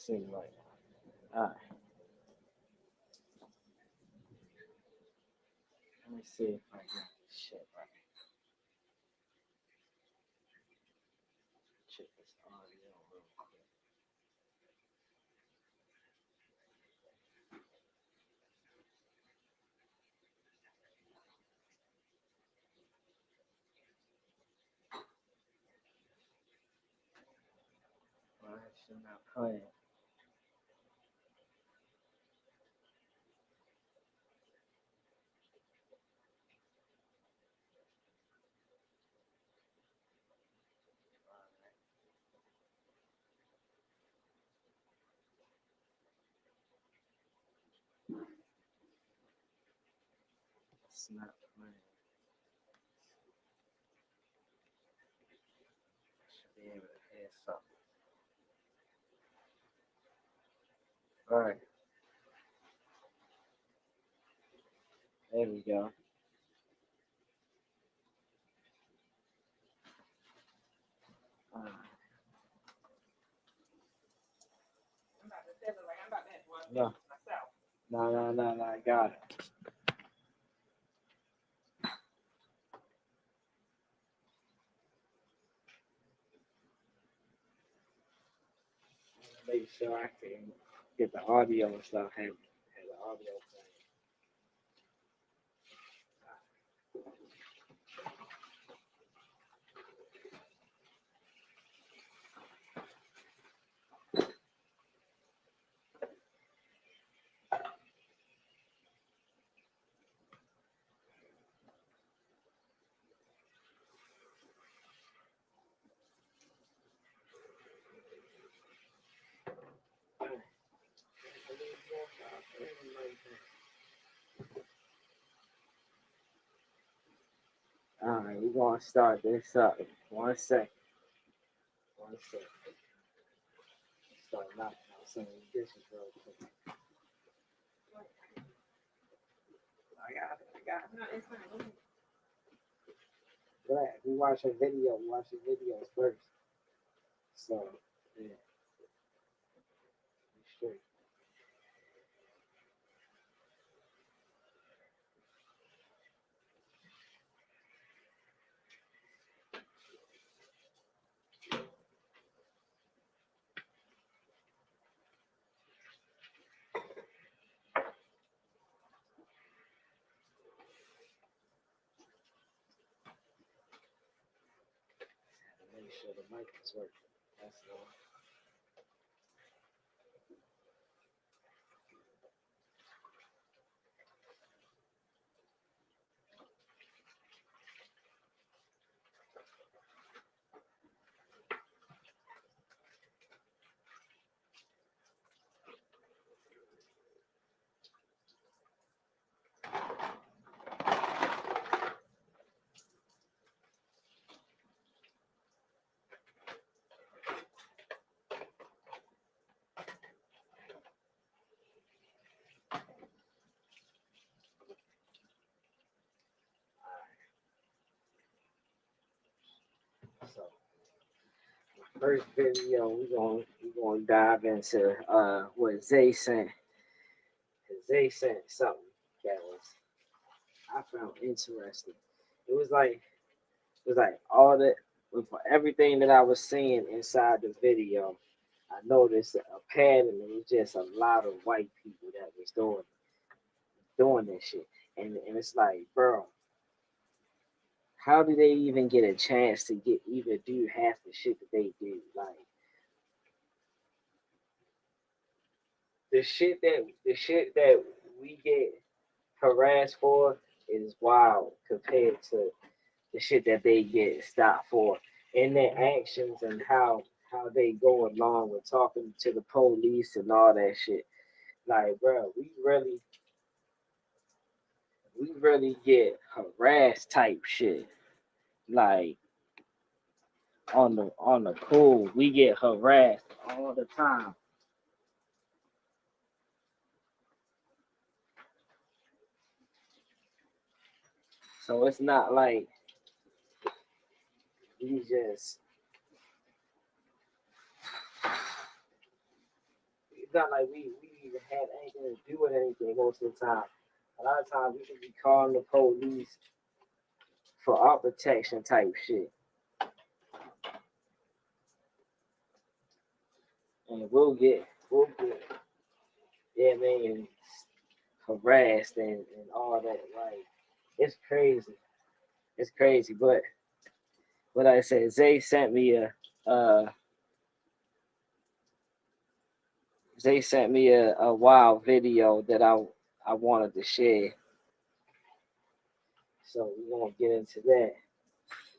see right now. All right. Let me see if I got this shit right. Check this audio real quick. Why is she not playing? It's not playing. I should be able to hear something. All right. There we go. All right. No. No, I got it. Make sure I can get the audio and stuff. Have the audio playing. All right, we're gonna start this up. 1 second. 1 second. Start knocking out some of the dishes real quick. I got it. No, it's fine. Glad we watch a video. We watch the videos first. So yeah, we straight. Make sure the mic is working. That's all. So first video we gonna dive into what Zay sent. Zay sent something that I found interesting. It was like all that for everything that I was seeing inside the video. I noticed a pattern. It was just a lot of white people that was doing this shit, and it's like, bro, how do they even get a chance to get even do half the shit that they do? Like the shit that we get harassed for is wild compared to the shit that they get stopped for and their actions and how they go along with talking to the police and all that shit. Like, bro, we really get harassed type shit. Like on the cool, we get harassed all the time. So it's not like we just not like we even had anything to do with anything most of the time. A lot of times we could be calling the police for our protection type shit. And yeah, man, harassed and all that. Like, it's crazy. It's crazy. But what I said, Zay sent me uh a wild video that I wanted to share. So we're gonna get into that.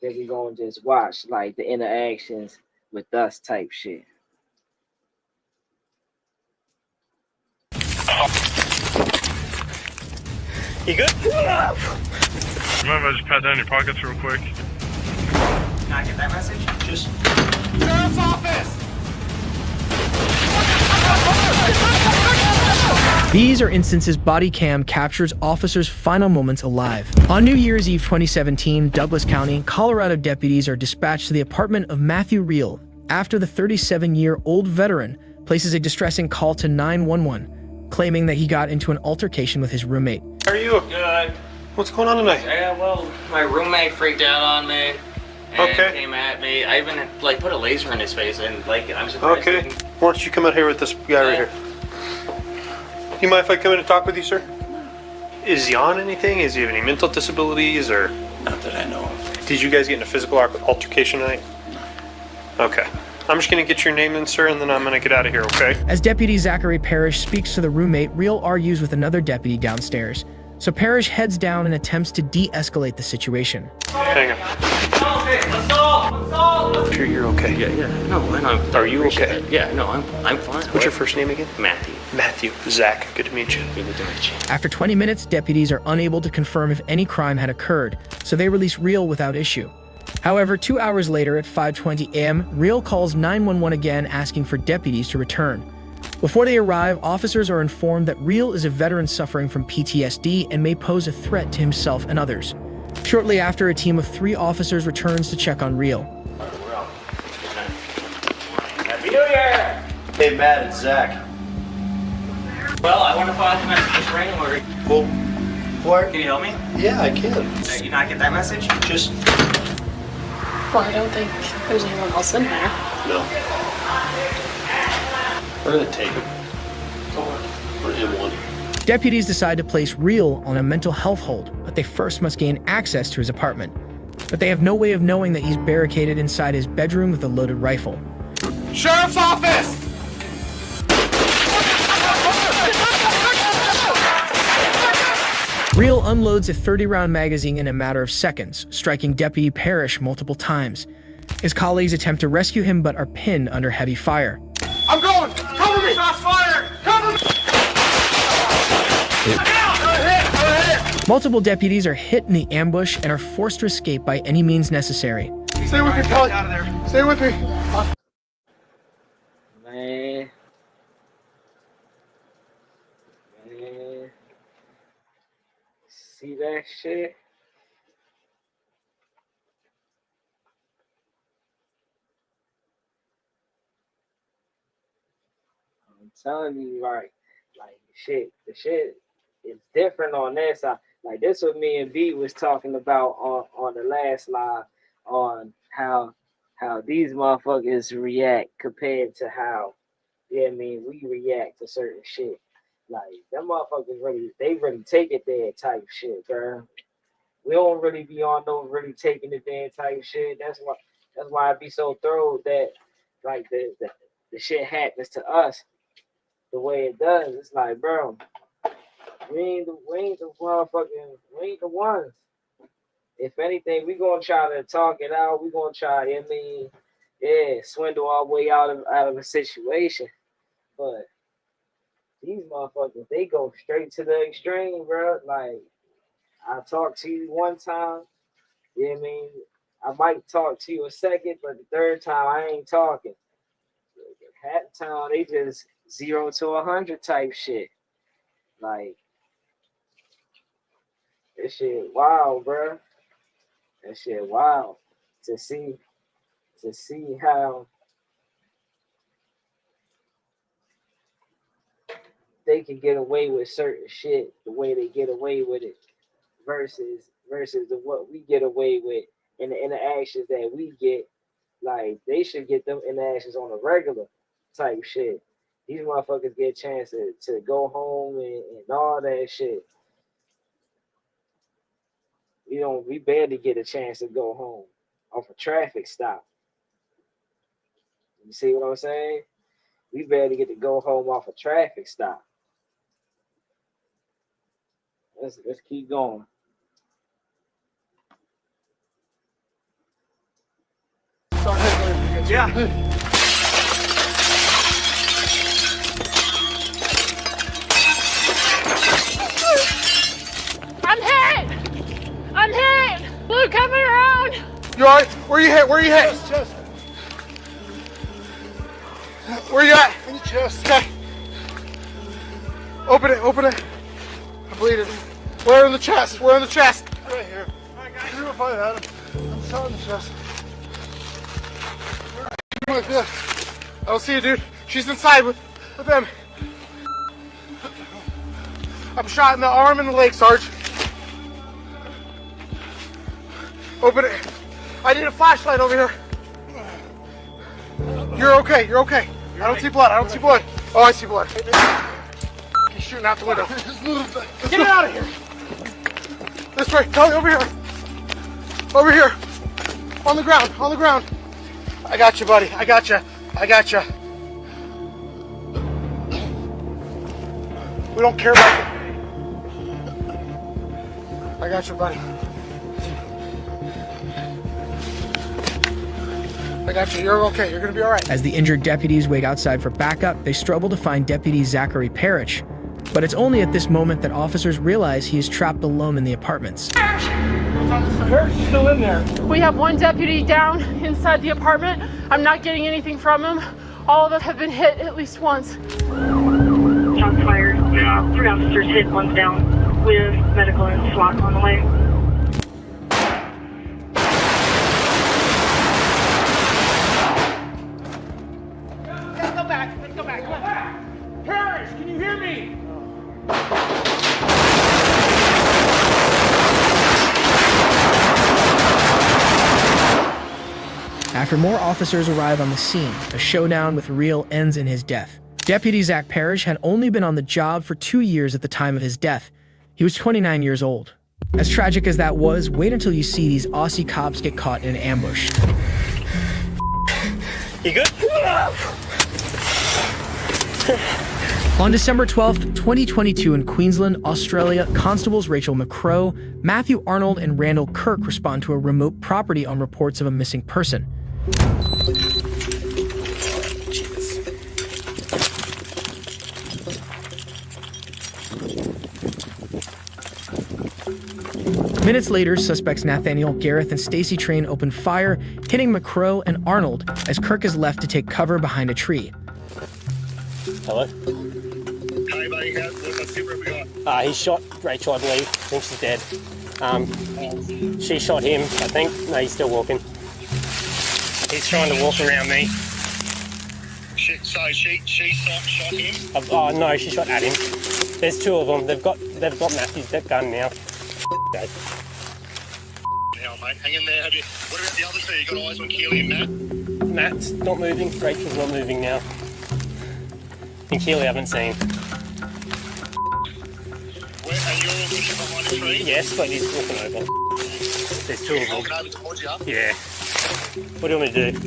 Then we're gonna just watch like the interactions with us type shit. You good? Remember, I just pat down your pockets real quick. Can I get that message? Just... Sheriff's office! These are instances body cam captures officers' final moments alive. On New Year's Eve 2017, Douglas County, Colorado deputies are dispatched to the apartment of Matthew Reel after the 37-year-old veteran places a distressing call to 911, claiming that he got into an altercation with his roommate. How are you? Good. What's going on tonight? Yeah, well, my roommate freaked out on me and came at me. I even like put a laser in his face and like I'm surprised. Okay. Why don't you come out here with this guy right here? You mind if I come in and talk with you, sir? Is he on anything? Is he have any mental disabilities or? Not that I know of. Did you guys get in a physical altercation tonight? No. Okay. I'm just gonna get your name in, sir, and then I'm gonna get out of here, okay? As Deputy Zachary Parrish speaks to the roommate, Reel argues with another deputy downstairs. So Parrish heads down and attempts to de-escalate the situation. Hang on. Sure you're okay. Yeah. No, I know. Are you okay? Yeah, no, I'm fine. What's your first name again? Matthew. Matthew. Zach. Good to meet you. Good to meet you. After 20 minutes, deputies are unable to confirm if any crime had occurred, so they release Reel without issue. However, 2 hours later at 5:20 a.m., Reel calls 911 again asking for deputies to return. Before they arrive, officers are informed that Reel is a veteran suffering from PTSD and may pose a threat to himself and others. Shortly after, a team of 3 officers returns to check on Reel. Happy New Year! Hey, Matt, it's Zach. Well, I wonder if I can message this ring or Well, what? can you help me? Yeah, I can. You not get that message? Just... Well, I don't think there's anyone else in there. No. We're gonna take him. We're M1. Deputies decide to place Reel on a mental health hold, but they first must gain access to his apartment. But they have no way of knowing that he's barricaded inside his bedroom with a loaded rifle. Sheriff's office! Reel unloads a 30-round magazine in a matter of seconds, striking Deputy Parrish multiple times. His colleagues attempt to rescue him but are pinned under heavy fire. I'm going! Cover me! Shots fired! Cover me! Multiple deputies are hit in the ambush and are forced to escape by any means necessary. Stay with me, Kelly. Out of there. Stay with me. Man. See that shit? I'm telling you, like shit, the shit is different on that side. Like this what me and B was talking about on the last live on how these motherfuckers react compared to how we react to certain shit. Like them motherfuckers really take it there type shit, bro. We don't really be on no really taking it there type shit. That's why I be so thrilled that like the shit happens to us the way it does. It's like, bro, we ain't the ones. If anything, we gonna try to talk it out. We gonna try, swindle our way out of a situation. But these motherfuckers, they go straight to the extreme, bro. Like, I talk to you one time, I might talk to you a second, but the third time I ain't talking. Half the time they just 0 to 100 type shit. Like, this shit wild, bro. That shit wild to see how they can get away with certain shit the way they get away with it versus what we get away with and the interactions that we get. Like, they should get them interactions on a regular type shit. These motherfuckers get a chance to go home and all that shit. We barely get a chance to go home off a traffic stop. You see what I'm saying? We barely get to go home off a traffic stop. Let's keep going. Yeah. I'm hit! Blue coming around! You alright? Where you hit? Where you hit? Chest. Where you at? In the chest. Okay. Open it. I'm bleeding. Where in the chest? Where in the chest? Right here. You don't find Adam. I'm shot in the chest. Like this. I don't see you, dude. She's inside with them. I'm shot in the arm and the leg, Sarge. Open it. I need a flashlight over here. You're okay. I don't see blood. Oh, I see blood. He's shooting out the window. Get it out of here. This way. Tell me over here. Over here. On the ground. I got you, buddy. I got you. We don't care about you. I got you, buddy. I got you. You're okay. You're going to be all right. As the injured deputies wait outside for backup, they struggle to find Deputy Zachary Parrish. But it's only at this moment that officers realize he is trapped alone in the apartments. Parrish is still in there. We have one deputy down inside the apartment. I'm not getting anything from him. All of us have been hit at least once. Shots fired. Yeah. 3 officers hit, one's down with medical and SWAT on the way. Let's go back. Parrish, can you hear me? After more officers arrive on the scene, a showdown with Real ends in his death. Deputy Zach Parrish had only been on the job for 2 years at the time of his death. He was 29 years old. As tragic as that was, wait until you see these Aussie cops get caught in an ambush. You good? On December 12th, 2022 in Queensland, Australia, constables Rachel McCrow, Matthew Arnold, and Randall Kirk respond to a remote property on reports of a missing person. Minutes later, suspects Nathaniel, Gareth, and Stacy Train open fire, hitting McCrow and Arnold as Kirk is left to take cover behind a tree. Hello? Hey, buddy, what's the we got? He shot Rachel, I believe. I think she's dead. She shot him, I think. No, he's still walking. He's trying to walk around me. So she shot him? Oh, no, she shot at him. There's 2 of them. They've got Matthew's gun now. Okay. Hell, mate, hang in there. What about the other 2? You got eyes on Keely and Matt? Matt's not moving. Rachel's not moving now. And Keely I haven't seen. Where are you all pushing behind the tree? Yes, but he's walking over. There's 2 of them. Walking over towards you? Yeah. What do you want me to do?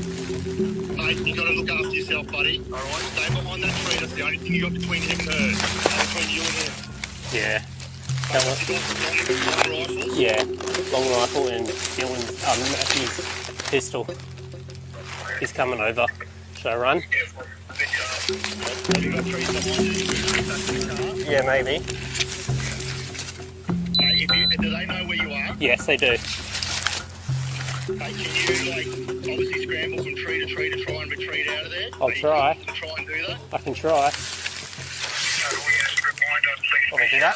Mate, you got to look after yourself, buddy. All right, stay behind that tree. That's the only thing you got between him and her. Between you and him. Yeah. You got long rifles? Yeah, long rifle and Matthew's pistol. He's coming over. Should I run? Have you got trees behind you? Yeah, maybe. Hey, do they know where you are? Yes, they do. Hey, can you, obviously scramble from tree to tree to try and retreat out of there? I'll try. To try and do that? I can try. Want me to do that?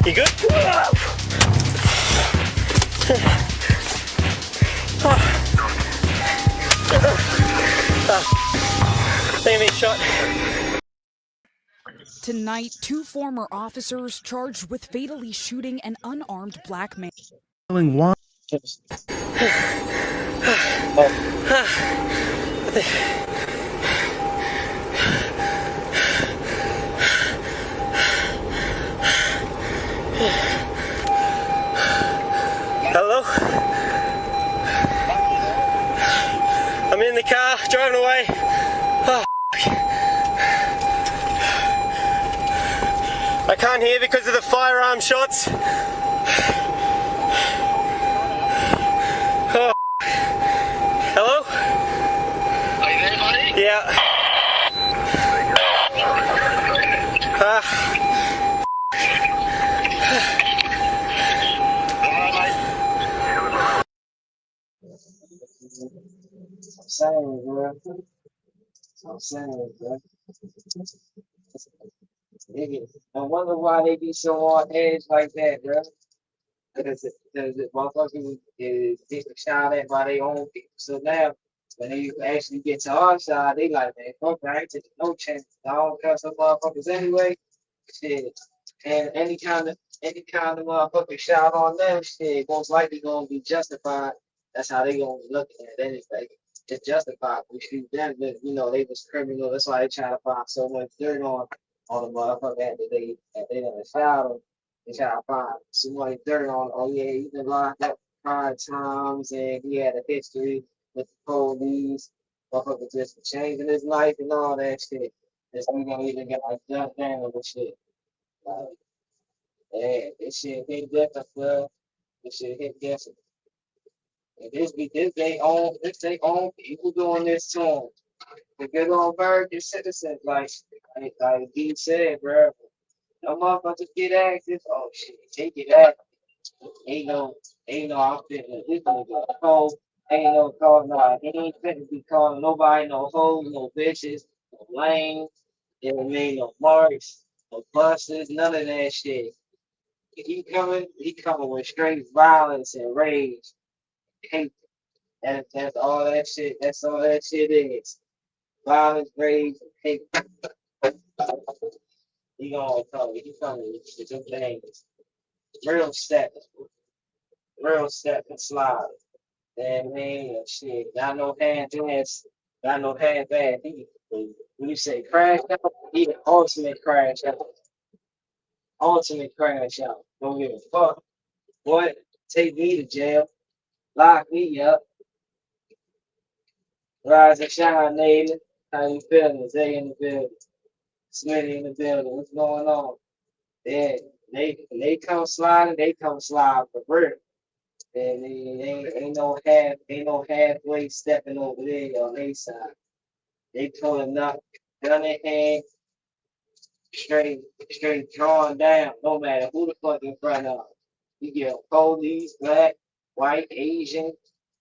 You good? Think of shot. Tonight, 2 former officers charged with fatally shooting an unarmed black man. One. Hello? I'm in the car, driving away. Oh, I can't hear because of the firearm shots. Oh. Hello? Are you there, buddy? Yeah. I'm saying, bro. I'm saying, bro. Nigga, I wonder why they be so on edge like that, bro. Because the motherfuckers is getting shot at by their own people. So now, when they actually get to our side, they like, man, fuck, I ain't taking no chance. I don't cuss some motherfuckers anyway. Shit. And any kind of motherfucker shout on them, shit, most likely gonna be justified. That's how they gonna be looking at it anyway. It's justified. We shoot them, but they was criminal. That's why they try to find so much dirt on the motherfucker that they done shot them. They try to find so much dirt on. Oh yeah, he been locked up 5 times and he had a history with the police. Motherfucker just changing his life and all that shit. This nigga even got like jumped down with shit. Like, yeah, this shit hit different, bro. This shit hit different. And this they own people doing this to them. The good old American citizens, like he said, bro. No motherfuckers get active. Oh shit, they get active. Ain't no outfit. This nigga cold. Ain't no call. Nah, he ain't finna be calling nobody no hoes, no bitches, no lanes. There ain't no marks, no buses, none of that shit. He coming with straight violence and rage. Hate. That's all that shit. That's all that shit is. Violence, rage, hate. He gonna come. He coming with them things. Real step. Real step and slide. That man, shit. Got no hands. Got no hand bad. When you say crash out, he the ultimate crash out. Ultimate crash out. Don't give a fuck. What? Take me to jail. Lock me up. Rise and shine, nigga. How you feeling? Zay in the building. Smitty in the building. What's going on? Yeah, they come sliding. They come slide for real. And ain't no halfway stepping over there on their side. They pulling up, gun in hand, straight drawn down. No matter who the fuck in front of. You get police, black, white, Asian,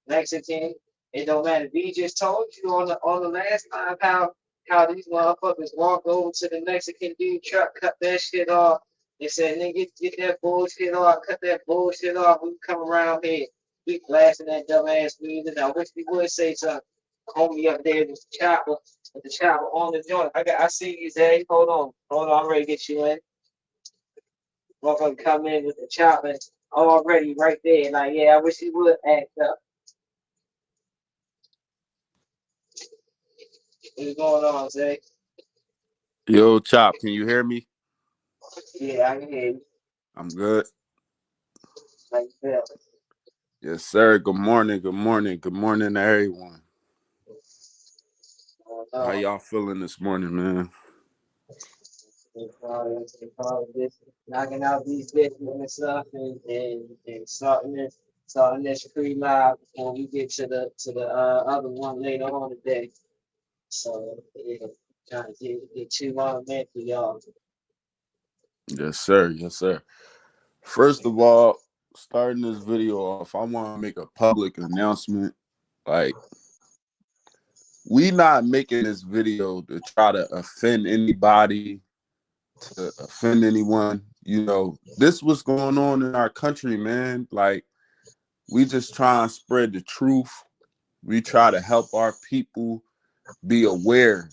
Mexican. It don't matter. We just told you on the last time how these motherfuckers walked over to the Mexican dude truck, cut that shit off. They said, nigga, get that bullshit off, cut that bullshit off. We come around here, we blasting that dumbass music. I wish we would say something. Homie up there with the chopper on the joint. I see you, Zay. Hold on, I'm ready to get you in. Motherfucker come in with the chopper already right there. Like, yeah, I wish he would act up. What's going on, Zay? Yo, Chop, can you hear me? Yeah, I can hear you. I'm good. How you feel? Yes, sir. Good morning. Good morning. Good morning to everyone. How y'all feeling this morning, man? Probably knocking out these bitches and stuff and starting this pre-live before we get to the other one later on today. So yeah, trying to get 2 more minutes for y'all. Yes, sir. Yes, sir. First of all, starting this video off, I want to make a public announcement. Like, we not making this video to try to offend anybody, to offend anyone. You know, this what's going on in our country, man. Like, we just try and spread the truth. We try to help our people be aware,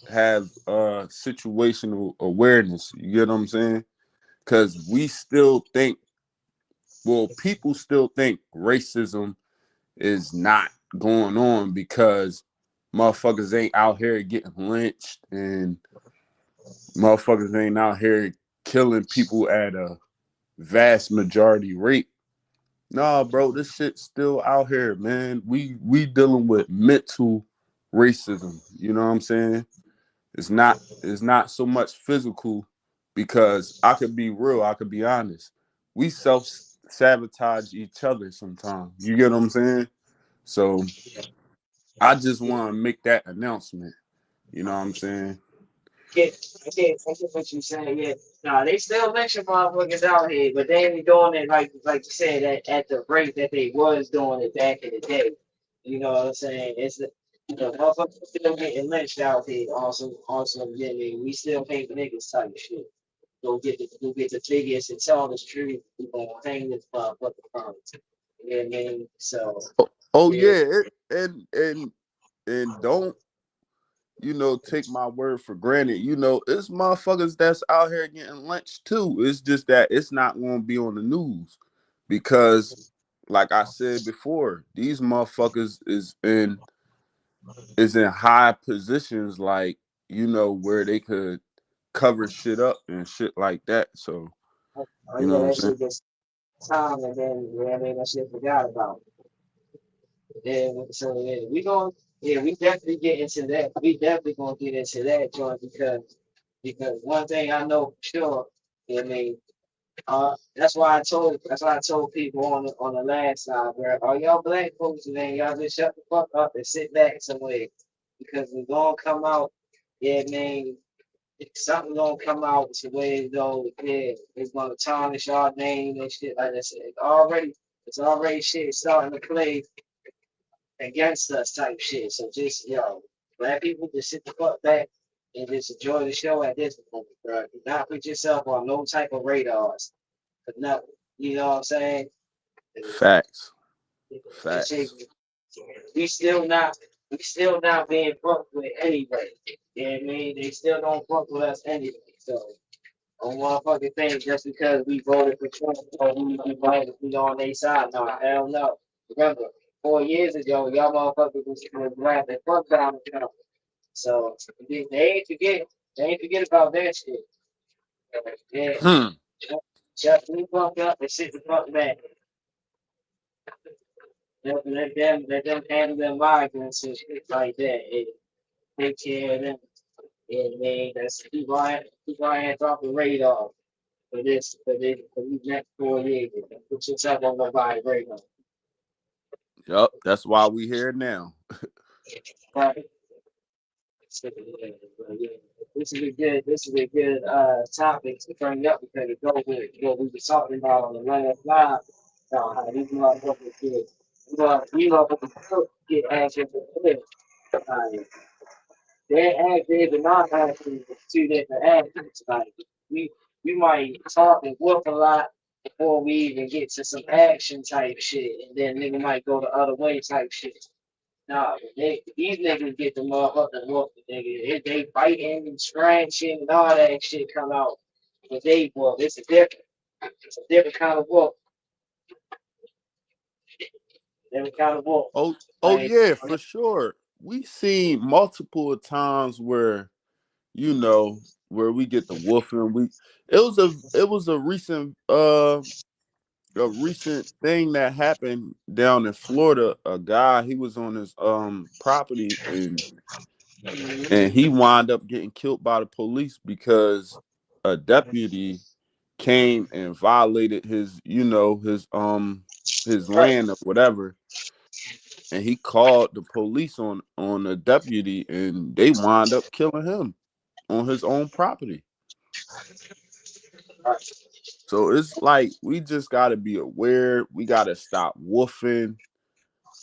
have situational awareness. You get what I'm saying? Because we still think, well, people still think racism is not going on because motherfuckers ain't out here getting lynched and motherfuckers ain't out here killing people at a vast majority rate. Nah, bro, this shit's still out here, man. We dealing with mental racism. You know what I'm saying? It's not so much physical, because I could be real, I could be honest. We self-sabotage each other sometimes. You get what I'm saying? So I just want to make that announcement. You know what I'm saying? I get what you saying. Yeah, nah, they still mention motherfuckers out here, but they ain't doing it like you said at the rate that they was doing it back in the day. You know what I'm saying? It's the motherfuckers still getting lynched out here. Also, yeah, man, we still hate niggas type shit. Go get the biggest and tallest tree. We gonna hang this motherfucker from. You know what I mean? So Oh yeah, yeah, and don't, you know, take my word for granted. You know, it's motherfuckers that's out here getting lynched too. It's just that it's not going to be on the news because, like I said before, these motherfuckers is in high positions, like, you know, where they could cover shit up and shit like that. So oh you know yeah, what I'm that saying? shit gets time, and then yeah, I mean that shit forgot about. Yeah, so yeah, we definitely get into that. We definitely gonna get into that joint because one thing I know for sure, I mean, that's why I told people on the last side, where all y'all black folks, man, y'all just shut the fuck up and sit back somewhere, because we're gonna come out, yeah, man, something gonna come out to where though, yeah, it's gonna tarnish our name and shit like that. It's already shit starting to play against us type shit. So just black people just sit the fuck back and just enjoy the show at this point, bro. Do not put yourself on no type of radars. But no, you know what I'm saying? Facts. This shit, Facts. we still not being fucked with anyway. You know what I mean? They still don't fuck with us anyway. So on motherfucking thing just because we voted for Trump or we on their side. No, hell no. Remember, 4 years ago, y'all motherfuckers was laughing fuck down the Trump. So they ain't forget about that shit. Yeah. Hmm. Just we fucked up and sit the fuck back. Let them handle their migrants and shit like that. And take care of them. And man, that's keep our hands off the radar for these next 4 years. Put yourself on the radar. Yup. That's why we here now. Right? This is a good topic to bring up because it goes with what we were talking about on the last live about how these motherfuckers get answers for this. Their actions and non actions is two different actions. Like we we might talk and whoop a lot before we even get to some action type shit, and then nigga might go the other way type shit. Nah, these niggas get the motherfucking whoop, nigga. If they fighting and scratching and all that shit come out, but they whoop. It's a different kind of whoop. Different kind of whoop. Oh Like, yeah, for sure. We seen multiple times where, you know, where we get the woofing. It was a recent thing that happened down in Florida. A guy, he was on his property, and he wound up getting killed by the police because a deputy came and violated his right. land or whatever, and he called the police on a deputy, and they wound up killing him on his own property. So it's like we just got to be aware. We got to stop woofing.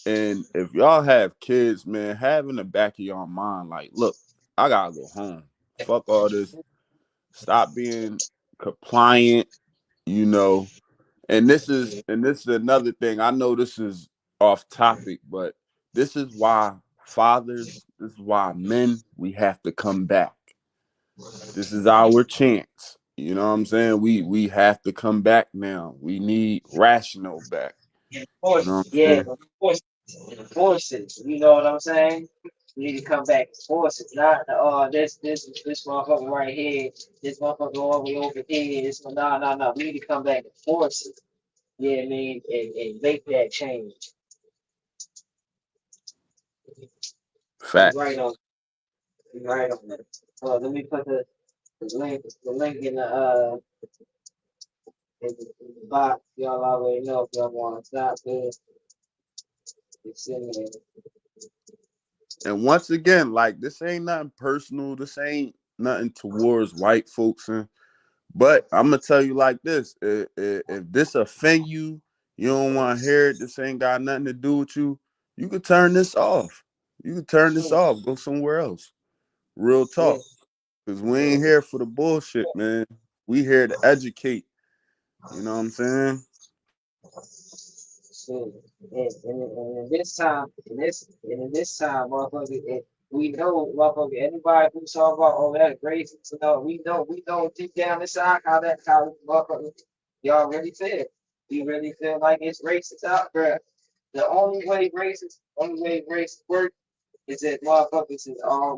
And if y'all have kids, man, have in the back of your mind, like, look, I gotta go home. Fuck all this. Stop being compliant, you know. And this is another thing. I know this is off topic, but this is why fathers, this is why men, we have to come back. This is our chance. You know what I'm saying? We have to come back now. We need rational back. You know what I'm Yeah, saying? forces. You know what I'm saying? We need to come back as forces, not this motherfucker right here, this motherfucker all the way over here. This no. We need to come back as forces. Yeah, I mean, and make that change. Facts. Right on that. Let me put the link in the box. Y'all already know if y'all want to stop this. It's in there. And once again, like, this ain't nothing personal. This ain't nothing towards white folks. But I'm gonna tell you like this: if this offend you, you don't want to hear it. This ain't got nothing to do with you. You could turn this off. You could turn this off. Go somewhere else. Real talk. Because we ain't here for the bullshit, man. We here to educate. You know what I'm saying? And this time, motherfucker, we know, motherfucker, anybody who talk about that racist, we know deep down inside how motherfucker, y'all really feel. You really feel like it's racist out there. The only way race work is that motherfuckers is all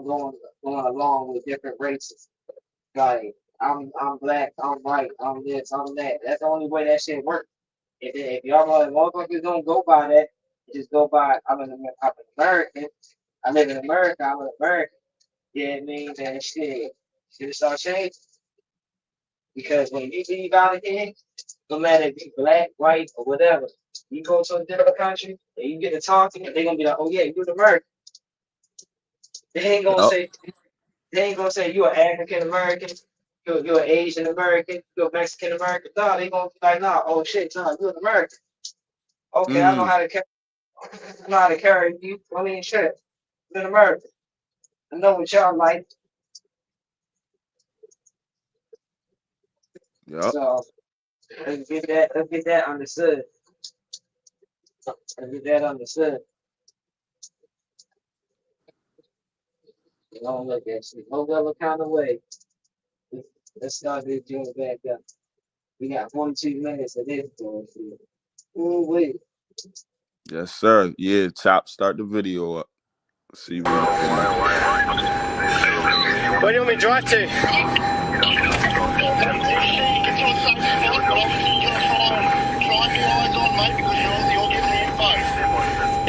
going along with different races. Like I'm black, I'm white, I'm this, I'm that. That's the only way that shit works. If y'all motherfuckers don't go by that, just go by I'm an American. I live in America, I'm an American. Yeah, I mean that shit start changing. Because when you leave out of here, no matter if you black, white, or whatever, you go to a different country and you get to talk to them, they're gonna be like, oh yeah, you're an American. They ain't gonna Yep. say you're an African American, you're an Asian American, you're a Mexican American. No, they gonna be like, nah, oh shit, no, you're an American. Okay, I know how to carry you. I mean shit. You're an American. I know what y'all like. Yep. So let's get that understood. Let's get that understood. You don't look at shit. No other kind of way. Let's start this joint back up. We got 42 minutes of this bullshit. Ooh, wait. Yes, sir. Yeah, Chop, start the video up. See what we can do. Where do you want me to drive to?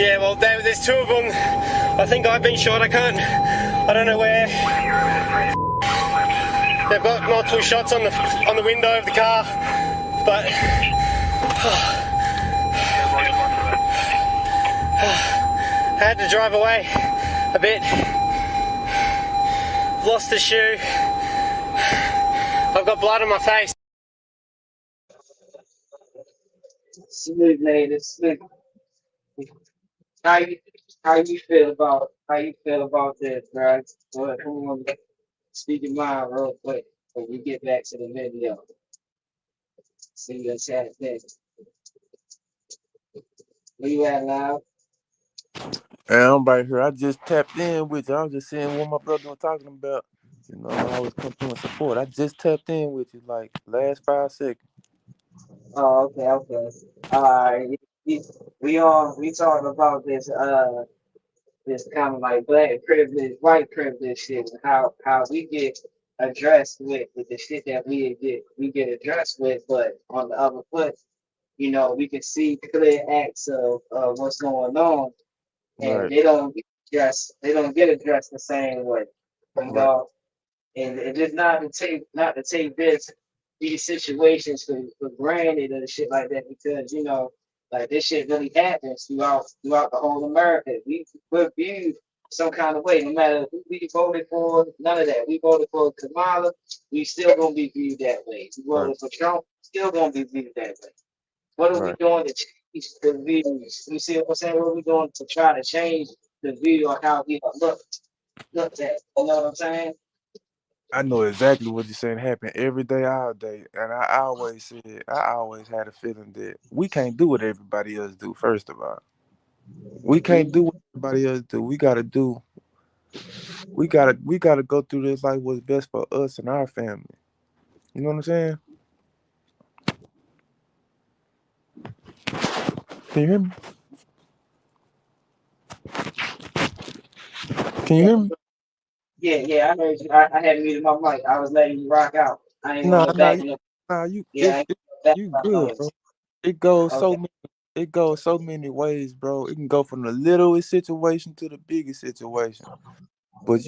Yeah, well, there's two of them. I think I've been shot. I don't know where. They've got multiple shots on the window of the car, but I had to drive away a bit. I've lost the shoe. I've got blood on my face. Smooth, man. It's smooth. How you feel about this, bro? Who want to speak your mind real quick when we get back to the video? See your chat there. Where you at, Loud? Hey, I'm right here. I just tapped in with you. I was just seeing what my brother was talking about. You know, I always come through and support. I just tapped in with you like last 5 seconds. Oh, okay. Alright. We talking about this kind of like black privilege, white privilege shit, and how we get addressed with the shit that we get addressed with, but on the other foot, we can see clear acts of what's going on, and Right. they don't get addressed the same way. You know, and just not to take these situations for granted and shit like that, because like this shit really happens throughout the whole America. We're viewed some kind of way, no matter who we voted for, none of that. We voted for Kamala, we still gonna be viewed that way. We voted for Trump, still gonna be viewed that way. What are we doing to change the views? You see what I'm saying? What are we doing to try to change the view of how we looked at? You know what I'm saying? I know exactly what you're saying happen every day, all day. And I always said, I always had a feeling that we can't do what everybody else do, first of all. We can't do what everybody else do. We gotta go through this like what's best for us and our family. You know what I'm saying? Can you hear me? Can you Yeah, hear me? yeah, I heard you. I had muted my mic. I was letting you rock out. I ain't want Nah, no nah, back. nah. You, Yeah, I ain't want you no good, background bro. noise. It goes so Okay. many. It goes so many ways, bro. It can go from the littlest situation to the biggest situation. But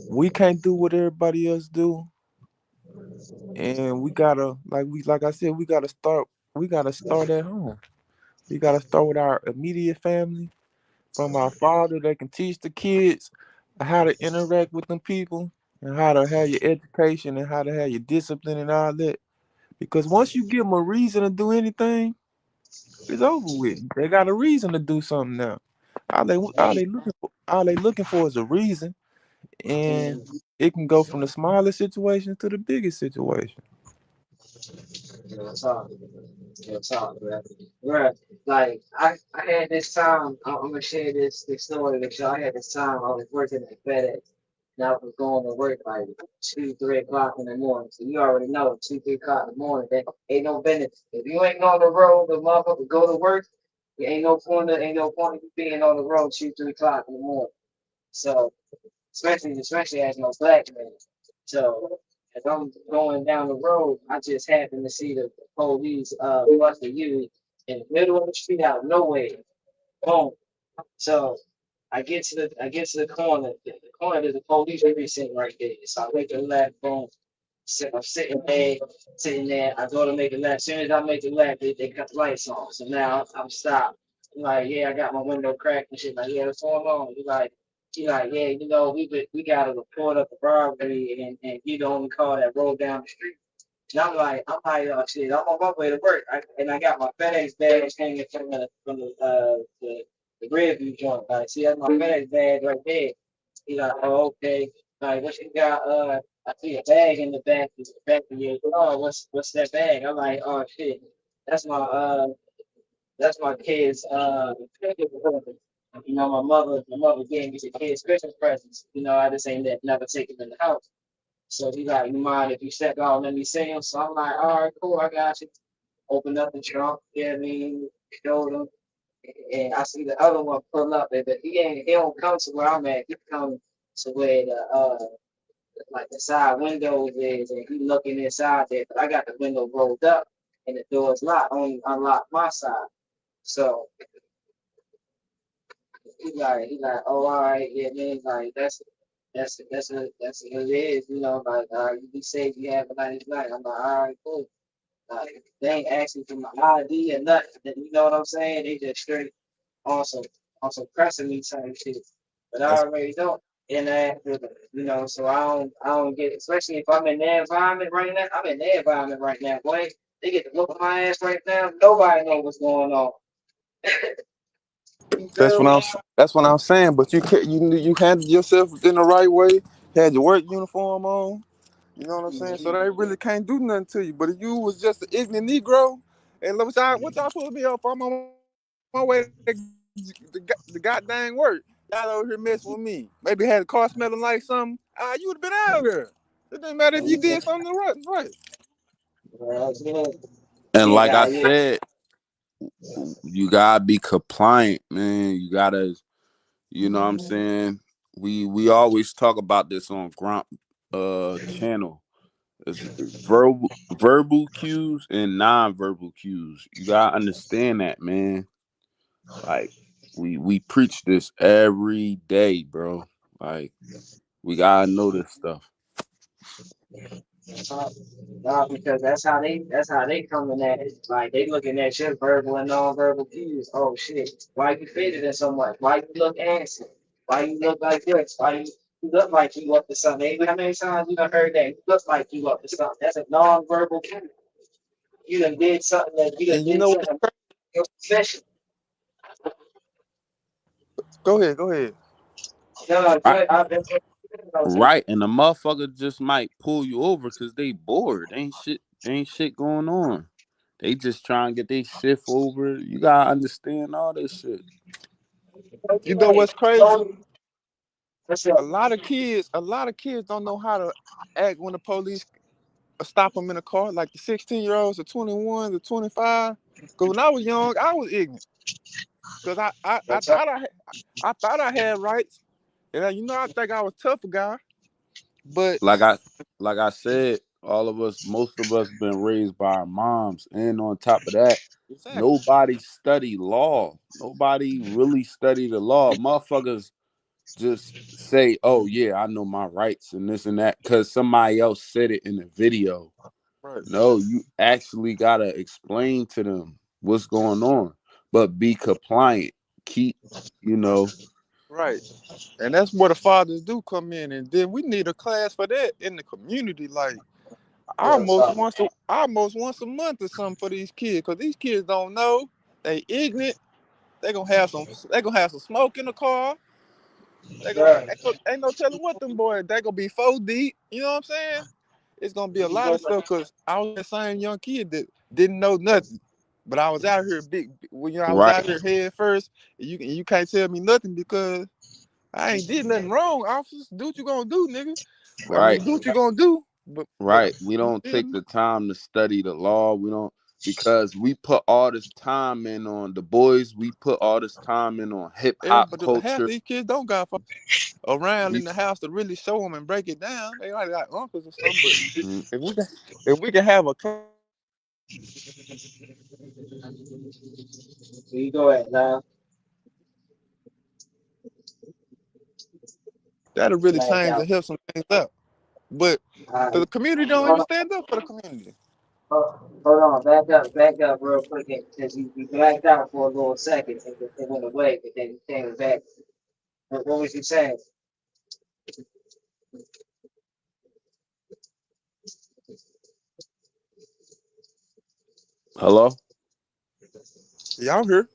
we can't do what everybody else do, and we gotta, like I said, we gotta start. We gotta start at home. We gotta start with our immediate family, from our father that can teach the kids how to interact with them people and how to have your education and how to have your discipline and all that. Because once you give them a reason to do anything, it's over with. They got a reason to do something now. All they looking for is a reason, and it can go from the smallest situation to the biggest situation. Real talk. Real talk, bro. Bruh, like I had this time. I'm gonna share this story with y'all. I had this time. I was working at FedEx. And I was going to work like 2, 3 o'clock in the morning. So you already know 2, 3 o'clock in the morning. That ain't no benefit. If you ain't on the road, the motherfucker go to work. There ain't no point in you being on the road 2, 3 o'clock in the morning. So especially as no black man. So as I'm going down the road, I just happened to see the police busting you in the middle of the street out of nowhere. Boom. So I get to the corner. The corner there's a police precinct right there. So I make a left, boom. I'm sitting there. I go to make a left. As soon as I make the left, they cut the lights on. So now I'm stopped. I'm like, yeah, I got my window cracked and shit. Like, yeah, what's going on? He like, yeah, we got to report up the robbery, and you the only car that rolled down the street. And I'm like, oh shit, I'm on my way to work. I got my FedEx badge hanging from the rear view joint. Like, see, that's my FedEx badge right there. He's like, oh, okay. Like, what you got? I see a bag in the back of your car. What's that bag? I'm like, oh shit, that's my kid's. My mother gave me the kids Christmas presents. I just ain't never take them in the house. So he like, you mind if you step out and let me see him? So I'm like, all right, cool, I got you. Open up the trunk, showed him. And I see the other one pull up, but he don't come to where I'm at. He come to where the like the side windows is, and he looking inside there. But I got the window rolled up, and the door is locked. Only unlocked my side. So he like, oh, all right, yeah, man, like that's what it is, like, you be safe, you have a nice night. I'm like, all right, cool. They ain't asking for my ID or nothing. You know what I'm saying? They just straight on some pressing me type shit. But I That's already don't interact with it, so I don't get it. Especially if I'm in their environment right now. I'm in their environment right now, boy. They get to look at my ass right now. Nobody know what's going on. You that's feel what me? I'm saying. But you handled yourself in the right way. Had your work uniform on. You know what I'm saying? So they really can't do nothing to you. But if you was just an ignorant Negro, and what y'all put me up? I'm on my way to the goddamn work. Y'all over here messing with me. Maybe had a car smelling like something. You would have been out here. It didn't matter if you did something right. Well, yeah, And like I yeah, yeah. said, you gotta be compliant, man. You gotta, you know what I'm saying? We always talk about this on Grump channel. It's verbal cues and non-verbal cues. You gotta understand that, man. Like we preach this every day, bro. Like we gotta know this stuff. No, because that's how they coming at it. Like they looking at your verbal and non-verbal cues. Oh shit, why you fidgeting so much? Why you look antsy? Why you look like this? Why you look like you up to something? How many times you done heard that? You look like you up to something. That's a non-verbal cue. You done did something that you done And you did know what? something in your profession. Go ahead. No, I, good. I've been. Right, and the motherfucker just might pull you over because they bored. Ain't shit going on. They just trying to get their shift over. You gotta understand all this shit. You know what's crazy? A lot of kids don't know how to act when the police stop them in a car, like the 16-year-olds, the 21s, the 25. Because when I was young, I was ignorant. Because I thought I had rights. And you know, I think I was a tougher guy. But Like I said, most of us been raised by our moms, and on top of that, exactly. nobody study law. Nobody really study the law. Motherfuckers just say, "Oh yeah, I know my rights and this and that," because somebody else said it in the video. Right. No, you actually gotta explain to them what's going on, but be compliant. Keep, Right. And that's where the fathers do come in, and then we need a class for that in the community, like almost once a month or something for these kids, because these kids don't know, they ignorant. They gonna have some smoke in the car. Ain't no telling what them boys. They gonna be 4 deep. You know what I'm saying? It's gonna be a lot of stuff, because I was that same young kid that didn't know nothing, but I was out here I was Right. out here head first. You can't tell me nothing because I ain't did nothing wrong. Officers, do what you gonna do, nigga. I Right. mean, do what you gonna do. But Right. We don't take the time to study the law. We don't, because we put all this time in on the boys. We put all this time in on hip hop but half culture. these kids don't got around in the house to really show them and break it down. They like got uncles or something. But if we can have a you go ahead now. that'll really change and help some things up. But the community don't even stand up for the community. Hold on, back up real quick, because you blacked out for a little second and it went away, but then you came back. What was you saying? Hello? Yeah, I'm here.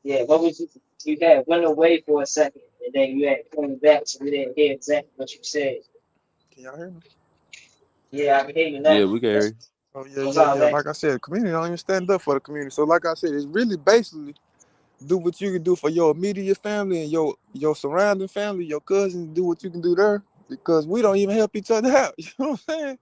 Yeah, what was you had went away for a second and then you had coming back, so we didn't hear exactly what you said. Can y'all hear me? Yeah, I can hear you now. Yeah, we can hear you. Oh yeah. Like I said, the community don't even stand up for the community. So like I said, it's really basically do what you can do for your immediate family and your surrounding family, your cousins. Do what you can do there, because we don't even help each other out. You know what I'm saying?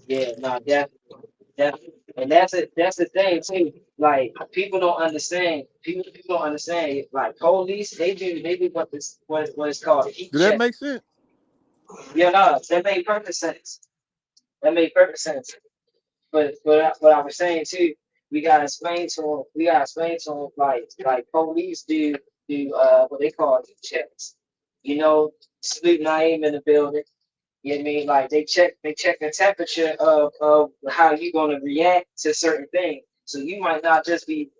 Yeah, no, definitely. And that's the thing too. Like people don't understand. People don't understand. Like police, they do what it's called heat Do that check. make sense? Yeah, no, that made perfect sense. That made perfect sense. But I was saying too, we gotta explain to them. We gotta explain to them like police do what they call heat checks. Sleep name in the building. You know what I mean? Like they check the temperature of how you're gonna react to certain things. So you might just be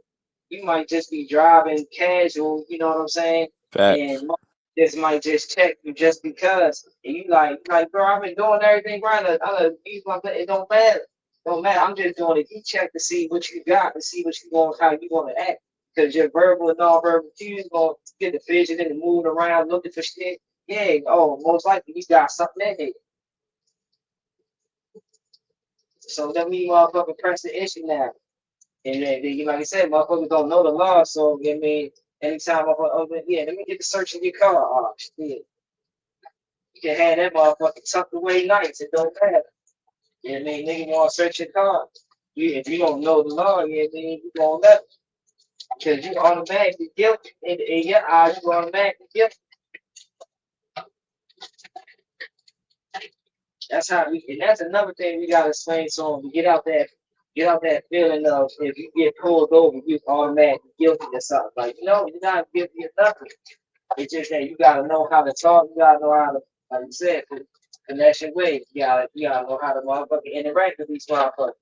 driving casual, you know what I'm saying? Facts. And this might just check you just because. And you like, bro, I've been doing everything right. I use my, it don't matter. Don't matter. I'm just doing a heat check to see what you got, to see what you want, how you want to act. Because your verbal and non-verbal cues gonna get the fidget and moving around, looking for shit. Yeah, most likely you got something in there. So let me motherfucker press the issue now. And then, like I said, motherfuckers don't know the law, so I mean, anytime let me get the search in your car. Oh shit. You can have that motherfucker tucked away nice, it don't matter. You know what I mean? Nigga wanna search your car. If you don't know the law, you know what I mean, you gonna let it. Because you automatically guilty. In your eyes, you automatically guilty. And that's another thing we gotta explain to them. Get out that feeling of if you get pulled over, you automatically guilty or something. Like, you're not guilty of nothing. It's just that you gotta know how to talk, you gotta know how to, like you said, connection ways. You gotta know how to motherfucking interact with these motherfuckers.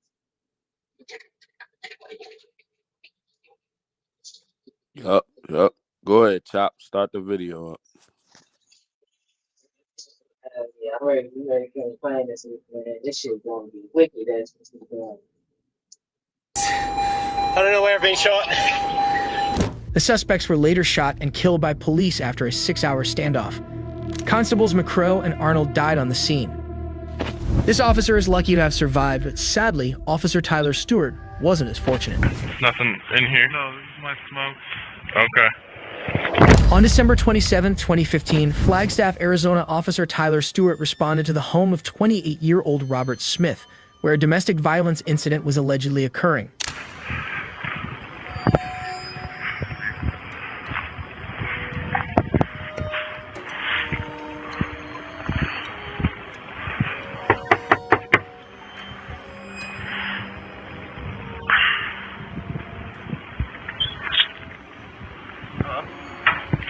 Yup. Go ahead, Chop. Start the video up. Yeah, I'm ready to playing this, man. This shit gonna be wicked as it's going. I don't know where I've been shot. The suspects were later shot and killed by police after a 6-hour standoff. Constables McCrow and Arnold died on the scene. This officer is lucky to have survived, but sadly, Officer Tyler Stewart wasn't as fortunate. There's nothing in here? No, this is my smoke. Okay. On December 27, 2015, Flagstaff, Arizona Officer Tyler Stewart responded to the home of 28-year-old Robert Smith, where a domestic violence incident was allegedly occurring.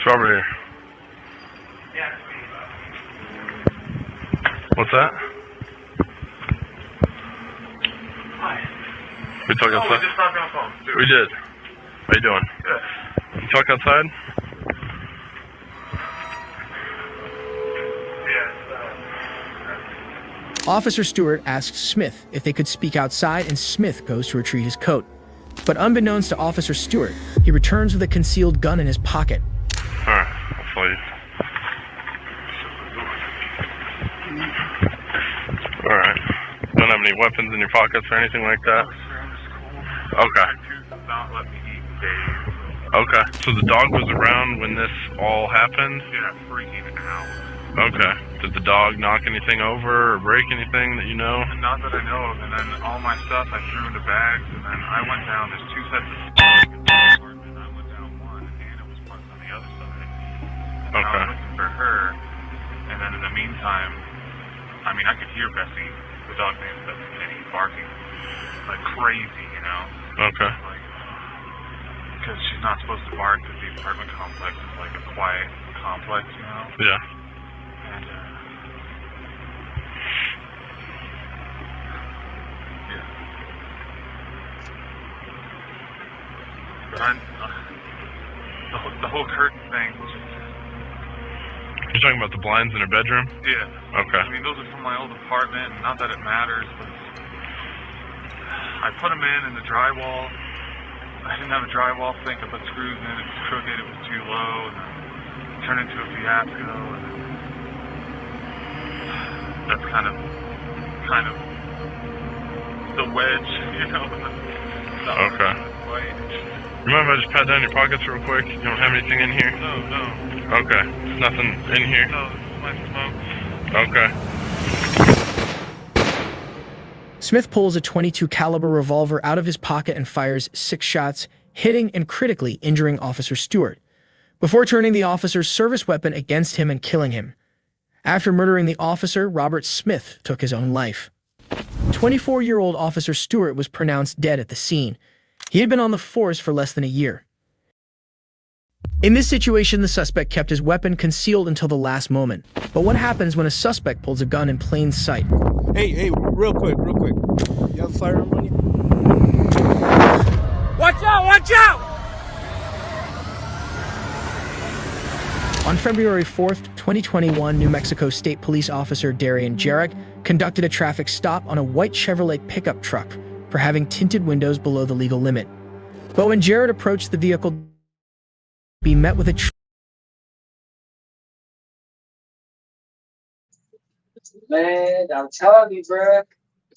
Robert here. What's that? Hi. We talk outside? We just talked on the phone. Too. We did. How you doing? Good. You talk outside? Officer Stewart asks Smith if they could speak outside, and Smith goes to retrieve his coat. But unbeknownst to Officer Stewart, he returns with a concealed gun in his pocket. Alright, I'll follow you. Alright. Don't have any weapons in your pockets or anything like that? Okay. Okay. So the dog was around when this all happened? Yeah, freaking out. Okay. Did the dog knock anything over or break anything that you know? Not that I know of. And then all my stuff I threw into bags, and then I went down. There's two sets of stairs in the apartment. I went down one, and Anna was parked on the other side. And I was looking for her. And then in the meantime, I mean, I could hear Bessie, the dog named Bessie, and he's barking like crazy, you know? Okay. Like, because she's not supposed to bark because the apartment complex is like a quiet complex, you know? Yeah. And, yeah. But the whole curtain thing was just... You're talking about the blinds in her bedroom? Yeah. Okay. I mean, those are from my old apartment, and not that it matters, but I put them in the drywall. I didn't have a drywall sink. I put screws in. It was crooked. It was too low, and then it turned into a fiasco. And that's kind of the wedge, you know. Okay. You mind if I just pat down your pockets real quick? You don't have anything in here? No. Okay. There's nothing in here? No, this is my smoke. Okay. Smith pulls a .22 caliber revolver out of his pocket and fires 6 shots, hitting and critically injuring Officer Stewart, before turning the officer's service weapon against him and killing him. After murdering the officer, Robert Smith took his own life. 24-year-old Officer Stewart was pronounced dead at the scene. He had been on the force for less than a year. In this situation, the suspect kept his weapon concealed until the last moment. But what happens when a suspect pulls a gun in plain sight? Hey, real quick. You have a firearm on you? Watch out! On February 4th, 2021, New Mexico State Police Officer Darian Jarek conducted a traffic stop on a white Chevrolet pickup truck for having tinted windows below the legal limit. But when Jared approached the vehicle, he met with a Man, I'm telling you, bro.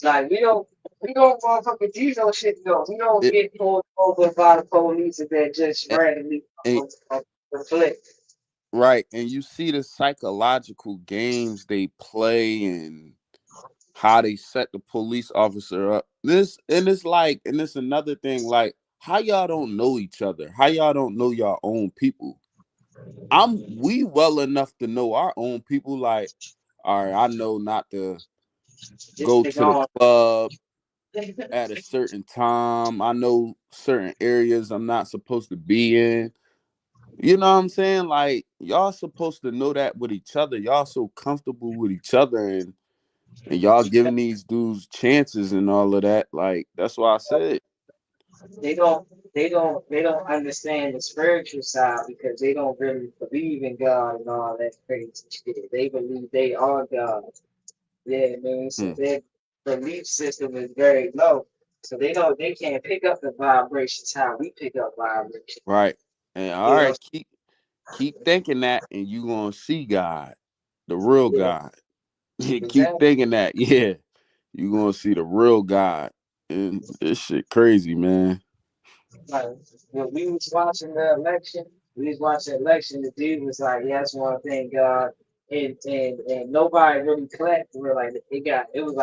Like, we don't motherfucking do no shit, though. We don't get pulled over by the police and then just randomly reflect. Right, and you see the psychological games they play and how they set the police officer up. This another thing, like, how y'all don't know each other? How y'all don't know your own people? We well enough to know our own people. Like, all right, I know not to go to the club at a certain time. I know certain areas I'm not supposed to be in. You know what I'm saying? Like, y'all supposed to know that with each other. Y'all so comfortable with each other, and y'all giving these dudes chances and all of that. Like, that's why I said They don't understand the spiritual side because they don't really believe in God and all that crazy shit. They believe they are God. Yeah, man. So their belief system is very low. So they can't pick up the vibrations how we pick up vibrations. right. And all right, keep thinking that, and you gonna see God. the real God. Keep thinking that, yeah. You gonna see the real God. And this shit crazy, man. Like, when we was watching the election, the dude was like, yeah, that's one thing, God. And nobody really clapped for it. Like it was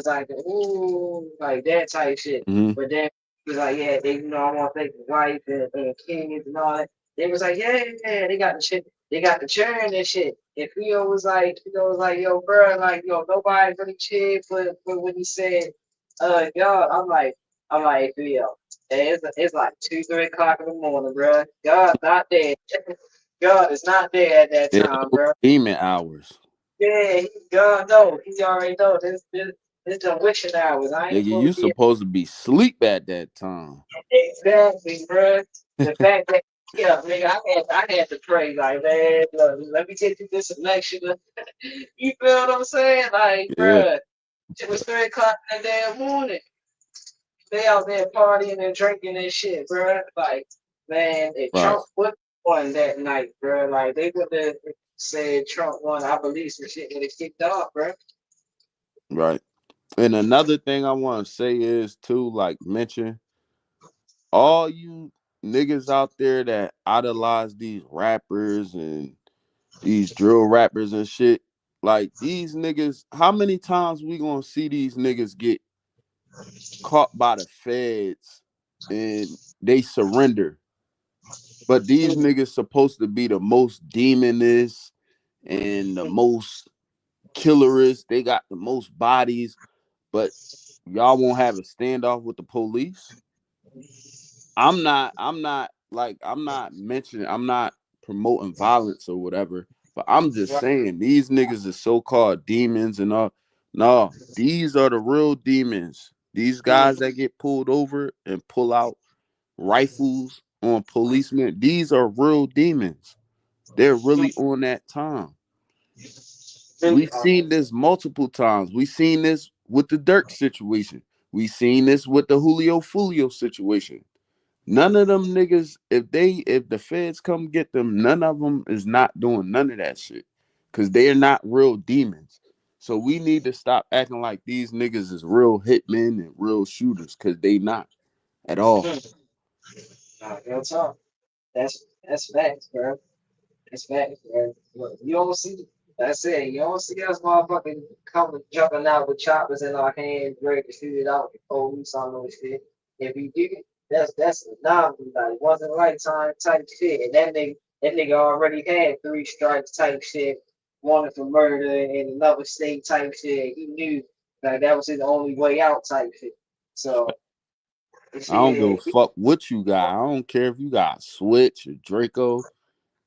like ooh, like that type shit. Mm-hmm. But then he was like, yeah, I want to thank the wife and kids and all that. They was like, yeah, they got the shit, they got the cheering and shit. And Theo was like, yo, bro, like, yo, nobody really cheered for when he said, God. I'm like, Theo. It's like 2, 3 o'clock in the morning, bro. God's not there. God is not there at that time, bro. Demon hours. Yeah, God knows. He already knows. This the wishing hours. I ain't Nigga, supposed you to be. supposed to be asleep at that time. Exactly, bro. The fact that nigga, I had to pray like, man, look, let me get through this election. You feel what I'm saying? Like, Yeah. bro, it was 3 o'clock in the damn morning. They out there partying and drinking and shit, bro. Like, man, if Right. Trump would won that night, bro, like they would have said Trump won, I believe some shit would have kicked off, bro. Right. And another thing I want to say is too, like, mention all you niggas out there that idolize these rappers and these drill rappers and shit. Like, these niggas, how many times we gonna see these niggas get caught by the feds and they surrender? But these niggas supposed to be the most demonist and the most killerist. They got the most bodies, but y'all won't have a standoff with the police. I'm not promoting violence or whatever, but I'm just saying these niggas are so-called demons and all. No, these are the real demons. These guys that get pulled over and pull out rifles on policemen, these are real demons. They're really on that time. We've seen this multiple times. We've seen this with the Dirk situation. We've seen this with the Julio Fulio situation. None of them niggas, if the feds come get them, none of them is not doing none of that shit. Cause they're not real demons. So we need to stop acting like these niggas is real hitmen and real shooters, cause they not at all. Real talk. That's facts, bro. That's facts, bro. Look, you don't see, that's it. You don't see us motherfucking coming jumping out with choppers in our hands, ready to shoot it out the police on those shit. If we do, that's a novelty, like once in a lifetime type shit. And that nigga already had 3 strikes type shit, wanted for murder in another state type shit. He knew like that was his only way out type shit. So I don't give a fuck what you got. I don't care if you got Switch or Draco.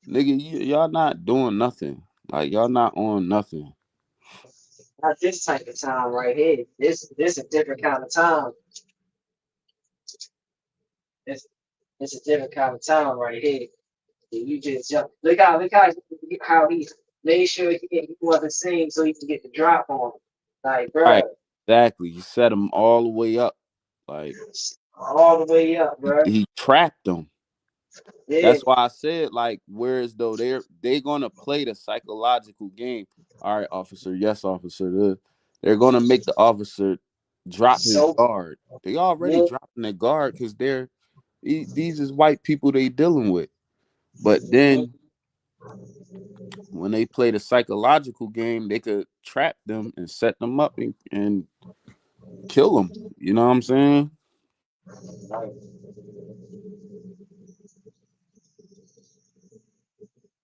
Nigga, y'all not doing nothing. Like, y'all not on nothing. Not this type of time right here. This a different kind of time. It's a different kind of time right here. You just jump. Look how he made sure he wasn't seen so he can get the drop on him. Like, bro. Right, exactly. He set him all the way up. Like, all the way up, bro. He trapped them. Yeah. That's why I said, like, whereas though they're gonna play the psychological game. All right, officer. Yes, officer. They're gonna make the officer drop his guard. They already dropping their guard because these is white people they dealing with. But then when they play the psychological game, they could trap them and set them up and kill them. You know what I'm saying?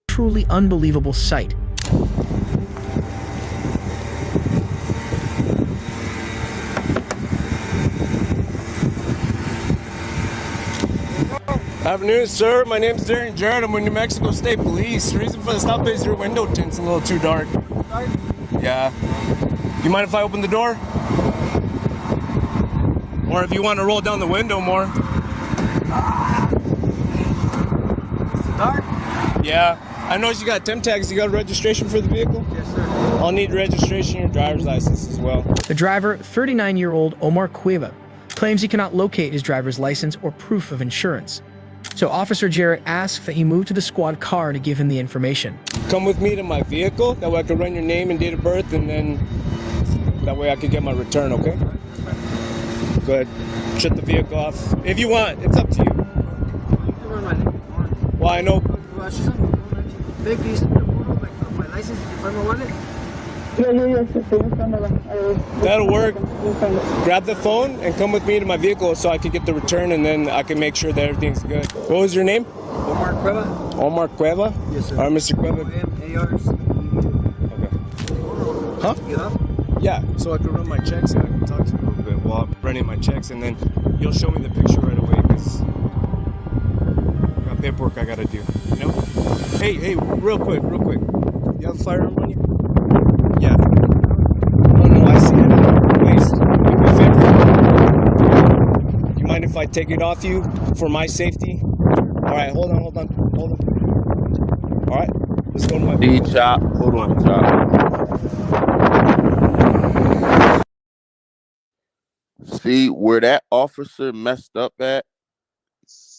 Truly unbelievable sight. Afternoon, sir. My name's Darren Jarrett. I'm with New Mexico State Police. The reason for the stop is your window tint's a little too dark. Yeah. You mind if I open the door? Or if you want to roll down the window more. Dark? Yeah. I noticed you got temp tags. You got a registration for the vehicle? Yes, sir. I'll need registration and your driver's license as well. The driver, 39-year-old Omar Cueva, claims he cannot locate his driver's license or proof of insurance. So Officer Jarrett asks that he move to the squad car to give him the information. Come with me to my vehicle. That way I can run your name and date of birth, and then that way I can get my return, okay? Go ahead. Shut the vehicle off. If you want, it's up to you. Well, I know. That'll work. Grab the phone and come with me to my vehicle so I can get the return, and then I can make sure that everything's good. What was your name? Omar Cueva. Omar Cueva? Yes, sir. All right, Mr. Cueva. Okay. Huh? Yeah, so I can run my checks and I can talk to you a little bit while I'm running my checks, and then you'll show me the picture right away because I got paperwork I gotta do. You know? Hey, real quick. You have a firearm on you? Yeah. No, I see it at the waist. Do me a favor. You mind if I take it off you for my safety? Alright, hold on. Alright, let's go to my D Chop. Hold on, Chop. See where that officer messed up at?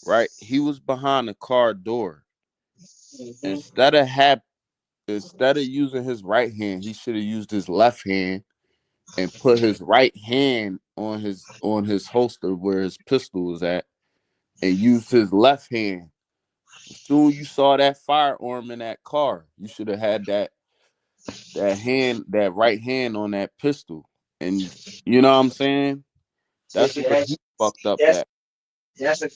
Right? He was behind the car door. Instead of using his right hand, he should have used his left hand and put his right hand on his holster where his pistol was at, and used his left hand. As soon as you saw that firearm in that car, you should have had that right hand on that pistol. And you know what I'm saying? That's where he fucked up at. That's a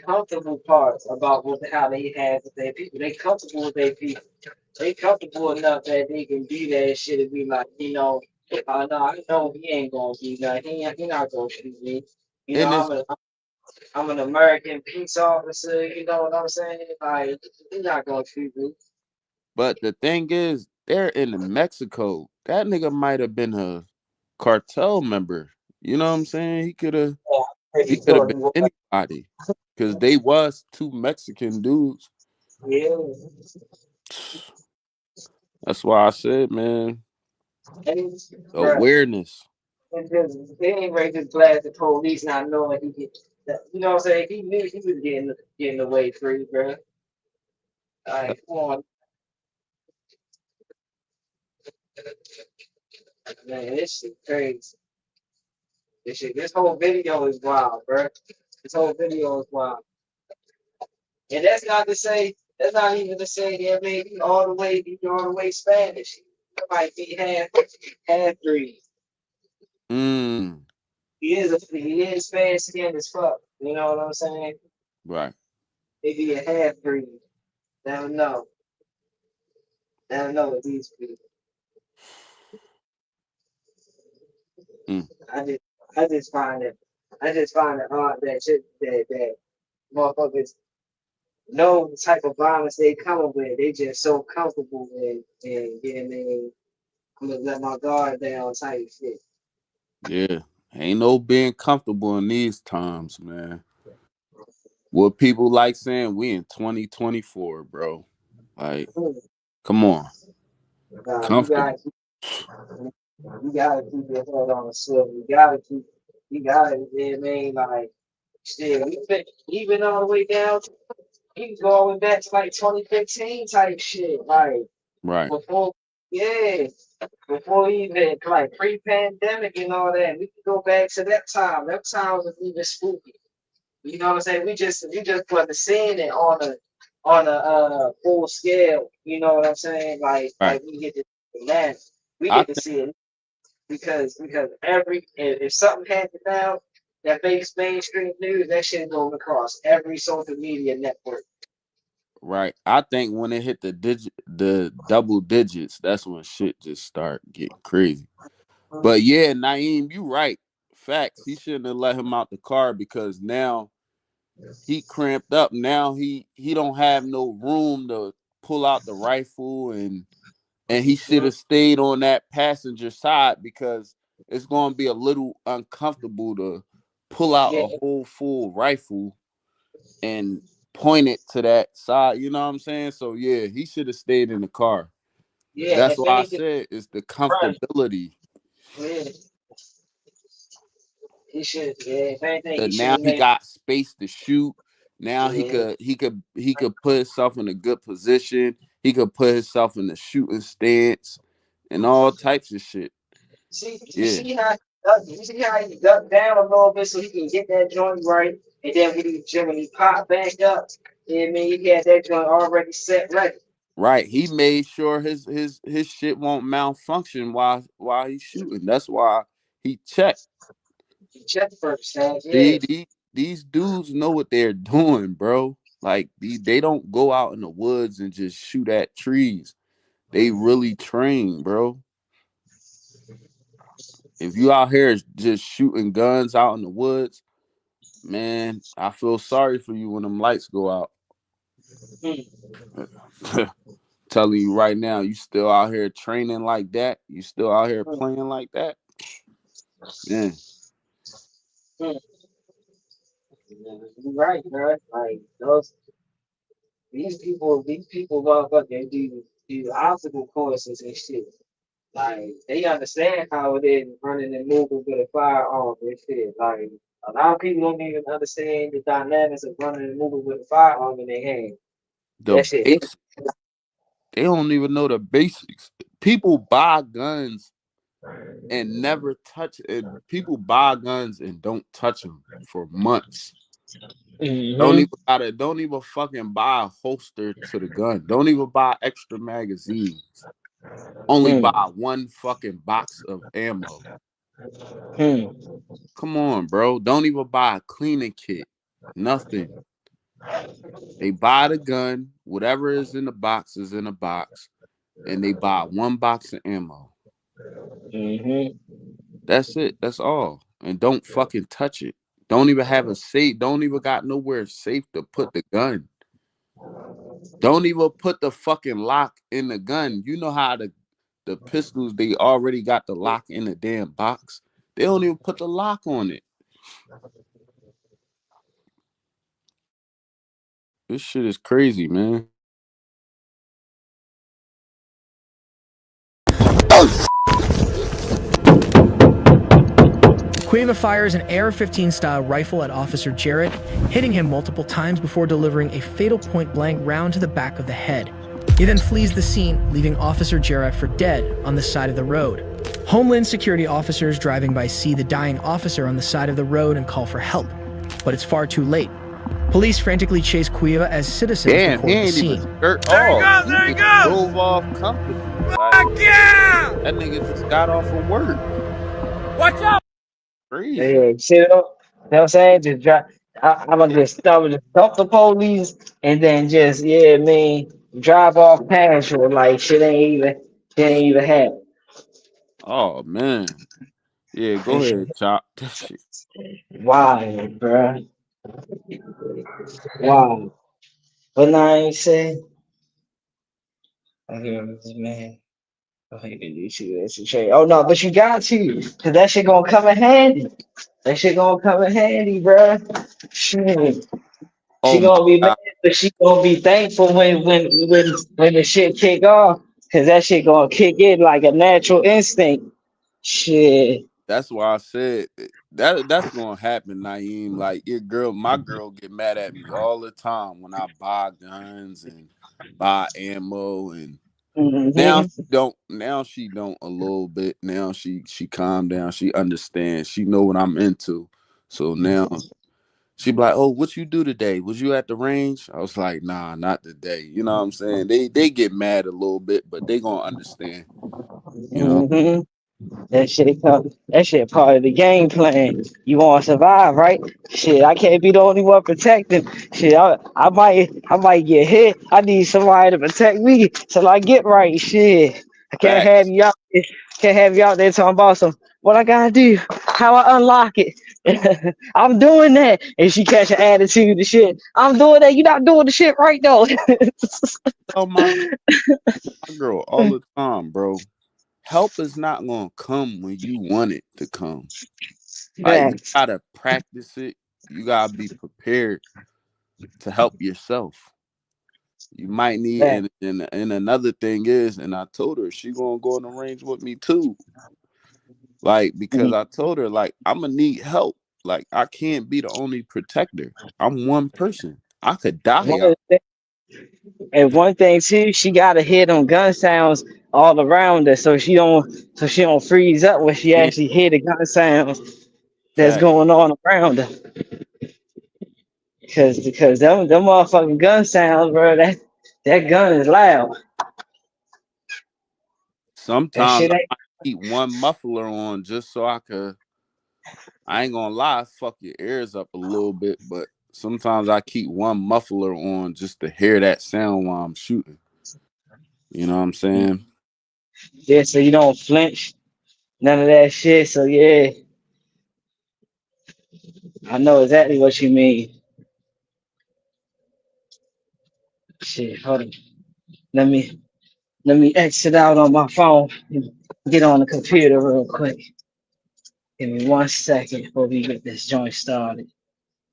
comfortable part about how they have with their people. They comfortable with their people. They comfortable enough that they can do that shit and be like, no, I know he ain't gonna do nothing. He not gonna shoot me. And it's I'm an American peace officer. You know what I'm saying? Like, he not gonna shoot me. But the thing is, they're in Mexico. That nigga might have been a cartel member. You know what I'm saying? He could have been anybody. Because they was two Mexican dudes. Yeah. That's why I said, man, awareness. They ain't ready to blast the police not knowing he get. You know what I'm saying? He knew he was getting away free, bro. Like, come on. Man, this shit crazy. This whole video is wild, bro. This whole video is wild. And that's not even to say that maybe all the way Spanish. It might be half breed. He is Spanish skin as fuck. You know what I'm saying? Right. Maybe a half breed. Never know. Never know with these people. I just find it odd that motherfuckers know the type of violence they come with. They just so comfortable and I'm gonna let my guard down type shit. Yeah. Ain't no being comfortable in these times, man. What people like saying, we in 2024, bro. Like, come on. Comfortable. You gotta keep your head on the swivel. You gotta, like, still, even all the way down to, he was going back to like 2015 type shit. Like, right. Before even like pre-pandemic and all that, we can go back to that time. That time was even spooky. You know what I'm saying? We just wasn't seeing it on a full scale. You know what I'm saying? Like we get to that. We get to see it because if something happens now that makes mainstream news, that shit going across every social media network. Right. I think when it hit the double digits, that's when shit just start getting crazy. But yeah, Naeem, you right. Facts. He shouldn't have let him out the car because now he cramped up. Now he don't have no room to pull out the rifle, and he should have stayed on that passenger side because it's gonna be a little uncomfortable to pull out a whole full rifle and point it to that side. You know what I'm saying? So yeah, he should have stayed in the car. Yeah, that's why I said it's the comfortability. Yeah. He should. Yeah, if anything, Now he got space to shoot. Now he could put himself in a good position. He could put himself in the shooting stance and all types of shit. You see how he ducked down a little bit so he can get that joint right, and then when he popped back up, you know what I mean, he had that joint already set ready. Right. He made sure his shit won't malfunction while he's shooting. That's why he checked. He checked first, man. Yeah. These dudes know what they're doing, bro. Like they don't go out in the woods and just shoot at trees. They really train, bro. If you out here just shooting guns out in the woods, man, I feel sorry for you when them lights go out. Telling you right now, you still out here training like that. You still out here playing like that. Man. You're right, bro. Like these people, motherfucking do these obstacle courses and shit. Like they understand how it is running and moving with a firearm and shit. Like a lot of people don't even understand the dynamics of running and moving with a firearm in their hand. That shit. They don't even know the basics. People buy guns and never touch it. People buy guns and don't touch them for months. Don't even fucking buy a holster to the gun. Don't even buy extra magazines. Only buy one fucking box of ammo. Come on, bro. Don't even buy a cleaning kit. Nothing. They buy the gun, whatever is in the box is in a box, and they buy one box of ammo. That's it. That's all. And don't fucking touch it. Don't even have a safe. Don't even got nowhere safe to put the gun. Don't even put the fucking lock in the gun. You know how the pistols, they already got the lock in the damn box. They don't even put the lock on it. This shit is crazy, man. Cueva fires an AR-15 style rifle at Officer Jarrett, hitting him multiple times before delivering a fatal point-blank round to the back of the head. He then flees the scene, leaving Officer Jarrett for dead on the side of the road. Homeland Security officers driving by see the dying officer on the side of the road and call for help, but it's far too late. Police frantically chase Cueva as citizens record the scene. There he goes! Drove off comfortably. That nigga just got off of work. Watch out! Crazy. Yeah, shit, you know what I'm saying? Just drive. I'm gonna just dump the police and then just drive off past you like shit ain't even happen. Oh man. Yeah, go ahead, Chop. Wow, bro. Wow. But now I ain't saying. Man. Oh no, but you got to, cause that shit gonna come in handy. That shit gonna come in handy, bro. Shit. She Oh my gonna be mad, God. but she gonna be thankful when the shit kick off, cause that shit gonna kick in like a natural instinct. Shit. That's why I said that's gonna happen, Naeem. Like my girl get mad at me all the time when I buy guns and buy ammo, and now she don't a little bit. Now she calmed down. She understands. She know what I'm into. So now she be like, "Oh, what you do today? Was you at the range?" I was like, "Nah, not today." You know what I'm saying? They get mad a little bit, but they gonna understand. You know. That shit part of the game plan. You want to survive, right? Shit, I can't be the only one protecting. Shit, I might get hit. I need somebody to protect me till I get right. Shit, I can't have you out. Can't have you out there talking about what I gotta do, how I unlock it. I'm doing that, and she catch an attitude to shit. I'm doing that. You not doing the shit right though. Oh my girl all the time, bro. Help is not gonna come when you want it to come. Like you gotta practice it. You gotta be prepared to help yourself. You might need, and another thing is, and I told her she gonna go in the range with me too. Like because I told her like I'm gonna need help. Like I can't be the only protector. I'm one person. I could die One out. of the And one thing too, she got to hear them gun sounds all around her, so she don't freeze up when she Yeah, actually hear the gun sounds that's fact. going on around her. Because them motherfucking gun sounds, bro, that gun is loud. That Sometimes shit I ain't. might keep one muffler on just so I could. I ain't gonna lie, fuck your ears up a little bit, but sometimes I keep one muffler on just to hear that sound while I'm shooting. You know what I'm saying? Yeah, so you don't flinch, none of that shit. So yeah, I know exactly what you mean. Shit, hold on. Let me exit out on my phone and get on the computer real quick. Give me 1 second before we get this joint started.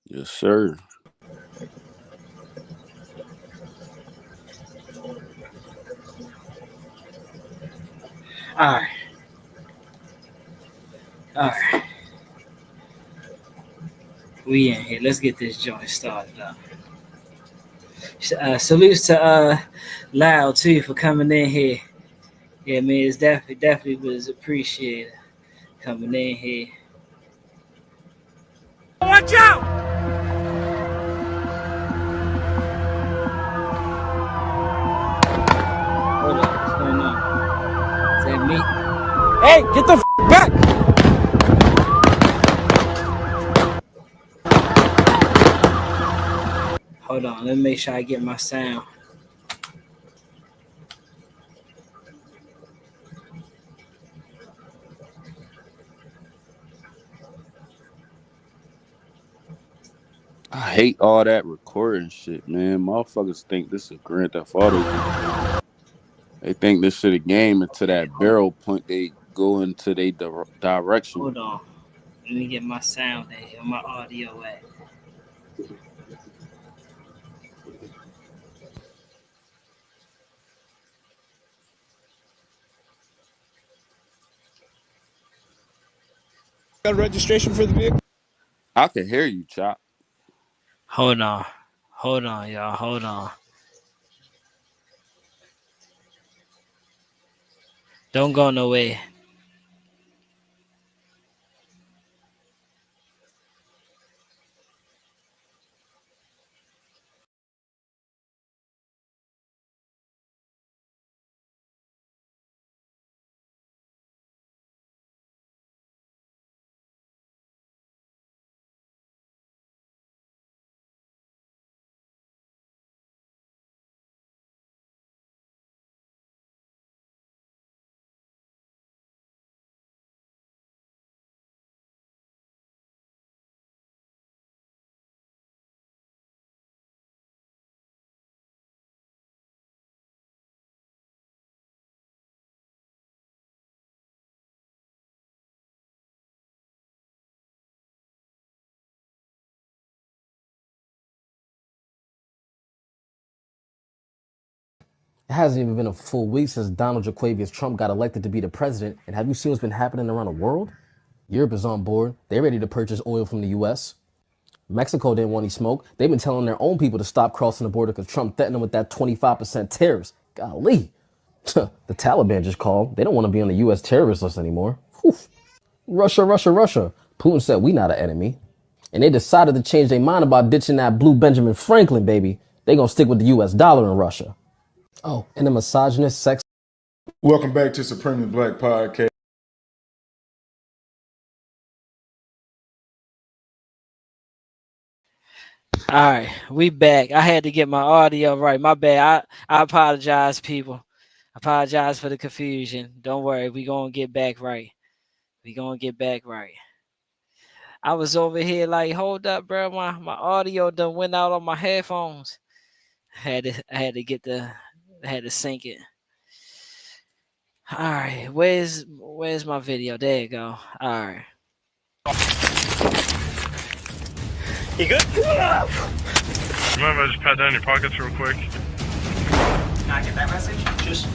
Yes, sir. All right, we in here. Let's get this joint started up. Salutes to Loud too for coming in here. Yeah, man, it's definitely was appreciated coming in here. Watch out! Hold up, what's going on? Is that me? Hey, get the back! Hold on, let me make sure I get my sound. I hate all that recording shit, man. Motherfuckers think this is a Grand Theft Auto game. They think this shit a game until that barrel point they go into their direction. Hold on. Let me get my sound at, my audio at. Got registration for the vehicle? I can hear you, Chop. Hold on, y'all. Hold on. Don't go nowhere. It hasn't even been a full week since Donald Jaquavius Trump got elected to be the president. And have you seen what's been happening around the world? Europe is on board. They're ready to purchase oil from the U.S. Mexico didn't want any smoke. They've been telling their own people to stop crossing the border because Trump threatened them with that 25% tariffs. Golly. The Taliban just called. They don't want to be on the U.S. terrorist list anymore. Whew. Russia. Putin said we not an enemy. And they decided to change their mind about ditching that blue Benjamin Franklin, baby. They gonna stick with the U.S. dollar in Russia. Oh, and the misogynist sex. Welcome back to Supremely Black Podcast. All right, we back. I had to get my audio right. My bad. I apologize, people. I apologize for the confusion. Don't worry. We gonna get back right. I was over here like, hold up, bro. My audio done went out on my headphones. I had to sync it. All right, where's my video? There you go. All right. You good? You mind if I just pat down your pockets real quick? Can I get that message? Just.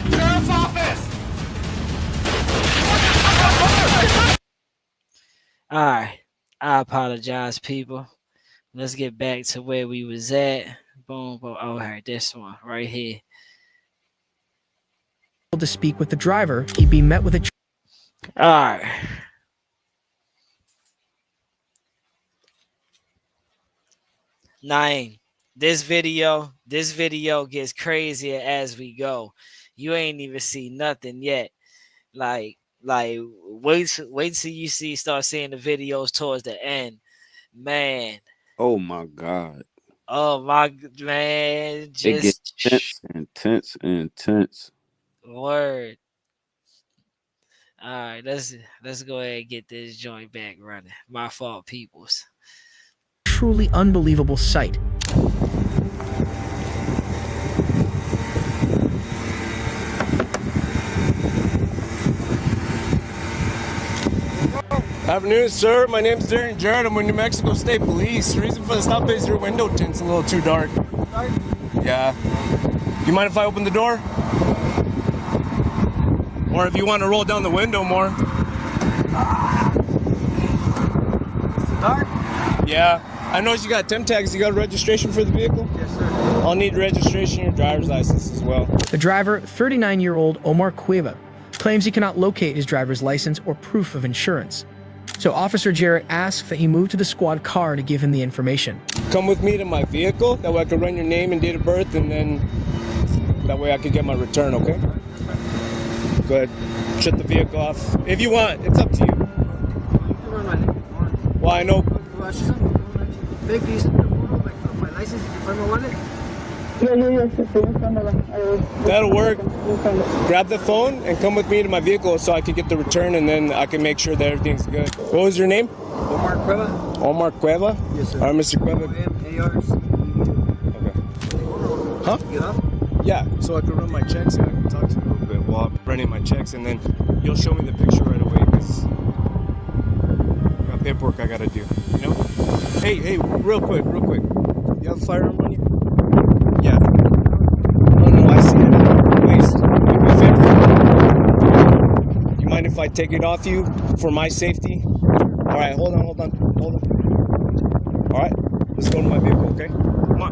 Sheriff's office! All right. I apologize, people. Let's get back to where we was at. Boom, boom. Oh, right, this one right here. To speak with the driver, he'd be met with a. All right. Nine. This video gets crazier as we go. You ain't even see nothing yet. Like wait till you start seeing the videos towards the end. Man. Oh my God. Oh my man. It gets Just intense and intense. word. All right, let's go ahead and get this joint back running. My fault, peoples. Truly unbelievable sight. Afternoon, sir. My name's Darren Jarrett. I'm with New Mexico State Police. The reason for the stop is your window tint's a little too dark. Yeah. You mind if I open the door? Or if you want to roll down the window more. Dark? Yeah. I noticed you got temp tags. You got a registration for the vehicle? Yes, sir. I'll need registration and your driver's license as well. The driver, 39-year-old Omar Cueva, claims he cannot locate his driver's license or proof of insurance. So Officer Jarrett asks that he move to the squad car to give him the information. Come with me to my vehicle. That way I can run your name and date of birth, and then that way I can get my return, okay? Go ahead. Shut the vehicle off. If you want, it's up to you. Well, I know. Big piece of my license, if I want it. That'll work. Grab the phone and come with me to my vehicle so I can get the return, and then I can make sure that everything's good. What was your name? Omar Cueva. Omar Cueva? Yes, sir. All right, Mr. Cueva. Okay. Huh? Get up? Yeah, so I can run my checks and I can talk to you a little bit while I'm running my checks, and then you'll show me the picture right away because I got paperwork I gotta do, you know? Hey, real quick. You have a firearm on you? Yeah. No, I see it at the waist. Do me a favor. You mind if I take it off you for my safety? Alright, hold on. Alright, let's go to my vehicle, okay? Come on.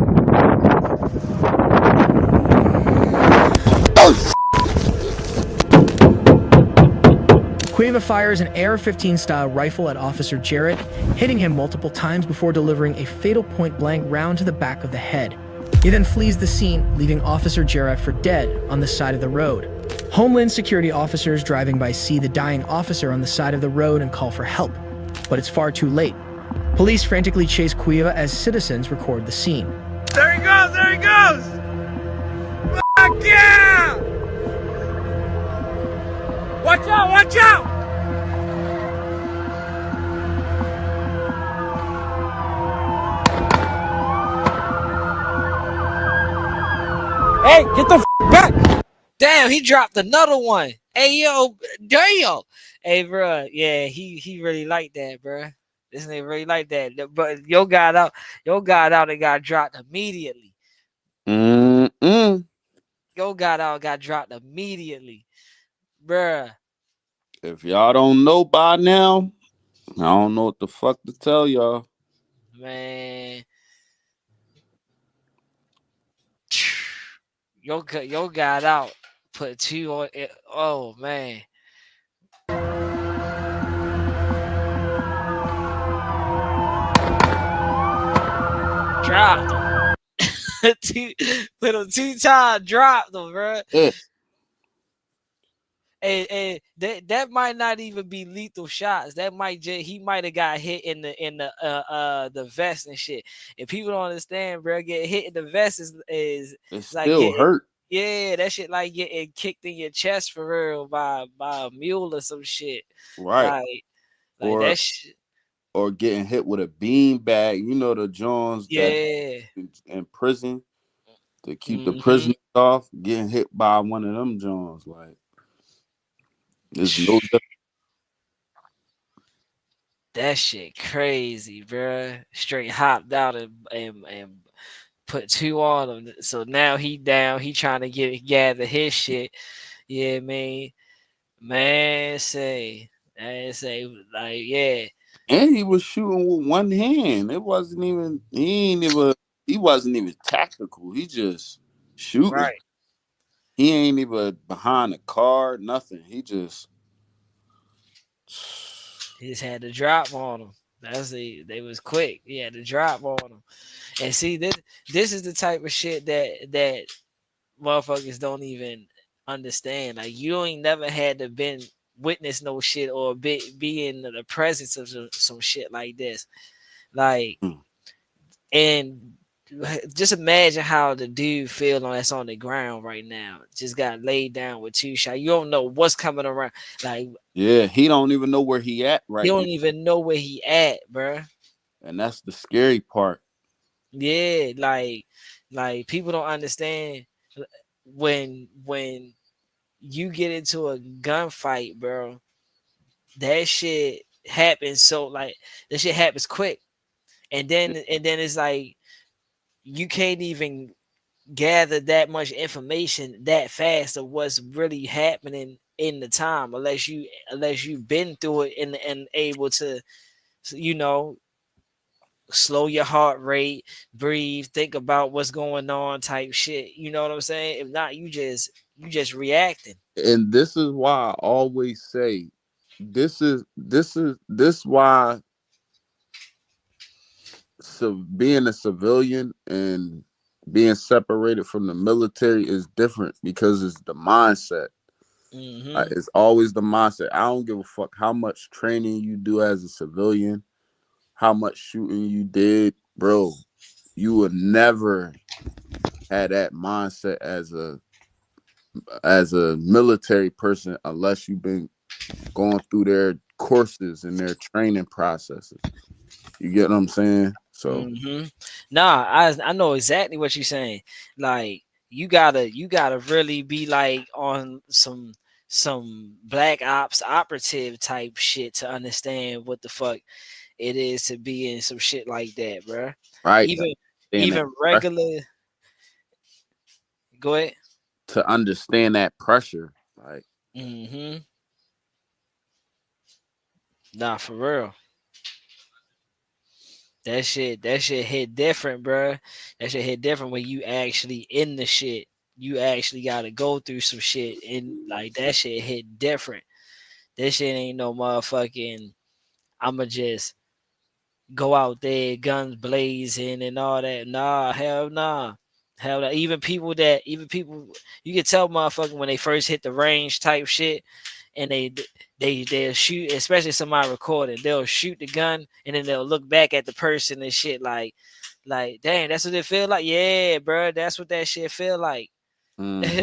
Cueva fires an AR-15 style rifle at Officer Jarrett, hitting him multiple times before delivering a fatal point-blank round to the back of the head. He then flees the scene, leaving Officer Jarrett for dead on the side of the road. Homeland Security officers driving by see the dying officer on the side of the road and call for help, but it's far too late. Police frantically chase Cueva as citizens record the scene. There he goes! Fuck yeah! Watch out! Hey, get the back! Damn, he dropped another one. Hey, yo, damn. Hey, bro, yeah, he really like that, bro. This nigga really like that. But yo got out and got dropped immediately. Yo got dropped immediately, bruh. If y'all don't know by now, I don't know what the fuck to tell y'all. Man. Yo got out, put 2 on it. Oh, man. Dropped him. Put him 2 times, dropped him, bro. Yeah. And that might not even be lethal shots. That might he might have got hit in the vest and shit. And people don't understand, bro. Get hit in the vest is it's like still hurt. Yeah, that shit like getting kicked in your chest for real by a mule or some shit. Right. Like or, that shit. Or getting hit with a bean bag. You know the Jones that in prison to keep the prisoners off. Getting hit by one of them Jones. Like there's no difference. That shit crazy, bro. Straight hopped out and put 2 on him. So now he down. He trying to gather his shit. Yeah, man. Say like, yeah. And he was shooting with one hand. It wasn't even he wasn't even tactical. He just shooting. Right. He ain't even behind a car, nothing. He just had to drop on them. They was quick. He had to drop on them. And see, this is the type of shit that motherfuckers don't even understand. Like, you ain't never had to been witness no shit or be in the presence of some shit like this. Like, and just imagine how the dude feel that's on the ground right now. Just got laid down with 2 shots. You don't know what's coming around. Like, yeah, he don't even know where he at right he now. don't even know where he at, bruh. And that's the scary part. Yeah, like people don't understand when you get into a gunfight, bro. That shit happens that shit happens quick, and then it's like you can't even gather that much information that fast of what's really happening in the time unless you've been through it and able to, you know, slow your heart rate, breathe, think about what's going on type shit. You know what I'm saying? If not, you just reacting. And this is why I always say this why being a civilian and being separated from the military is different, because it's the mindset. It's always the mindset. I don't give a fuck how much training you do as a civilian, how much shooting you did, bro. You would never have that mindset as a military person unless you've been going through their courses and their training processes. You get what I'm saying? So Nah, I know exactly what you're saying. Like, you gotta really be like on some black ops operative type shit to understand what the fuck it is to be in some shit like that, bro. right, Even regular. Go ahead. To understand that pressure, like. Nah, for real. That shit hit different, bro. That shit hit different when you actually in the shit. You actually got to go through some shit, and like that shit hit different. This shit ain't no motherfucking I'ma just go out there, guns blazing and all that. Nah, hell nah. Hell nah. Even people you can tell motherfucking when they first hit the range type shit, and they'll shoot, especially somebody recording, they'll shoot the gun and then they'll look back at the person and shit like dang, that's what it feel like. Yeah, bro, that's what that shit feel like. That's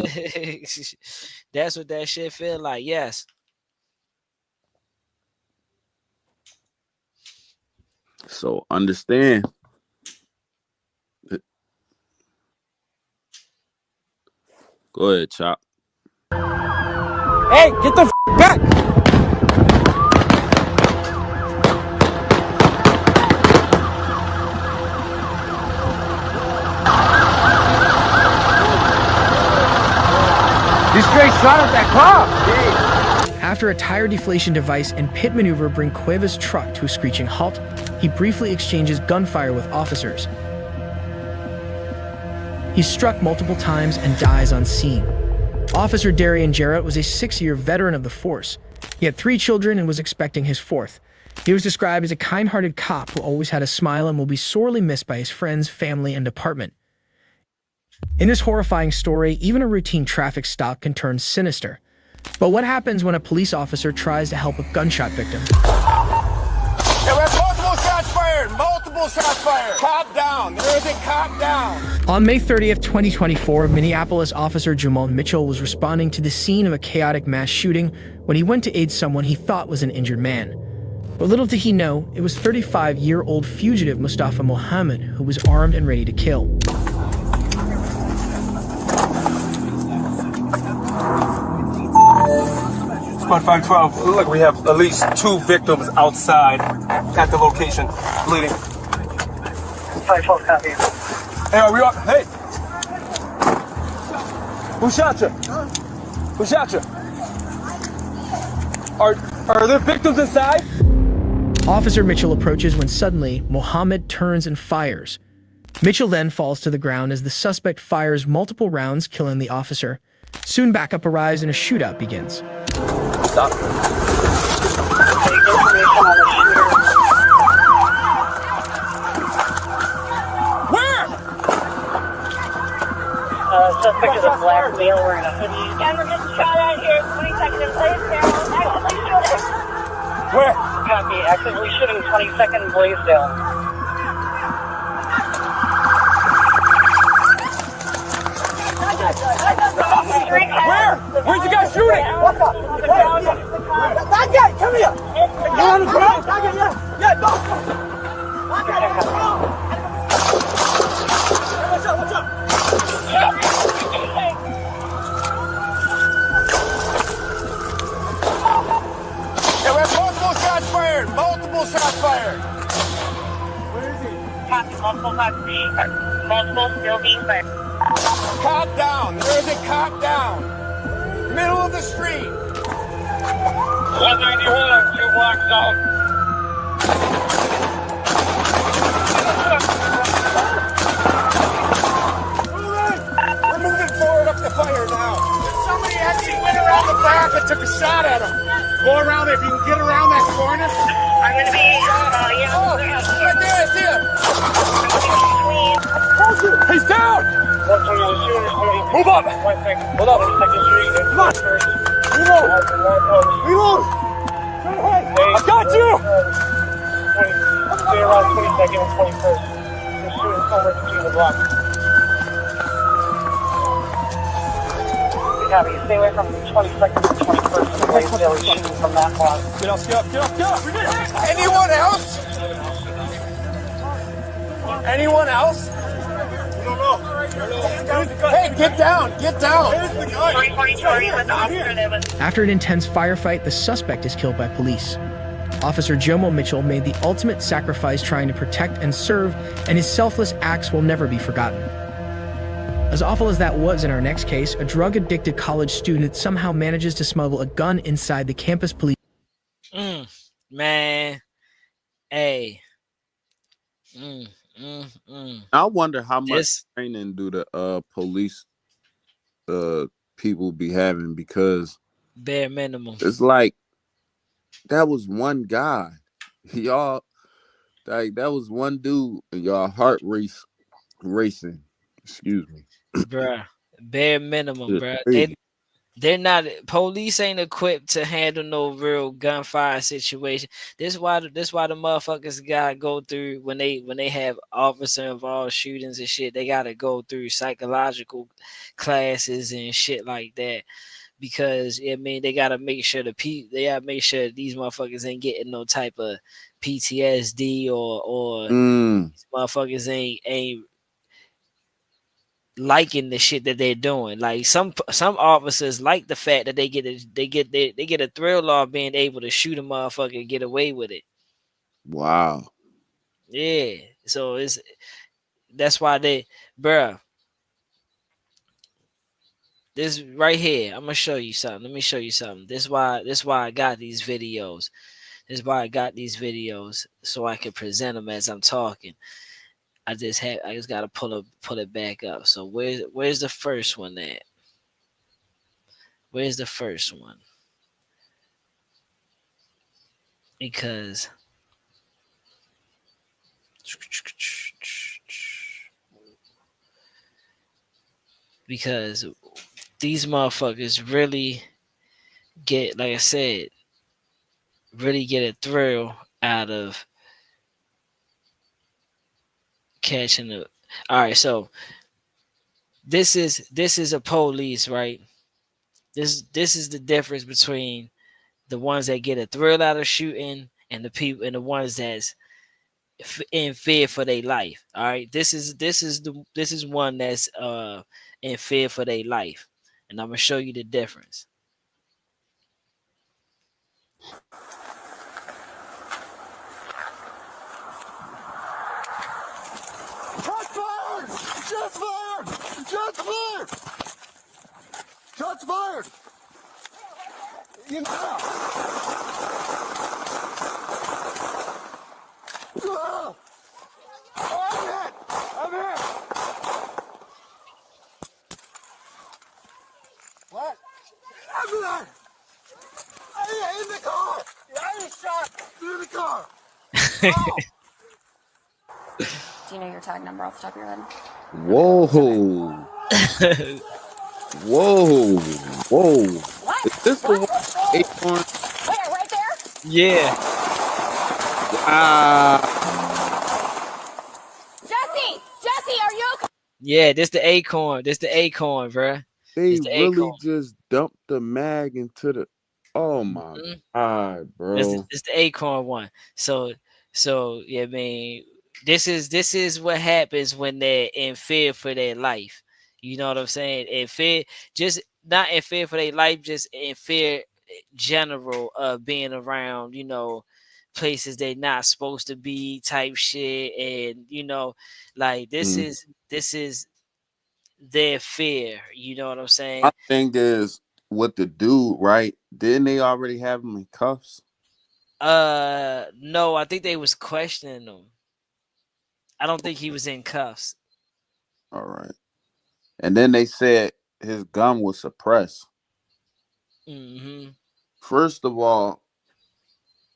what that shit feel like. Yes. So understand. Go ahead, Chop. Hey, get the back! He straight shot at that car! After a tire deflation device and pit maneuver bring Cueva's truck to a screeching halt, he briefly exchanges gunfire with officers. He's struck multiple times and dies on scene. Officer Darian Jarrett was a 6-year veteran of the force. He had 3 children and was expecting his 4th. He was described as a kind-hearted cop who always had a smile and will be sorely missed by his friends, family, and department. In this horrifying story, even a routine traffic stop can turn sinister. But what happens when a police officer tries to help a gunshot victim? There were multiple shots fired! Multiple shots fired! Cop down! There is a cop down! On May 30th, 2024, Minneapolis officer Jamal Mitchell was responding to the scene of a chaotic mass shooting when he went to aid someone he thought was an injured man. But little did he know, it was 35-year-old fugitive Mustafa Mohammed who was armed and ready to kill. Squad 512, look like we have at least 2 victims outside at the location, bleeding. 512 copy. Hey, are we on? Hey! Who shot you? Who shot you? Are there victims inside? Officer Mitchell approaches when suddenly Mohammed turns and fires. Mitchell then falls to the ground as the suspect fires multiple rounds, killing the officer. Soon backup arrives and a shootout begins. Stop. Where? Suspect is a black male wearing a hoodie. Camera just shot out here. 20 seconds in place there. Actively shooting. Where? Copy. Actively shooting 22nd Blaisdell. Where? Where's the guy shooting? That guy, come here. You're on the ground? That guy, yeah, go. That guy, watch out, watch out. Yeah, we have multiple shots fired. Multiple shots fired. Where is he? Copy. Multiple shots being fired. Multiple still being fired. Cop down. There is a cop down. Middle of the street. 191, 2 blocks out. We're moving forward up the fire now. Somebody actually went around the back and took a shot at him. Go around if you can get around that corner. I'm going to be, yeah. Oh, right there, I see him. He's down. Move up. 1 second. Hold up. 2nd Street. Come on. Reload. Reload. I got you. Stay around 22nd and 21st. You're shooting somewhere between the blocks. Copy. Stay away from 22nd and 21st. Blaisdell is shooting from that block. Get up, get up, get up, get up. Anyone else? Anyone else? Hey, get down, get down. After an intense firefight, the suspect is killed by police. Officer Jomo Mitchell made the ultimate sacrifice trying to protect and serve, and his selfless acts will never be forgotten. As awful as that was in our next case, a drug-addicted college student somehow manages to smuggle a gun inside the campus police. Man, hey. I wonder how much training do the police people be having, because bare minimum. It's like that was one guy. Y'all like that was one dude and y'all heart racing. Excuse me. Bruh. Bare minimum, bruh. They're not, police ain't equipped to handle no real gunfire situation. This why the motherfuckers gotta go through when they have officer involved shootings and shit. They gotta go through psychological classes and shit like that, because I mean they gotta make sure they gotta make sure these motherfuckers ain't getting no type of PTSD or these motherfuckers ain't liking the shit that they're doing. Like some officers like the fact that they get a thrill off being able to shoot a motherfucker and get away with it. Wow. Yeah. So that's why bruh. This right here, I'm gonna show you something. Let me show you something. This why I got these videos. This is why I got these videos, so I can present them as I'm talking. I just gotta pull it back up. So where's the first one at? Where's the first one? Because these motherfuckers really get, like I said, really get a thrill out of catching the. All right, so this is a police, right? This is the difference between the ones that get a thrill out of shooting and the people and the ones that's in fear for their life. All right, this is one that's in fear for their life, and I'm gonna show you the difference. Shots fired! Shots fired! Shots fired! You know. I'm here. What? Ambulance! In the car! I was shot through the car! Do you know your tag number off the top of your head? Whoa. Whoa. Whoa. What? Is this the one Acorn? Where? Right there? Yeah. Wow. Jesse, are you okay? Yeah, this the acorn. This the acorn, bruh. They It's the really acorn. just dumped the mag into the. Oh my God, bro. It's the acorn one. So yeah, I mean, this is what happens when they're in fear for their life. You know what I'm saying? In fear, just not in fear for their life, just in fear general of being around, places they're not supposed to be type shit. And like this is their fear. You know what I'm saying? My thing is with the dude, right? Didn't they already have him in cuffs? No, I think they was questioning him. I don't think he was in cuffs. All right. And then they said his gun was suppressed. Mm-hmm. First of all,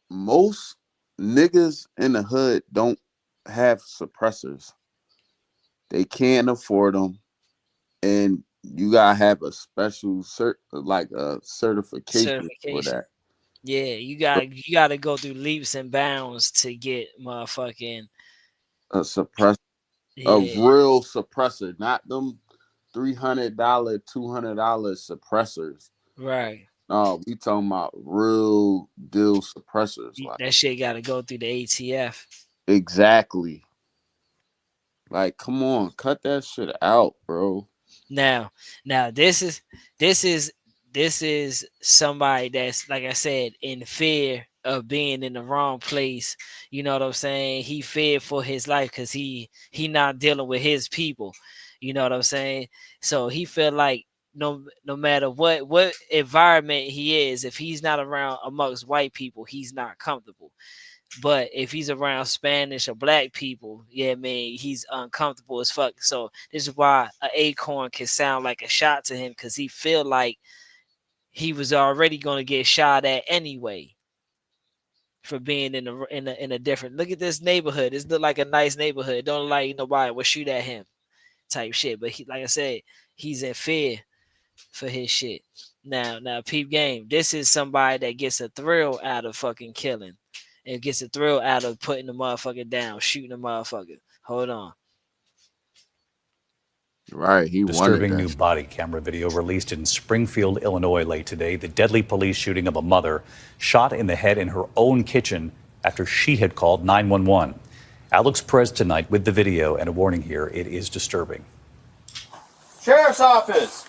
most niggas in the hood don't have suppressors. They can't afford them, and you gotta have a special certification for that. Yeah, you gotta go through leaps and bounds to get motherfucking A suppressor, a real suppressor, not them $300, $200 suppressors. Right. No, we talking about real deal suppressors. Like That shit gotta go through the ATF. exactly. Like, come on, cut that shit out, bro. Now this is somebody that's, like I said, in fear of being in the wrong place. You know what I'm saying? He feared for his life because he not dealing with his people. You know what I'm saying? So he feel like no matter what environment he is, if he's not around amongst white people, he's not comfortable. But if he's around Spanish or black people, yeah, man, he's uncomfortable as fuck. So this is why an acorn can sound like a shot to him, because he feel like he was already gonna get shot at anyway for being in a different. Look at this neighborhood. This look like a nice neighborhood. Don't like nobody will shoot at him, type shit. But he, like I said, he's in fear for his shit. Now, peep game. This is somebody that gets a thrill out of fucking killing. And gets a thrill out of putting the motherfucker down, shooting the motherfucker. Hold on. Right, he Disturbing wanted new body camera video released in Springfield, Illinois late today. The deadly police shooting of a mother shot in the head in her own kitchen after she had called 911. Alex Perez tonight with the video and a warning here. It is disturbing. Sheriff's Office!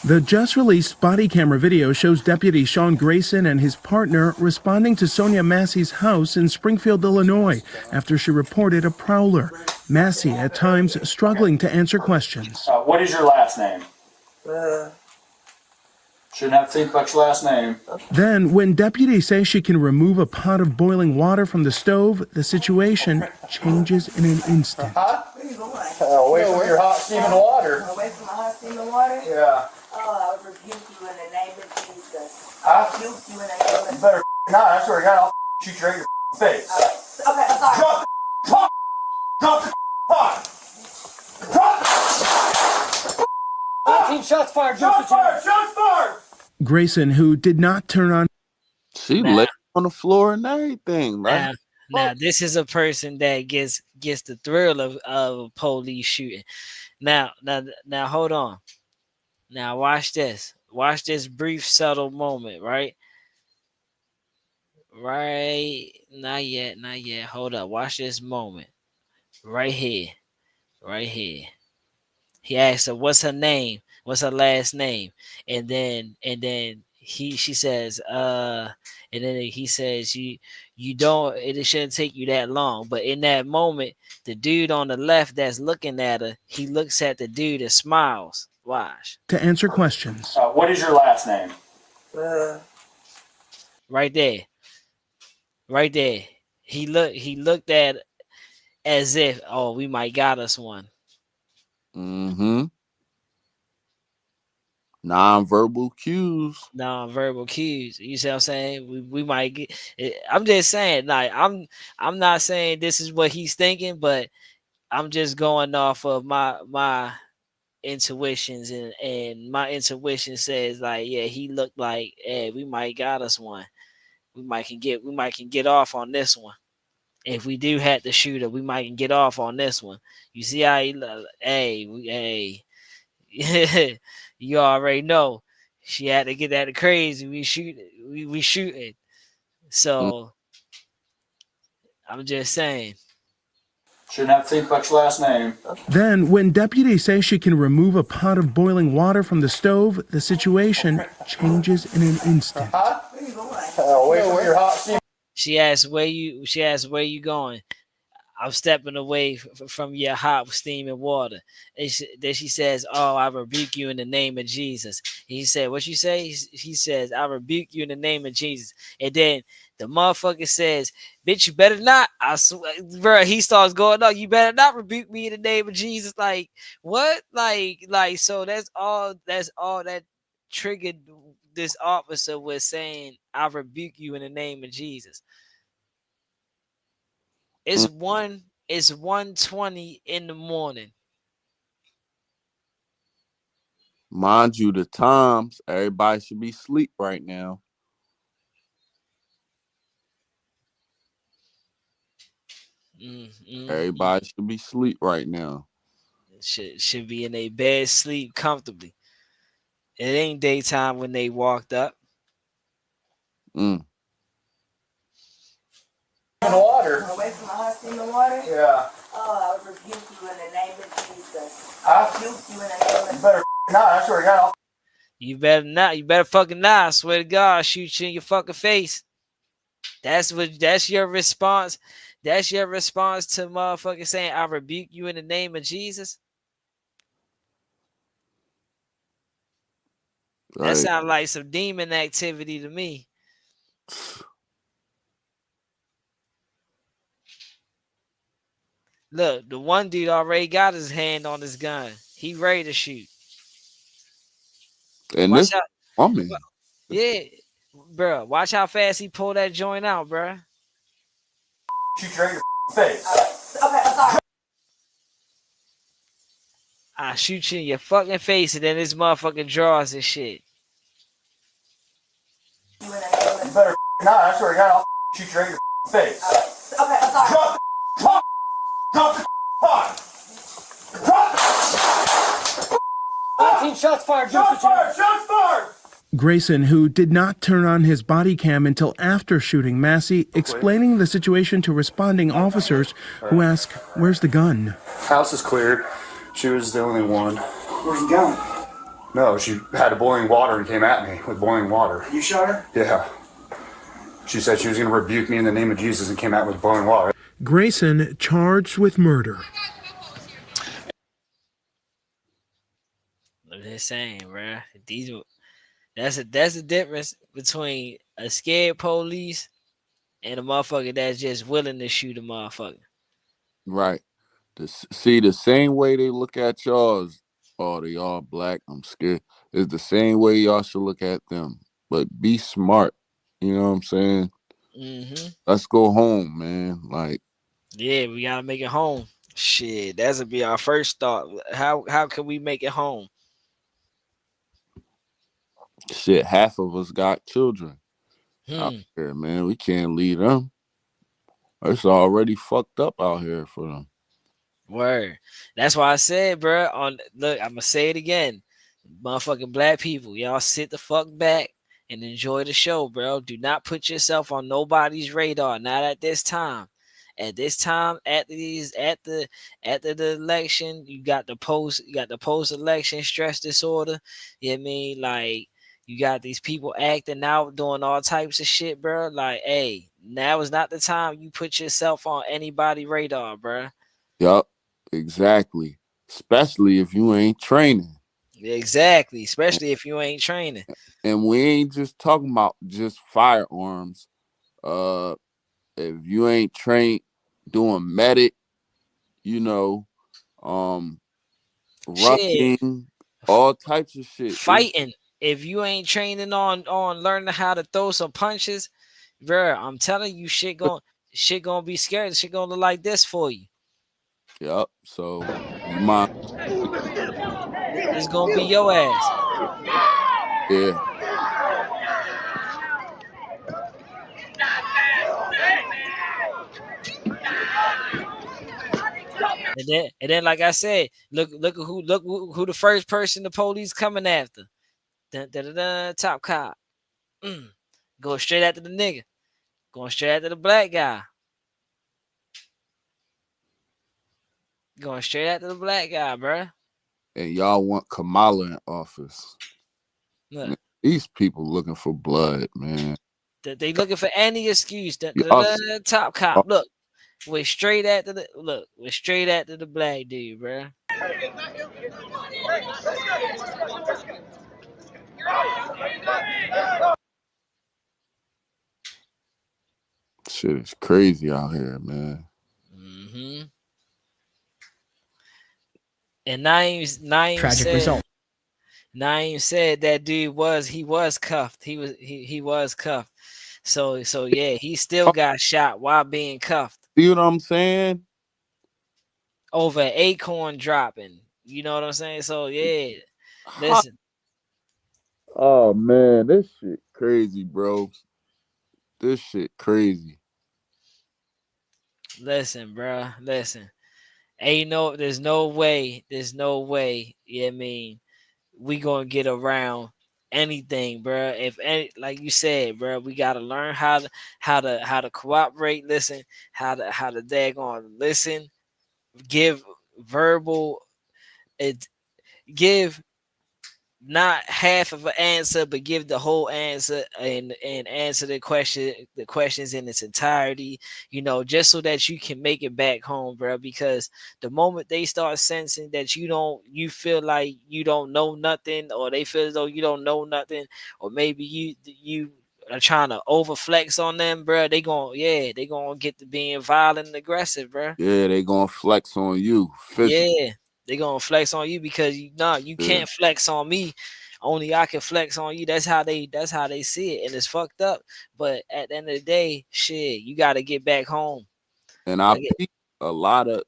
The just-released body camera video shows Deputy Sean Grayson and his partner responding to Sonia Massey's house in Springfield, Illinois, after she reported a prowler. Massey, at times, struggling to answer questions. What is your last name? Shouldn't have to think about your last name. Then, when deputies say she can remove a pot of boiling water from the stove, the situation changes in an instant. Away from your hot steaming water. Away from my hot steaming water? Yeah. Oh, I would rebuke you in the name of Jesus. Huh? Rebuke you in the name of You better not. I swear to God, I'll shoot you right in your face. Okay, I'm sorry. Drop the pot! Drop the pot! Drop 18 shots fired. Shots fired! Shots fired! Grayson, who did not turn on... She lay on the floor and everything, right? Now this is a person that gets the thrill of police shooting. Now, hold on. Now watch this. Watch this brief, subtle moment, right? Right. Not yet. Hold up. Watch this moment. Right here. He asked her, "What's her name? What's her last name?" And then she says, and then he says, you don't, it shouldn't take you that long. But in that moment, the dude on the left that's looking at her, he looks at the dude and smiles. Watch. To answer questions. What is your last name? Right there. He looked at as if, oh, we might got us one. Mm-hmm. Non-verbal cues. Non-verbal cues. You see what I'm saying? We might get. I'm just saying, like I'm not saying this is what he's thinking, but I'm just going off of my intuitions, and my intuition says like, yeah, he looked like, hey, we might got us one. We might can get off on this one. If we do have to shoot her, we might can get off on this one. You see how he look? Hey, you already know. She had to get that crazy. We shooting. So I'm just saying. Shouldn't have to think about your last name. Then, when deputies say she can remove a pot of boiling water from the stove, the situation changes in an instant. Wait for your hot seat. She asked where you going. I'm stepping away from your hot steaming water. Then she says, oh, I rebuke you in the name of Jesus. He said, what you say? He says, I rebuke you in the name of Jesus. And then the motherfucker says, bitch, you better not. I swear, bro, he starts going, you better not rebuke me in the name of Jesus. Like, what? Like, so that's all that triggered this officer was saying, I rebuke you in the name of Jesus. It's 1:20 in the morning. Mind you, the times, everybody should be asleep right now. Everybody should be asleep right now. Should be in a bed, sleep comfortably. It ain't daytime when they walked up. In water. Away from the hot steaming water? Yeah. Oh, I rebuke you in the name of Jesus. I rebuke you in the name of You better not. I swear to God. You better not. You better fucking not. I swear to God, I'll shoot you in your fucking face. That's your response. That's your response to motherfucking saying, I rebuke you in the name of Jesus. That sounds like some demon activity to me. Look, the one dude already got his hand on his gun. He ready to shoot. And Watch this out. woman. Yeah, bro. Watch how fast he pulled that joint out, bro. Shoot you in your face. Okay, I'm sorry. I shoot you in your fucking face, and then this motherfucking draws and shit. You better not. I swear to God, I'll shoot you in your face. Okay, I'm sorry. Drop the pot. Drop the pot. Drop the 19 shots fired. Shots fired. Shots fired. Grayson, who did not turn on his body cam until after shooting Massey, explaining the situation to responding officers who ask, where's the gun? House is cleared. She was the only one. Where's the gun? No, she had boiling water and came at me with boiling water. You shot her? Yeah. She said she was going to rebuke me in the name of Jesus and came at me with boiling water. Grayson charged with murder. I'm just saying, bro. That's the difference between a scared police and a motherfucker that's just willing to shoot a motherfucker. Right. See, the same way they look at y'all is, oh, they all black, I'm scared. It's the same way y'all should look at them. But be smart. You know what I'm saying? Mm-hmm. Let's go home, man. Like, yeah, we gotta make it home. Shit, that'll be our first thought. How can we make it home? shit, half of us got children out here, man. We can't leave them. It's already fucked up out here for them. Word. That's why I said, bro. Look, I'm gonna say it again. Motherfucking black people, y'all sit the fuck back and enjoy the show, bro. Do not put yourself on nobody's radar. Not at this time. At this time, after the election, you got the post election stress disorder. You know what I mean? Like, you got these people acting out, doing all types of shit, bro. Like, hey, now is not the time you put yourself on anybody's radar, bro. Yup, exactly. Especially if you ain't training. Exactly, especially if you ain't training. And we ain't just talking about just firearms. If you ain't trained doing medic, you know, Shit, roughing, all types of shit. fighting. If you ain't training on learning how to throw some punches, bro, I'm telling you, shit gonna be scary. Shit gonna look like this for you. Yep. So you mind? It's gonna be your ass. Yeah. And then, like I said, look who the first person the police coming after. Dun, dun, dun, dun, top cop. Go straight after the nigga. Going straight after the black guy. Going straight after the black guy, bruh. And y'all want Kamala in office. Man, these people looking for blood, man. They looking for any excuse. Top cop. Look, we're straight after the black dude, bruh. Shit is crazy out here, man. Mm-hmm. And Naeem Tragic said, result. Naeem said that dude was cuffed. He was cuffed. So yeah, he still got shot while being cuffed. See what I'm saying? Over an acorn dropping. You know what I'm saying? So yeah, listen. Oh man, this shit crazy, bro. This shit crazy. Listen, bro. Listen. There's no way. Yeah, I mean, we gonna get around anything, bro. If any, like you said, bro, we gotta learn how to cooperate, listen, how to daggone listen, give verbal, give not half of an answer, but give the whole answer and answer the questions in its entirety, just so that you can make it back home, bro. Because the moment they start sensing that you feel like you don't know nothing, or they feel as though you don't know nothing, or maybe you are trying to overflex on them, bro, they gonna get to being violent and aggressive, bro. Yeah, they gonna flex on you. Yeah. They gonna flex on you because you can't flex on me. Only I can flex on you. That's how they see it, and it's fucked up. But at the end of the day, shit, you got to get back home. And I peep a lot of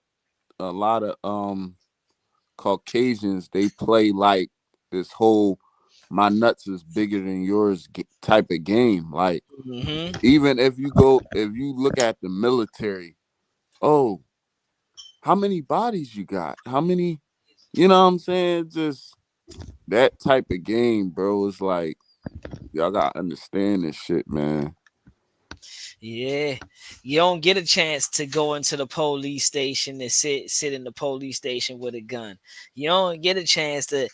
Caucasians. They play like this whole "my nuts is bigger than yours" type of game. Like even if you look at the military, oh, how many bodies you got? How many? You know what I'm saying? Just that type of game, bro. It's like y'all gotta understand this shit, man. Yeah, you don't get a chance to go into the police station and sit in the police station with a gun. You don't get a chance to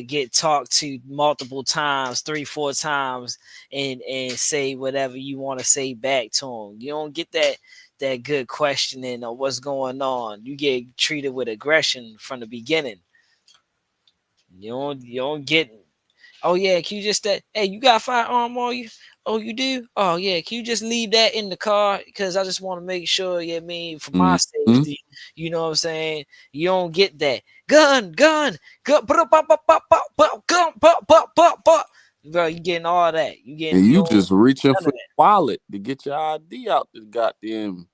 get talked to multiple times, 3-4 times, and say whatever you want to say back to them. You don't get that good questioning of what's going on. You get treated with aggression from the beginning. You don't get. Oh yeah, can you just hey, you got a firearm on you? Oh, you do? Oh yeah, can you just leave that in the car? Because I just want to make sure, for my safety, you know what I'm saying? You don't get that. Gun, gun, bro, you getting all that. And you just reaching for your wallet to get your ID out the goddamn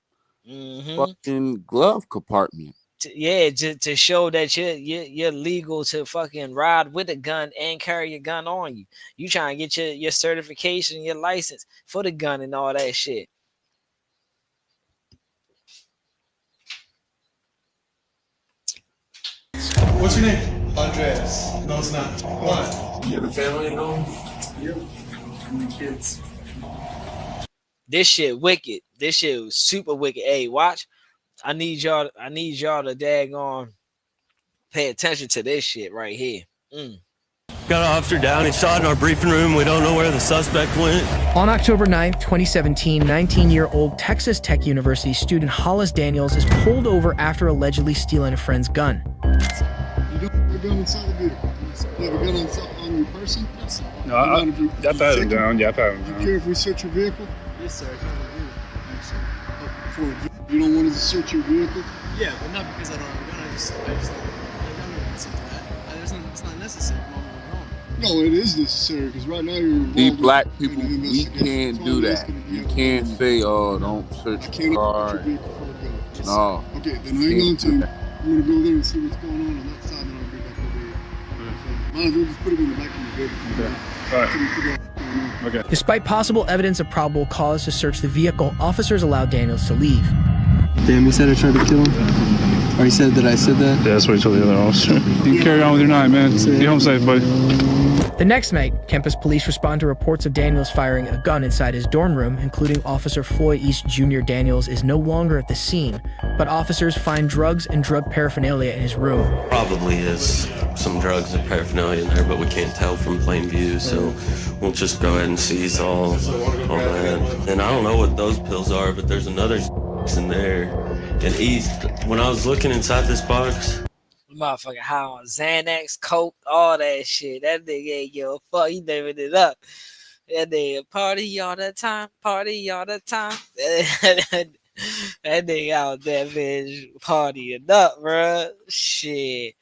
fucking glove compartment. To show that you're legal to fucking ride with a gun and carry your gun on you. You trying to get your certification, your license for the gun and all that shit. What's your name? Andres. No, it's not. What? You have a family at home? Yep. And kids. This shit wicked. This shit was super wicked. Hey, watch. I need y'all to daggone pay attention to this shit right here. Got an officer down. He's shot in our briefing room. We don't know where the suspect went. On October 9th, 2017, 19-year-old Texas Tech University student Hollis Daniels is pulled over after allegedly stealing a friend's gun. You don't have a gun inside the vehicle. You have a gun on your person? Yes. No, I pat him down. Yeah, I pat him down. Do you care if we search your vehicle? Yes, sir. Yes, sir. For You don't want us to search your vehicle? Yeah, but not because I don't have a gun. I just don't want to do that. It's not necessary. No, it is necessary because right now you're We involved black in people, an we investigation. can't That's why do I'm that. asking if You have a can't gun on say, you. "Oh, don't search I the can't car." search your vehicle for a gun. No. Okay, then hang Can't on do to him. that. I'm gonna go there and see what's going on that side, and I'll be back over here. Might as well just put him in the back of the vehicle. Okay. Despite possible evidence of probable cause to search the vehicle, officers allowed Daniels to leave. Damn, he said I tried to kill him? Or he said that I said that? Yeah, that's what he told the other officer. You carry on with your night, man. Get home safe, buddy. The next night, campus police respond to reports of Daniels firing a gun inside his dorm room, including Officer Floyd East Jr. Daniels is no longer at the scene, but officers find drugs and drug paraphernalia in his room. Probably is some drugs and paraphernalia in there, but we can't tell from plain view, so we'll just go ahead and seize all that. And I don't know what those pills are, but there's another in there. And when I was looking inside this box, Motherfucker high on Xanax, Coke, all that shit. That nigga ain't give a fuck. He living it up. That nigga party all the time, party all the time. That nigga out there, bitch, partying up, bruh. Shit.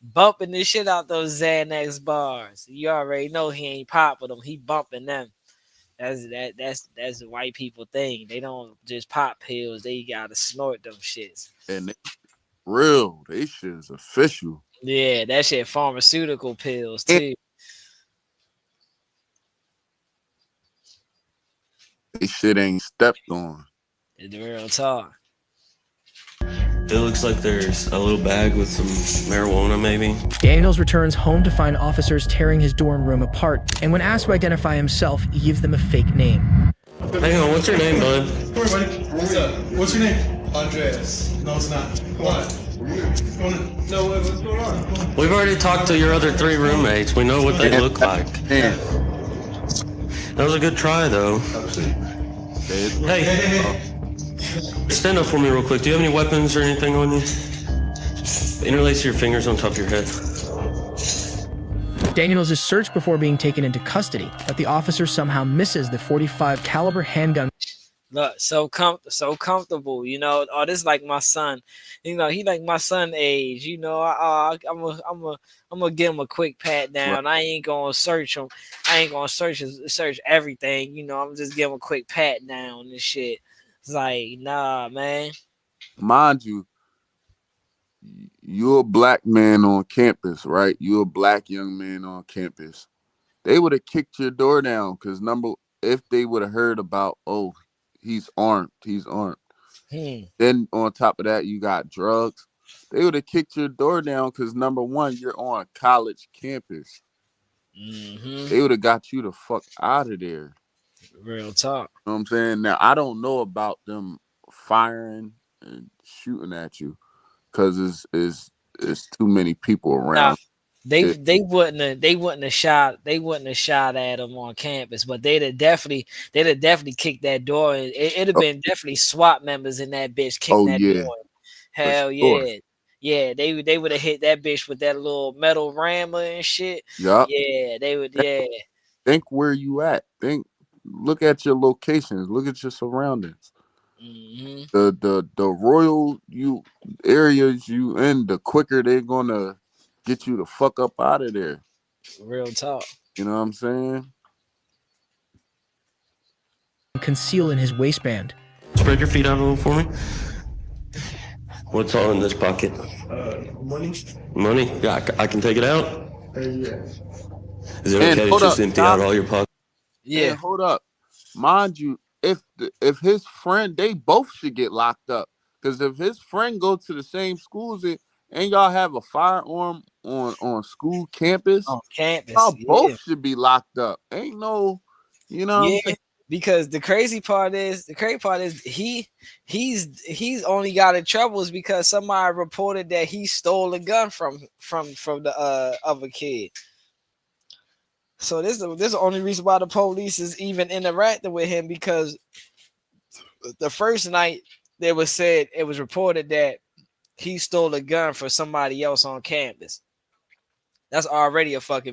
Bumping this shit out those Xanax bars. You already know he ain't popping them. He bumping them. That's a white people thing. They don't just pop pills. They gotta snort them shits. And they shit is official. Yeah, that shit pharmaceutical pills too. They shit ain't stepped on. The real talk. it looks like there's a little bag with some marijuana, maybe. Daniels returns home to find officers tearing his dorm room apart, and when asked to identify himself, he gives them a fake name. Hang on, what's your name, bud? Come here, buddy. What's up? What's your name? Andreas. No, it's not. Come on. What's going on? No, what's going on? We've already talked to your other 3 roommates. We know what they look like. Damn. That was a good try, though. Hey, stand up for me real quick. Do you have any weapons or anything on you? Interlace your fingers on top of your head. Daniels is searched before being taken into custody, but the officer somehow misses the .45 caliber handgun. Look, so comfortable, you know. Oh, this is like my son, you know. He like my son age, you know. I'm gonna give him a quick pat down. I ain't gonna search him. I ain't gonna search everything, you know. I'm just give him a quick pat down and shit. It's like, nah, man. Mind you, you're a black man on campus, right? You're a black young man on campus. They would have kicked your door down because if they would have heard about, oh, he's armed. Then on top of that, you got drugs. They would have kicked your door down because number one, you're on a college campus. They would have got you the fuck out of there. Real talk. You know what I'm saying? Now, I don't know about them firing and shooting at you because it's too many people around. They wouldn't have shot at him on campus, but they'd have definitely kicked that door. It'd have been definitely SWAT members in that bitch kicking that door. Hell yeah. Yeah, they would have hit that bitch with that little metal rammer and shit. Yup. Yeah, they would. Yeah. Think where you at. Look at your locations. Look at your surroundings. The royal areas you in, the quicker they're gonna get you the fuck up out of there. Real talk. You know what I'm saying? Conceal in his waistband. Spread your feet out a little for me. What's all in this pocket? Money. Money? Yeah, I can take it out. Yeah. Is it okay to just empty out all your pockets? Yeah. And hold up. Mind you, if his friend, they both should get locked up. Because if his friend go to the same schools and y'all have a firearm on school campus, y'all both should be locked up. Ain't no, you know what I'm saying? Because the crazy part is he's only got in trouble is because somebody reported that he stole a gun from the other kid. So this is the only reason why the police is even interacting with him, because the first night it was reported that he stole a gun for somebody else on campus. That's already fuck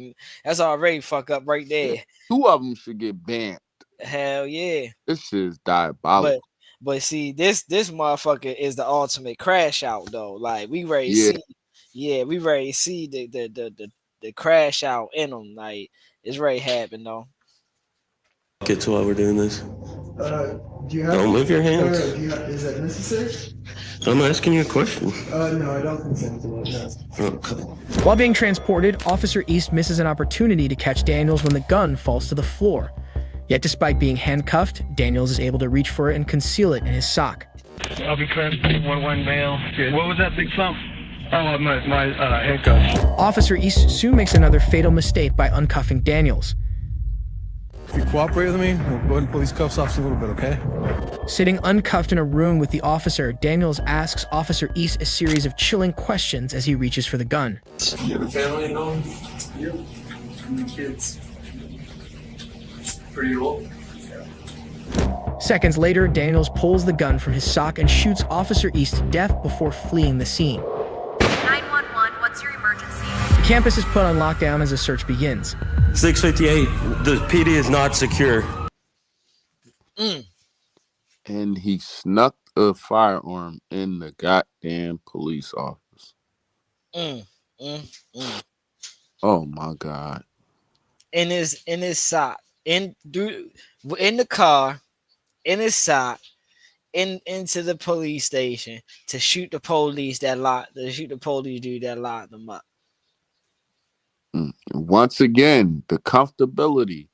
up right there. 2 of them should get banned. Hell yeah. This shit is diabolical. But see, this motherfucker is the ultimate crash out though. Like we ready to Yeah. see, we ready to see the crash out in them. Like it's ready to happen though. Kids while we're doing this. Do you have? Don't move your hands. Do you have, is that necessary? I'm asking you a question. No, I don't consent to it. No. Okay. While being transported, Officer East misses an opportunity to catch Daniels when the gun falls to the floor. Yet despite being handcuffed, Daniels is able to reach for it and conceal it in his sock. I'll be clear. 1-1 male. Good. What was that big thump? Oh, my handcuffs. Officer East soon makes another fatal mistake by uncuffing Daniels. If you cooperate with me, we'll go ahead and pull these cuffs off a little bit, okay? Sitting uncuffed in a room with the officer, Daniels asks Officer East a series of chilling questions as he reaches for the gun. You have a family at home? Yep. How many kids? Pretty old. Seconds later, Daniels pulls the gun from his sock and shoots Officer East to death before fleeing the scene. 911, what's your emergency? The campus is put on lockdown as a search begins. 658. The PD is not secure. And he snuck a firearm in the goddamn police office. Oh my God. In his sock, in the car, in his sock, into the police station to shoot the police dude that locked them up. Once again, the comfortability.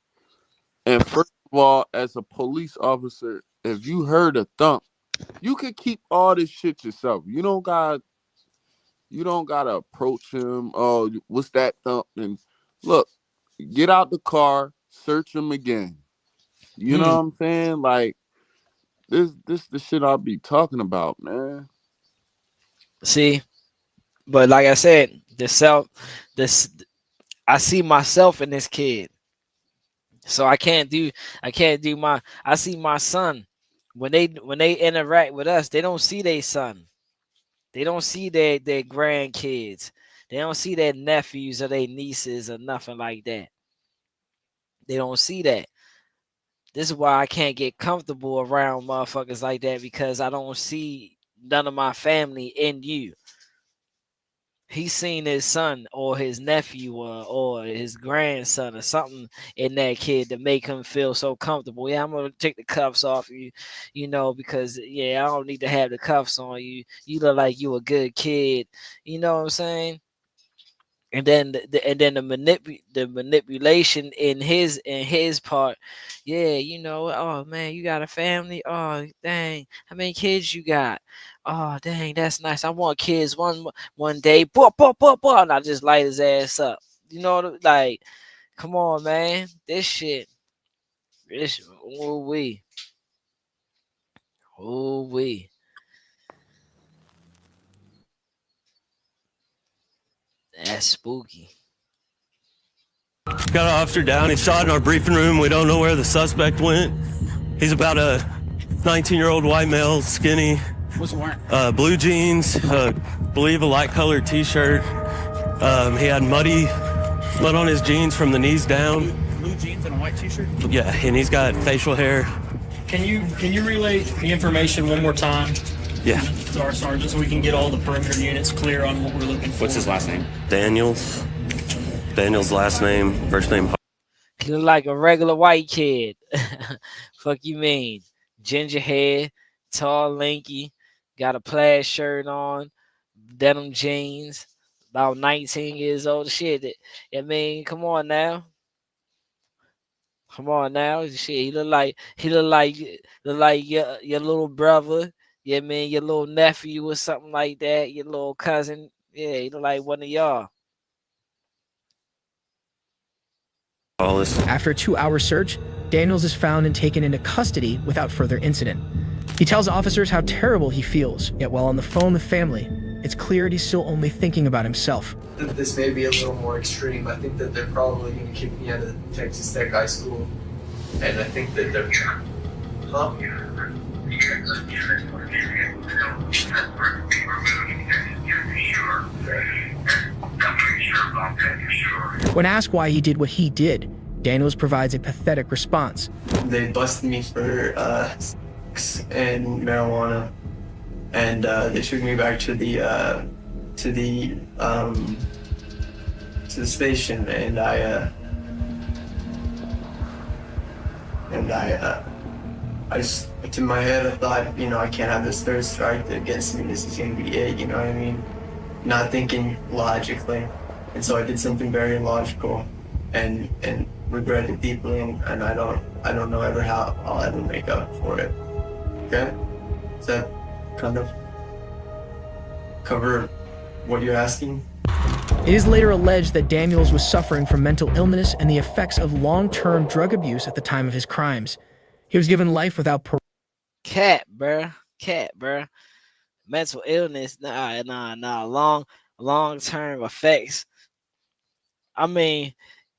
And first of all, as a police officer, if you heard a thump, you could keep all this shit yourself. You don't gotta approach him. Oh, what's that thump? And look, get out the car, search him again. You know what I'm saying? Like this the shit I'll be talking about, man. See, but like I said, I see myself in this kid. So I see my son. When they interact with us, they don't see their son. They don't see their grandkids. They don't see their nephews or their nieces or nothing like that. They don't see that. This is why I can't get comfortable around motherfuckers like that, because I don't see none of my family in you. He's seen his son or his nephew or his grandson or something in that kid to make him feel so comfortable. Yeah, I'm gonna take the cuffs off you, because I don't need to have the cuffs on you. You look like you a good kid. You know what I'm saying? And then the manipulation in his part, oh man, you got a family? Oh dang, how many kids you got? Oh dang, that's nice. I want kids one day. And I just light his ass up. Like, come on, man. This shit. Ooh wee. That's spooky. Got an officer down. He's shot in our briefing room. We don't know where the suspect went. He's about a 19-year-old white male, skinny. What's the warrant? Blue jeans, believe a light colored t-shirt. He had mud on his jeans from the knees down. Blue jeans and a white t-shirt? Yeah, and he's got facial hair. Can you relay the information one more time? Yeah. To our sergeant, so we can get all the perimeter units clear on what we're looking for. What's his last name? Daniels last name, first name. He look like a regular white kid. Fuck you mean? Ginger hair, tall, lanky, got a plaid shirt on, denim jeans, about 19 years old. Shit, come on now. Shit, he look like your little brother. Your little nephew or something like that. Your little cousin. Yeah, he look like one of y'all. After a 2-hour search, Daniels is found and taken into custody without further incident. He tells officers how terrible he feels, yet while on the phone with family, it's clear he's still only thinking about himself. This may be a little more extreme. I think that they're probably going to kick me out of Texas Tech High School. And I think that they're... Huh? When asked why he did what he did, Daniels provides a pathetic response. They busted me for drugs and marijuana, and they took me back to the station, and I just, in my head, I thought, you know, I can't have this third strike against me. This is gonna be it, you know what I mean? Not thinking logically, and so I did something very illogical, and regret it deeply, and I don't know ever how I'll ever make up for it. Okay? Does that kind of cover what you're asking? It is later alleged that Daniels was suffering from mental illness and the effects of long-term drug abuse at the time of his crimes. He was given life without parole. Cat, bruh. Mental illness, long-term effects. I mean,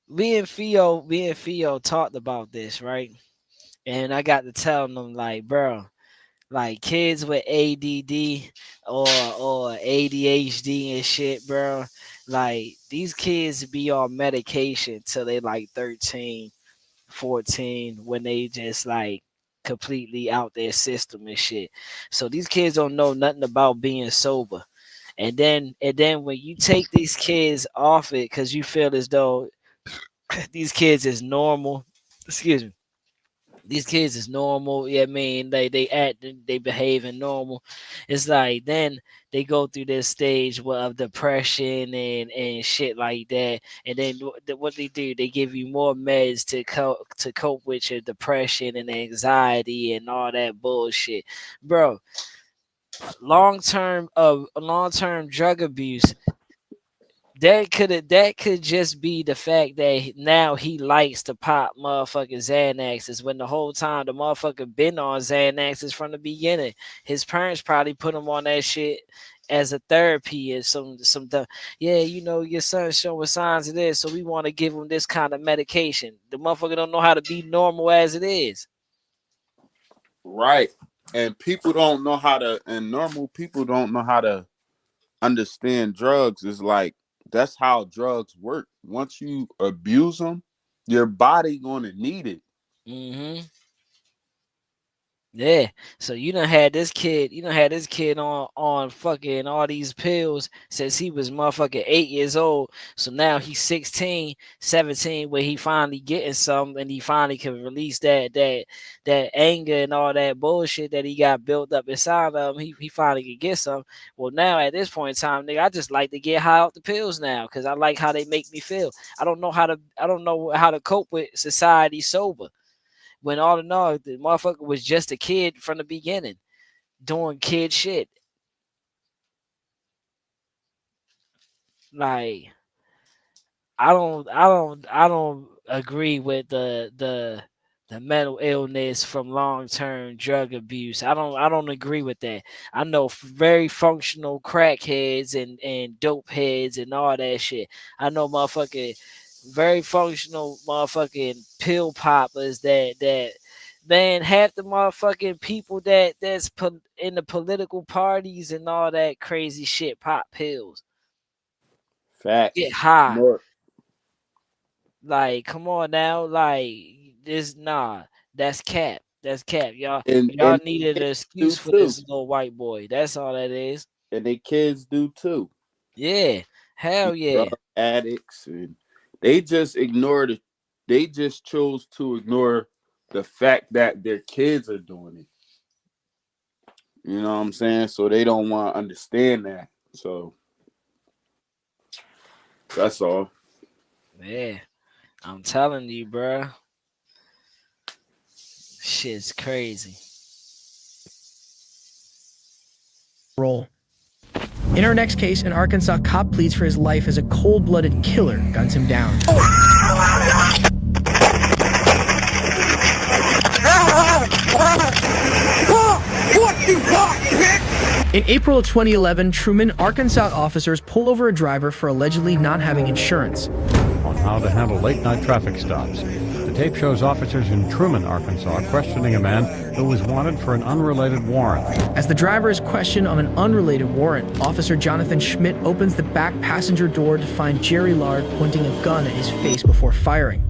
me and Theo talked about this, right? And I got to telling them, like, bro, like kids with ADD or ADHD and shit, bro. Like these kids be on medication till they like 13, 14 when they just like completely out their system and shit. So these kids don't know nothing about being sober. And then when you take these kids off it because you feel as though these kids is normal, excuse me, these kids is normal. Yeah, I mean they act, they behaving normal. It's like then they go through this stage of depression and shit like that. And then what they do, they give you more meds to cope with your depression and anxiety and all that bullshit, bro. Long term drug abuse. That could just be the fact that now he likes to pop motherfucking Xanaxes when the whole time the motherfucker been on Xanaxes from the beginning. His parents probably put him on that shit as a therapy and some yeah, you know, your son's showing signs of this, so we want to give him this kind of medication. The motherfucker don't know how to be normal as it is. Right. And people don't know how to, and normal people don't know how to understand drugs. Is like, that's how drugs work. Once you abuse them, your body gonna need it. Mm-hmm. Yeah. So you done had this kid on fucking all these pills since he was motherfucking 8 years old. So now he's 16, 17, where he finally getting some and he finally can release that anger and all that bullshit that he got built up inside of him. He finally can get some. Well, now at this point in time, nigga, I just like to get high off the pills now because I like how they make me feel. I don't know how to cope with society sober. When all in all, the motherfucker was just a kid from the beginning, doing kid shit. Like, I don't agree with the mental illness from long-term drug abuse. I don't agree with that. I know very functional crackheads and dope heads and all that shit. I know motherfucking very functional motherfucking pill poppers that man, half the motherfucking people that's in the political parties and all that crazy shit pop pills. Facts. Get high. More. Like, come on now. Like, that's cap. That's cap. Y'all needed an excuse for this little white boy. That's all that is. And they kids do too. Yeah. Hell yeah. Drug addicts, and they just they just chose to ignore the fact that their kids are doing it. You know what I'm saying? So they don't want to understand that. So that's all. Yeah. I'm telling you, bro. Shit's crazy. Roll. In our next case, an Arkansas cop pleads for his life as a cold-blooded killer guns him down. In April of 2011, Truman, Arkansas officers pull over a driver for allegedly not having insurance. On how to handle late-night traffic stops. The tape shows officers in Truman, Arkansas, questioning a man who was wanted for an unrelated warrant. As the driver is questioned on an unrelated warrant, Officer Jonathan Schmidt opens the back passenger door to find Jerry Lard pointing a gun at his face before firing.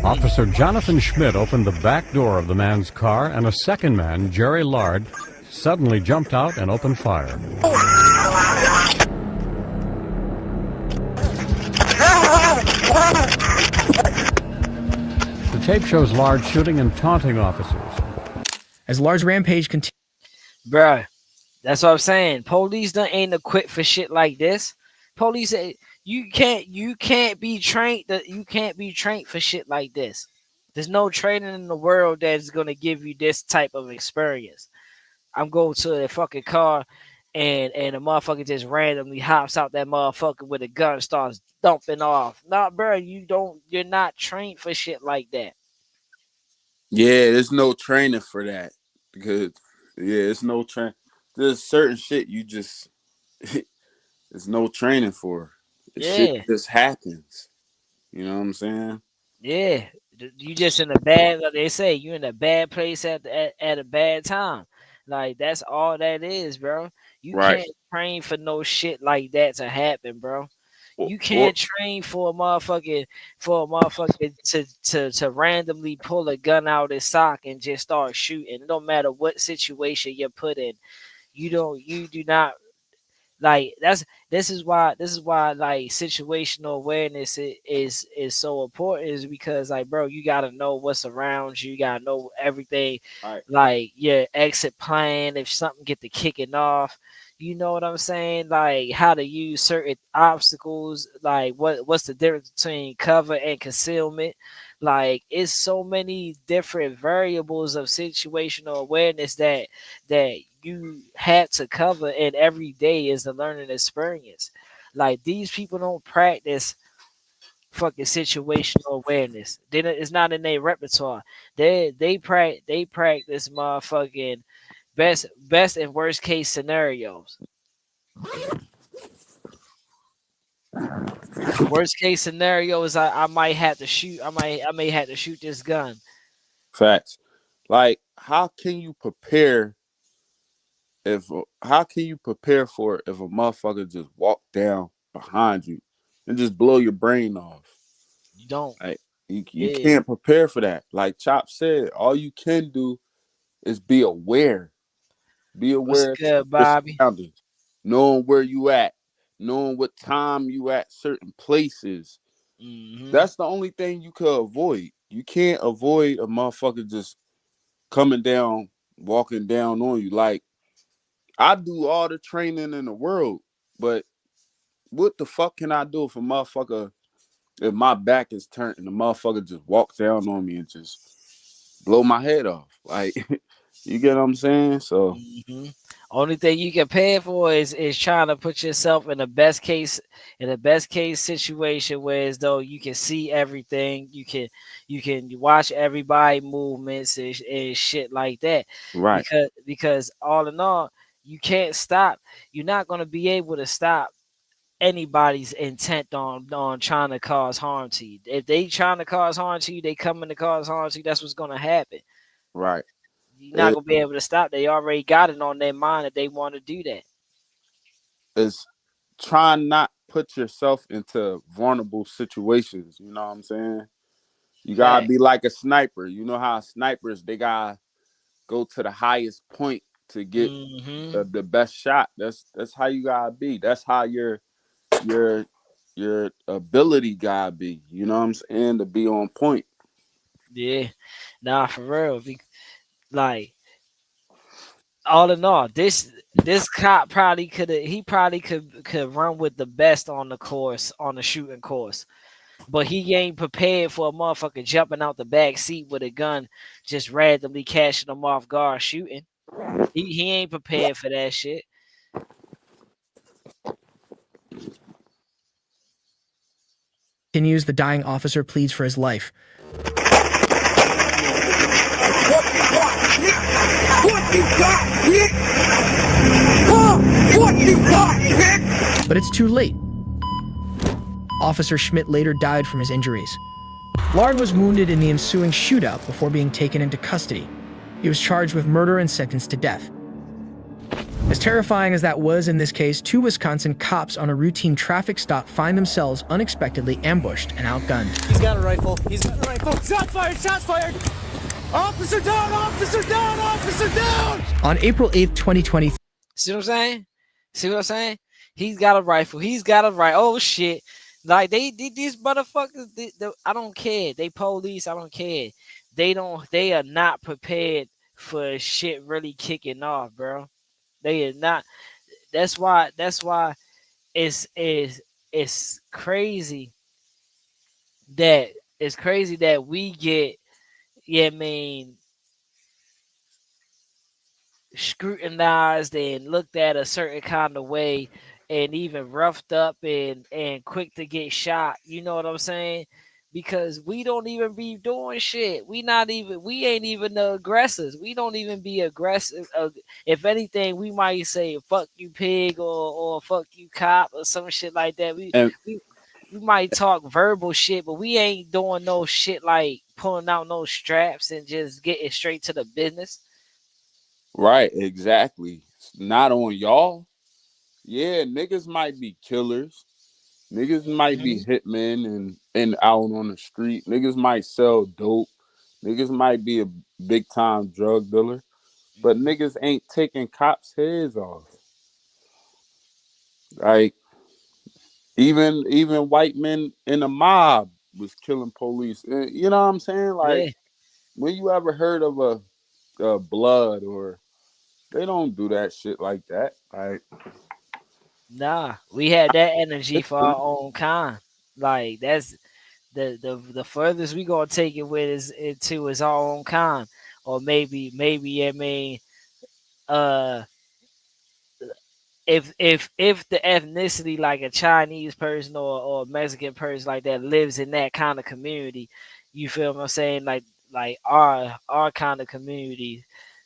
Officer Jonathan Schmidt opened the back door of the man's car, and a second man, Jerry Lard, suddenly jumped out and opened fire. The tape shows Lard shooting and taunting officers. As Lard's rampage continues, Bruh, that's what I'm saying. Police ain't equipped for shit like this. Police, you can't be trained. You can't be trained for shit like this. There's no training in the world that's gonna give you this type of experience. I'm going to a fucking car, and a motherfucker just randomly hops out that motherfucker with a gun and starts dumping off. Nah, bro, you're not trained for shit like that. Yeah, there's no training for that because it's no train. There's certain shit you just there's no training for. Shit just happens. You know what I'm saying? Yeah, you just in a bad. Like they say, you in a bad place at a bad time. Like that's all that is, bro. You can't train for no shit like that to happen, bro. You can't train for a motherfucker to randomly pull a gun out of his sock and just start shooting. No matter what situation you're put in, you do not. Like this is why like situational awareness is so important, is because like, bro, you gotta know what's around you. You gotta know everything, like your exit plan if something get the kicking off. You know what I'm saying? Like how to use certain obstacles. Like what's the difference between cover and concealment? Like it's so many different variables of situational awareness that you had to cover, and every day is a learning experience. Like these people don't practice fucking situational awareness. It's not in their repertoire. They practice motherfucking best and worst case scenarios. Worst case scenario is I might have to shoot. I may have to shoot this gun. Facts. Like how can you prepare for it if a motherfucker just walk down behind you and just blow your brain off? You don't. Like you can't prepare for that. Like Chop said, all you can do is be aware. Be aware What's good, of your Bobby? surroundings, knowing where you at, knowing what time you at certain places. Mm-hmm. That's the only thing you could avoid. You can't avoid a motherfucker just coming down, walking down on you. Like I do all the training in the world, but what the fuck can I do if my back is turned and the motherfucker just walks down on me and just blow my head off? Like, you get what I'm saying? So only thing you can pay for is trying to put yourself in the best case situation where as though you can see everything, you can watch everybody movements and shit like that. Right. Because all in all, you can't stop. You're not gonna be able to stop anybody's intent on trying to cause harm to you. If they trying to cause harm to you, they coming to cause harm to you. That's what's gonna happen. Right. You're not gonna be able to stop. They already got it on their mind that they want to do that. It's trying not put yourself into vulnerable situations. You know what I'm saying? You gotta be like a sniper. You know how snipers, they gotta go to the highest point to get the best shot. That's how you gotta be. That's how your ability gotta be. You know what I'm saying? To be on point. Yeah, nah, for real. Like, all in all, this cop probably could run with the best on the shooting course, but he ain't prepared for a motherfucker jumping out the back seat with a gun, just randomly catching them off guard shooting. He ain't prepared for that shit. Continues, the dying officer pleads for his life. But it's too late. Officer Schmidt later died from his injuries. Lard was wounded in the ensuing shootout before being taken into custody. He was charged with murder and sentenced to death. As terrifying as that was in this case, 2 Wisconsin cops on a routine traffic stop find themselves unexpectedly ambushed and outgunned. He's got a rifle. He's got a rifle. Shots fired! Shots fired! Officer down! Officer down! Officer down! On April 8th, 2020. See what I'm saying? See what I'm saying? He's got a rifle. He's got a rifle. Oh shit! Like these motherfuckers. I don't care. They police. I don't care. They are not prepared for shit really kicking off, bro. They are not. That's why it's crazy that we get, yeah, I mean, scrutinized and looked at a certain kind of way and even roughed up and quick to get shot. You know what I'm saying? Because we don't even be doing shit. We ain't even the aggressors. We don't even be aggressive. If anything, we might say fuck you pig or fuck you cop or some shit like that. We might talk verbal shit, but we ain't doing no shit like pulling out no straps and just getting straight to the business. Right, exactly. Not on y'all. Yeah, niggas might be killers. Niggas might be hitmen and out on the street. Niggas might sell dope. Niggas might be a big time drug dealer. But niggas ain't taking cops' heads off. Like even white men in a mob was killing police. You know what I'm saying? Like when you ever heard of a blood or they don't do that shit like that. Like nah, we had that energy for our own kind. Like that's the furthest we gonna take it with is our own kind, or maybe I mean, if the ethnicity like a Chinese person or a Mexican person like that lives in that kind of community, you feel what I'm saying? Like our kind of community,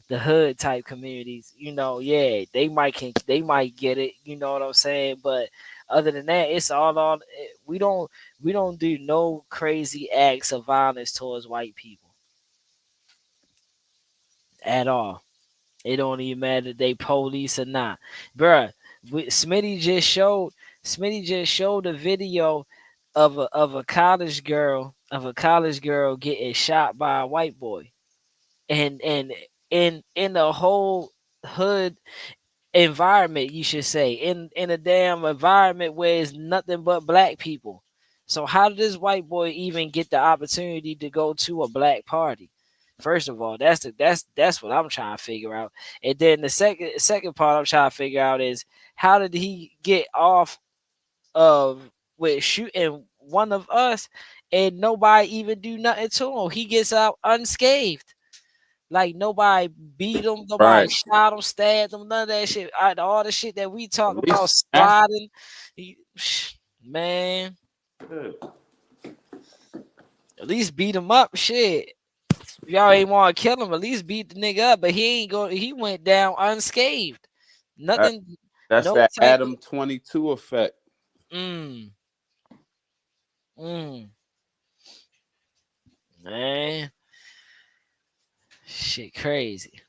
the hood type communities, you know, yeah, they might get it, you know what I'm saying? But other than that, it's all we don't do no crazy acts of violence towards white people at all. It don't even matter if they police or not, bruh. Smitty just showed a video of a college girl getting shot by a white boy, and in the whole hood environment, you should say, in a damn environment where it's nothing but black people. So how did this white boy even get the opportunity to go to a black party? First of all, that's what I'm trying to figure out. And then the second part I'm trying to figure out is how did he get off of with shooting one of us and nobody even do nothing to him? He gets out unscathed. Like nobody beat him, nobody shot him, stabbed him, none of that shit. All the shit that we talk about sliding, man. At least beat him up, shit. Y'all ain't want to kill him. At least beat the nigga up, but he ain't go. He went down unscathed. Nothing. That's no that type Adam 22 effect. Man, shit, crazy.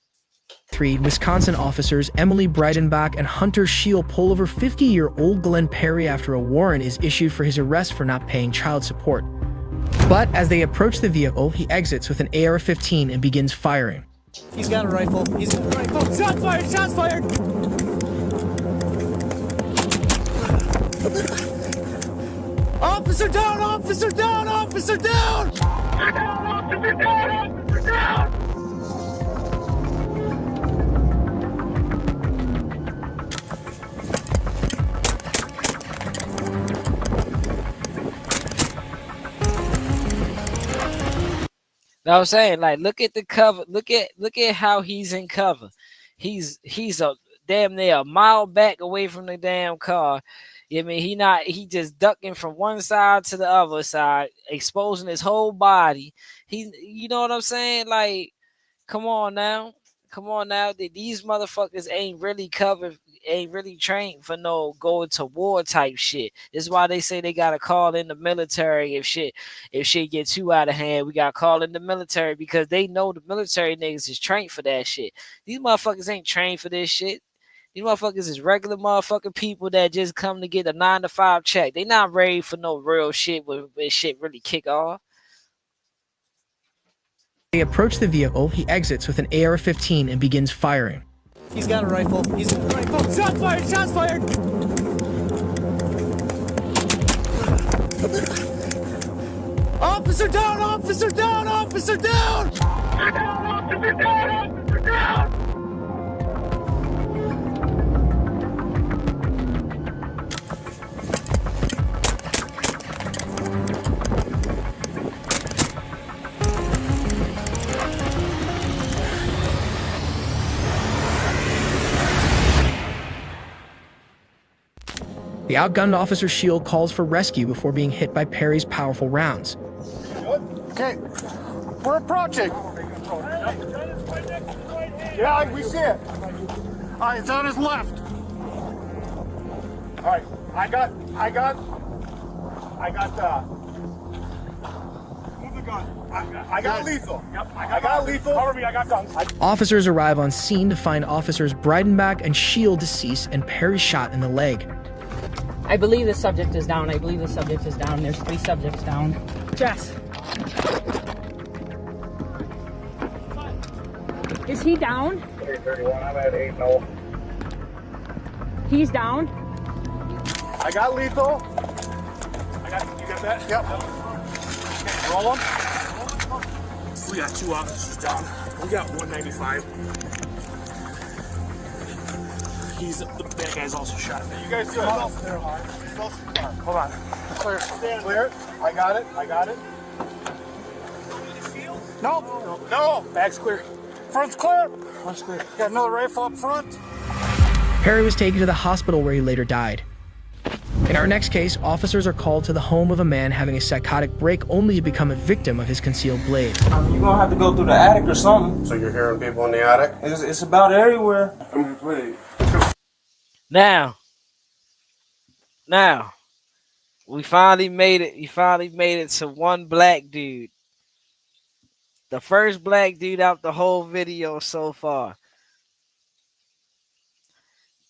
3 Wisconsin officers Emily Breidenbach and Hunter Scheel pull over 50-year-old Glenn Perry after a warrant is issued for his arrest for not paying child support. But as they approach the vehicle, he exits with an AR-15 and begins firing. He's got a rifle. He's got a rifle. Shots fired! Shots fired! Officer down! Officer down! Officer down! Officer down! Officer down! Officer down! Now I'm saying, like, look at the cover. Look at how he's in cover. He's a damn near a mile back away from the damn car. I mean, he just ducking from one side to the other side, exposing his whole body. You know what I'm saying? Like, come on now. These motherfuckers ain't really covered, ain't really trained for no going to war type shit. This is why they say they gotta call in the military if shit get too out of hand. We gotta call in the military because they know the military niggas is trained for that shit. These motherfuckers ain't trained for this shit. These motherfuckers is regular motherfucking people that just come to get a 9-to-5 check. They not ready for no real shit when shit really kick off. They approach the vehicle. He exits with an AR-15 and begins firing. He's got a rifle. He's got a rifle. Shots fired! Shots fired! Officer down! Officer down! Officer down! Officer down! Officer down! Officer down! The outgunned officer's shield calls for rescue before being hit by Perry's powerful rounds. Okay, we're approaching. Yeah, we see it. All right, it's on his left. All right, I got. Move the gun. I got lethal. Yep, I got lethal. Cover me, I got guns. Officers arrive on scene to find officers Breidenbach and Shield deceased and Perry shot in the leg. I believe the subject is down. I believe the subject is down. There's 3 subjects down. Jess. Is he down? 331, I'm at 8-0. He's down? I got lethal. You got that? Yep. Okay, roll him. We got 2 officers down. We got 195. That guy's also shot. You guys do it. Hold on. Clear. Clear. I got it. No. Bag's clear. Front's clear. Front's clear. Got another rifle up front. Perry was taken to the hospital where he later died. In our next case, officers are called to the home of a man having a psychotic break only to become a victim of his concealed blade. You're gonna have to go through the attic or something. So you're hearing people in the attic? It's about everywhere. Wait. Now, we finally made it. You finally made it to one black dude. The first black dude out the whole video so far.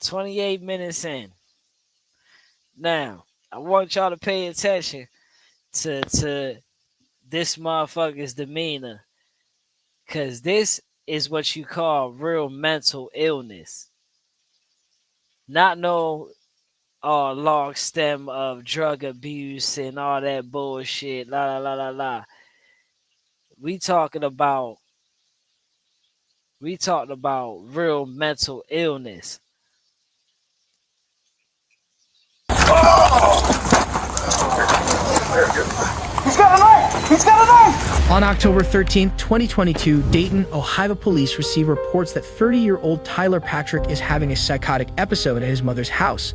28 minutes in. Now, I want y'all to pay attention to this motherfucker's demeanor. Because this is what you call real mental illness. Not no long stem of drug abuse and all that bullshit. We talking about real mental illness. He's got a knife! He's got a knife! On October 13th, 2022, Dayton, Ohio police receive reports that 30-year-old Tyler Patrick is having a psychotic episode at his mother's house.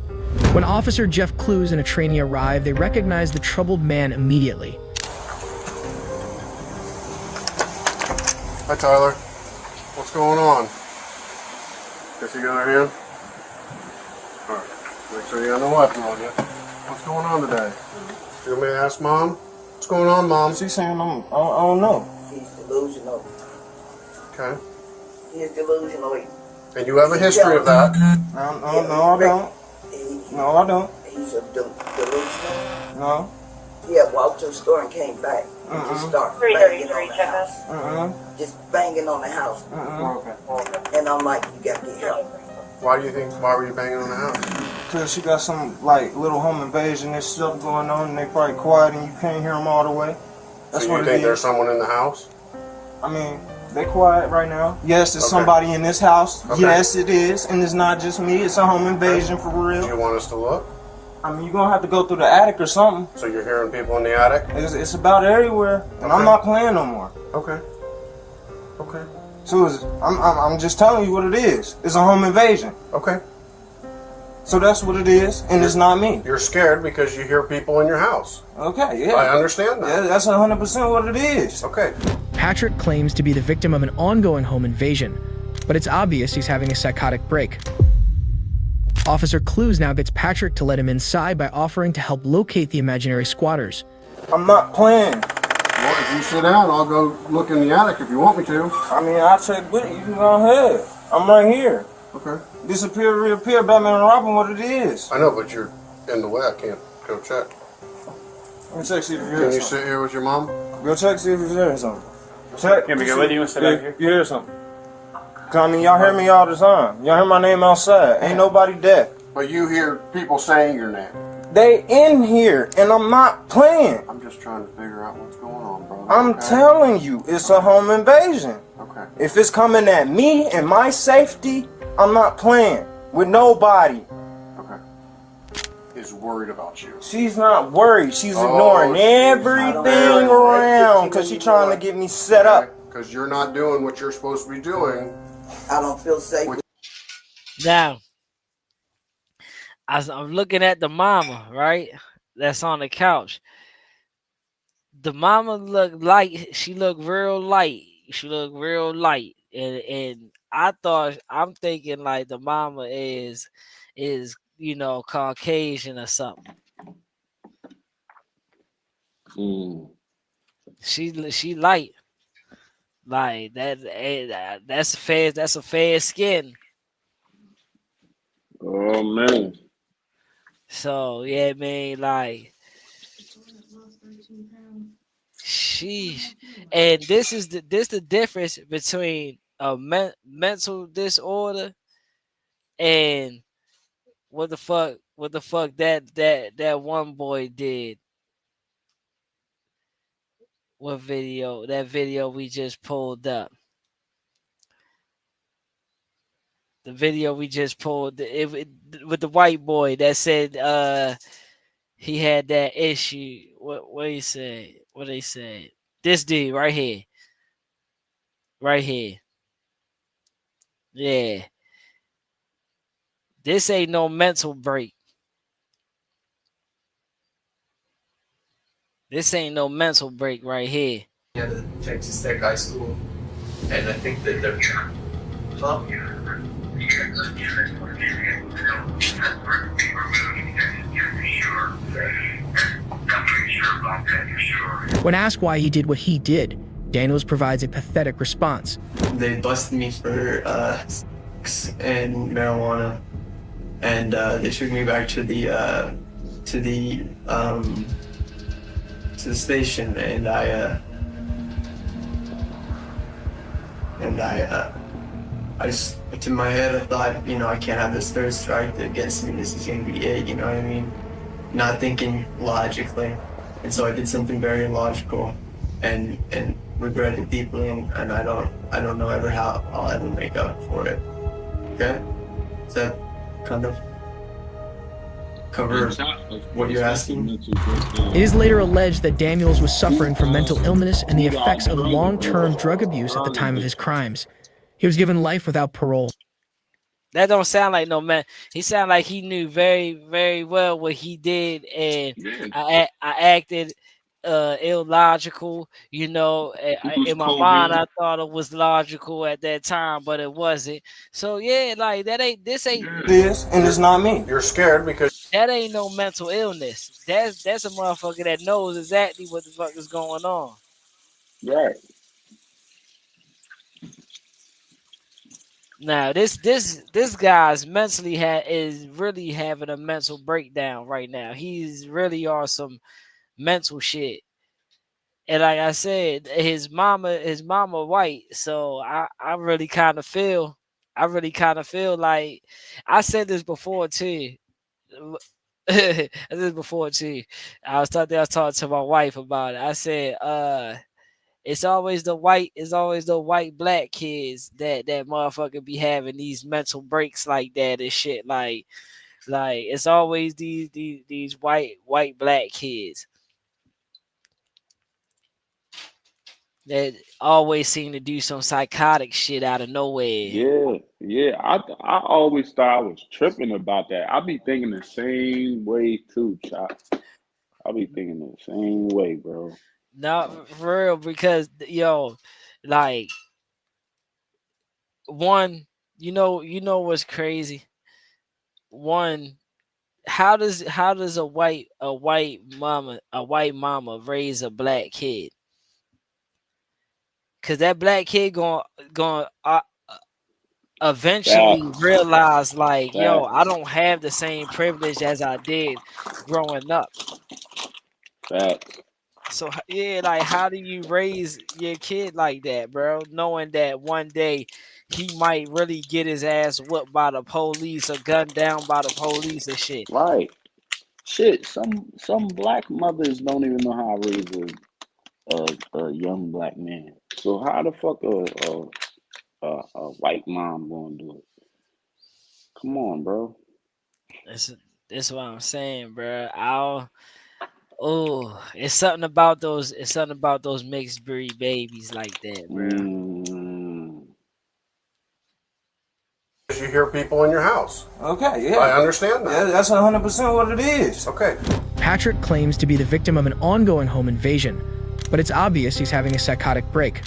When Officer Jeff Clues and a trainee arrive, they recognize the troubled man immediately. Hi, Tyler. What's going on? Guess you got her hand? Alright. Make sure you got no weapon on you. What's going on today? You want me to ask Mom? What's going on, Mom? She's saying I don't know. He's delusional. Okay. He's delusional. And you have a history of that? No, I don't. No, I don't. He's a delusional. No. He had walked to the store and came back and just started banging on the house. Just banging on the house. And I'm like, you got to get help. Why were you banging on the house? Because she got some, like, little home invasion and stuff going on, and they probably quiet and you can't hear them all the way. That's so what you it think is. There's someone in the house? I mean, they quiet right now. Yes, there's somebody in this house. Okay. Yes, it is. And it's not just me. It's a home invasion for real. Do you want us to look? I mean, you're going to have to go through the attic or something. So you're hearing people in the attic? It's about everywhere. And I'm not playing no more. Okay. Okay. So I'm just telling you what it is. It's a home invasion. Okay. So that's what it is, and it's not me. You're scared because you hear people in your house. Okay, yeah. I understand that. Yeah, that's 100% what it is. Okay. Patrick claims to be the victim of an ongoing home invasion, but it's obvious he's having a psychotic break. Officer Clues now gets Patrick to let him inside by offering to help locate the imaginary squatters. I'm not playing. Well, if you sit down, I'll go look in the attic if you want me to. I mean, I'll check with you. You can go ahead. I'm right here. Okay. Disappear, reappear, Batman and Robin, what it is. I know, but you're in the way. I can't go check. Let me check, see if you're Can hearing you something. sit here with your mom? Go check, see if you're hearing something. Check. Can we go with you and sit back here? You hear something? I mean, y'all hear me all the time. Y'all hear my name outside. Ain't nobody deaf. But you hear people saying your name. They in here, and I'm not playing. I'm just trying to figure out what's going on, brother. I'm telling you, it's a home invasion. Okay. If it's coming at me and my safety, I'm not playing with nobody. Is worried about you. She's not worried. She's ignoring everything around because she's trying to get me set up. Because you're not doing what you're supposed to be doing. I don't feel safe. Now, I'm looking at the mama, right? That's on the couch. The mama looked light. She looked real light. She looked real light. And I'm thinking like the mama is Caucasian or something. She light. Like that's a fair skin. Oh man. So yeah, man, like sheesh. And this is the difference between a mental disorder and what the fuck that one boy did. That video we just pulled up. The video we just pulled with the white boy that said he had that issue. What he said? What they said? This dude right here. Right here. Yeah. This ain't no mental break. This ain't no mental break right here. Yeah, the Texas Tech High School, and I think that they're. Huh? When asked why he did what he did, Daniels provides a pathetic response. They busted me for sex and marijuana, and they took me back to the station, and I just, in my head, I thought, I can't have this third strike that gets me. This is gonna be it. You know what I mean? Not thinking logically, and so I did something very illogical, and regret it deeply, and I don't know ever how I'll ever make up for it. Okay? Is that kind of cover what you're asking? It is later alleged that Daniels was suffering from mental illness and the effects of long-term drug abuse at the time of his crimes. He was given life without parole. That don't sound like no man. He sounded like he knew very, very well what he did, and I acted illogical. In my mind, I thought it was logical at that time, but it wasn't. So yeah, like this ain't this, and it's not me. You're scared because that ain't no mental illness. That's a motherfucker that knows exactly what the fuck is going on. Right. Now this guy's mentally is really having a mental breakdown right now. He's really on some mental shit. And like I said, his mama white. So I really kind of feel like I said this before too. I was talking to my wife about it. I said, it's always the white black kids that motherfucker be having these mental breaks like that and shit. Like it's always these white black kids that always seem to do some psychotic shit out of nowhere. Yeah. I always thought I was tripping about that. I be thinking the same way too, Chop. I be thinking the same way, bro. Not for real, because like one, what's crazy? One, how does a white mama raise a black kid? Cause that black kid going eventually Facts. realize like, yo, I Facts. don't have the same privilege as I did growing up. Facts. So yeah, like how do you raise your kid like that, bro? Knowing that one day he might really get his ass whooped by the police or gunned down by the police and shit. Right. Shit. Some black mothers don't even know how to raise a young black man. So how the fuck a white mom gonna do it? Come on, bro. That's what I'm saying, bro. It's something about those. It's something about those mixed breed babies like that, bro. You hear people in your house. Okay, yeah. I understand that. Yeah, that's 100% what it is. Okay. Patrick claims to be the victim of an ongoing home invasion, but it's obvious he's having a psychotic break.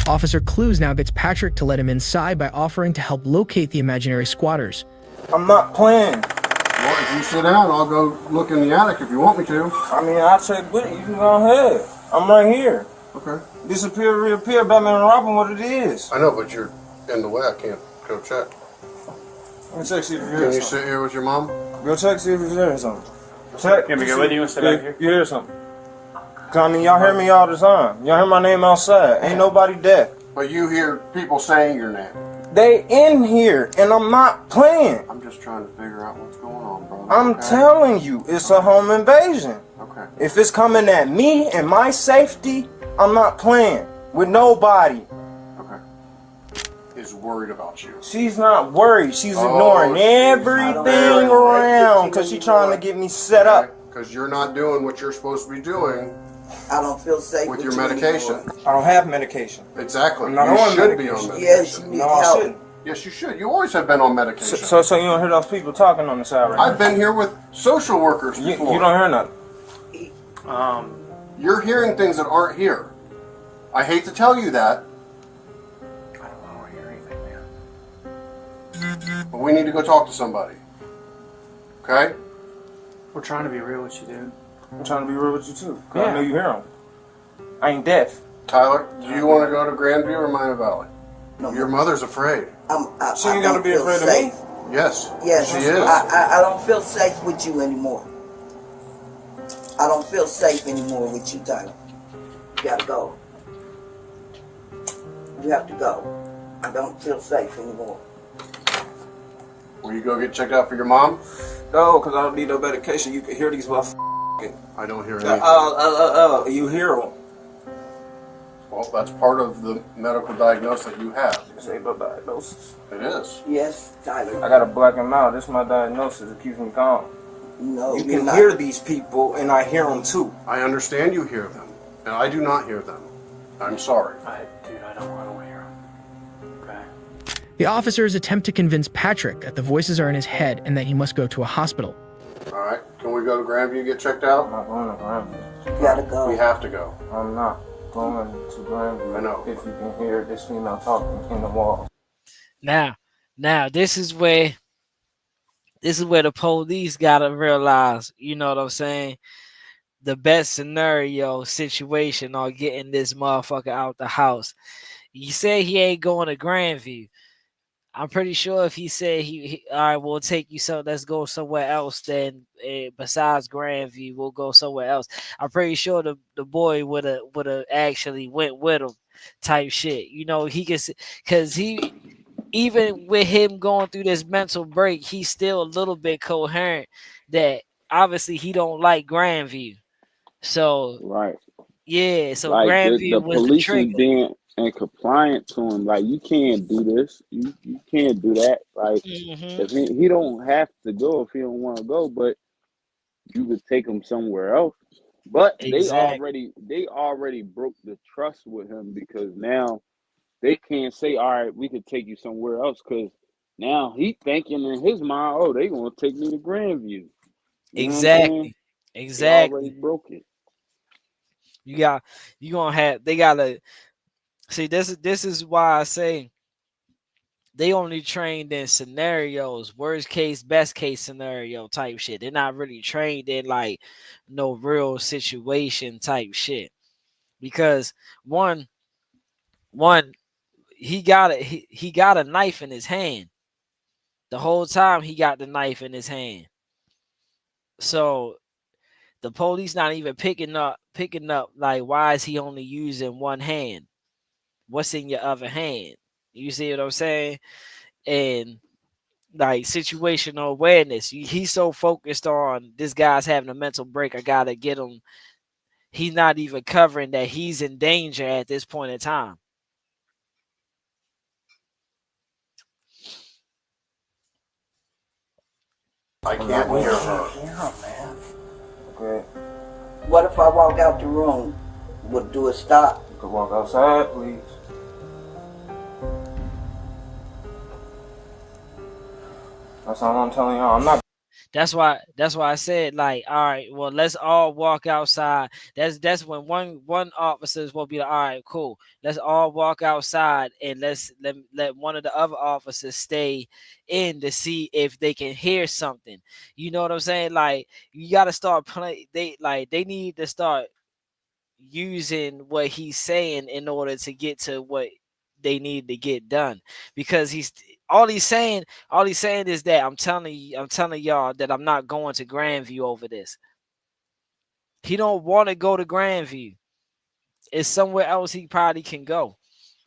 Officer Clues now gets Patrick to let him inside by offering to help locate the imaginary squatters. I'm not playing. Well, if you sit down, I'll go look in the attic if you want me to. I mean, I'll check with you. You can go ahead. I'm right here. Okay. Disappear, reappear, Batman and Robin, what it is. I know, but you're in the way. I can't go check. Let me check, see if you hear Can you something. sit here with your mom? Go check, see if you hear something. Check. Can we go with you and sit back here? You hear something? 'Cause I mean, y'all hear me all the time. Y'all hear my name outside. Ain't nobody deaf. But you hear people saying your name. They in here, and I'm not playing. I'm just trying to figure out what's going on, bro. I'm telling you, it's a home invasion. Okay. If it's coming at me and my safety, I'm not playing with nobody. Is worried about you. She's not worried. She's ignoring everything around because she's trying to get me set up. Because you're not doing what you're supposed to be doing. I don't feel safe with your medication. I don't have medication. Exactly. I'm not you on should medication. be on medication. Yes, you need No, I help. shouldn't. Yes, you should. You always have been on medication. So you don't hear those people talking on the side right I've been here with social workers now? before. You don't hear nothing. You're hearing things that aren't here. I hate to tell you that. But we need to go talk to somebody. Okay? We're trying to be real with you, dude. I'm trying to be real with you too. Cause I know you hear them. I ain't deaf. Tyler, do you want to go to Grandview or Miami Valley? No. Your mother's afraid. She ain't gotta be afraid of me. Yes. Yes, she is. I don't feel safe with you anymore. I don't feel safe anymore with you, Tyler. You gotta go. You have to go. I don't feel safe anymore. Will you go get checked out for your mom? No, because I don't need no medication. You can hear these motherfuckers. I don't hear anything. You hear them. Well, that's part of the medical diagnosis that you have. This ain't no diagnosis. It is. Yes, Tyler. I got a black and mild. This is my diagnosis. It keeps me calm. No, you can hear these people, and I hear them too. I understand you hear them, and I do not hear them. I'm sorry. Dude, I don't want to hear him. Okay. The officers attempt to convince Patrick that the voices are in his head and that he must go to a hospital. All right. Can we go to Grandview and get checked out? I'm not going to Grandview. You gotta go. We have to go. I'm not going to Grandview. I know. If you can hear this female talking in the wall. Now, this is where the police gotta realize, you know what I'm saying? The best scenario situation or getting this motherfucker out the house. You say he ain't going to Grandview. I'm pretty sure if he said he all right, we'll take you let's go somewhere else. Then besides Grandview, we'll go somewhere else. I'm pretty sure the boy would have actually went with him, type shit. You know, he gets because he even with him going through this mental break, he's still a little bit coherent that obviously he don't like Grandview. So right, yeah. So like Grandview the was the police is trigger. being and compliant to him. Like, you can't do this. You can't do that. Like, if he don't have to go if he don't want to go, but you could take him somewhere else. But Exactly. they already broke the trust with him because now they can't say, all right, we could take you somewhere else because now he thinking in his mind, oh, they gonna take me to Grandview. You know what I'm saying? Exactly. They already broke it. They gotta see this is why I say they only trained in scenarios, worst case, best case scenario type shit. They're not really trained in like no real situation type shit. Because one, he got a knife in his hand. The whole time he got the knife in his hand. So the police not even picking up like, why is he only using one hand? What's in your other hand? You see what I'm saying? And like situational awareness. He's so focused on this guy's having a mental break. I gotta get him. He's not even covering that he's in danger at this point in time. I can't hear her. Man. Okay. What if I walk out the room? Would do a stop? You could walk outside, please. That's all I'm telling y'all. I'm not. That's why I said, like, all right, well, let's all walk outside. That's when one officer is supposed to be like, all right, cool. Let's all walk outside and let one of the other officers stay in to see if they can hear something. You know what I'm saying? Like, you gotta start playing. They need to start using what he's saying in order to get to what they need to get done, because all he's saying is that I'm telling y'all that I'm not going to Grandview over this. He don't want to go to Grandview. It's somewhere else he probably can go.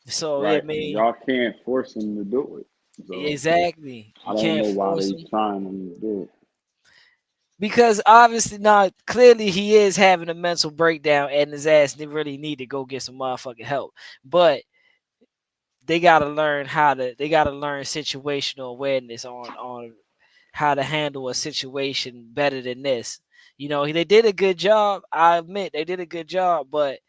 So right. I mean, y'all can't force him to do it. So exactly. I don't know why they're trying him to do it. Because obviously not clearly he is having a mental breakdown and his ass really need to go get some motherfucking help. But they gotta learn situational awareness on how to handle a situation better than this. You know, they did a good job. I admit they did a good job, but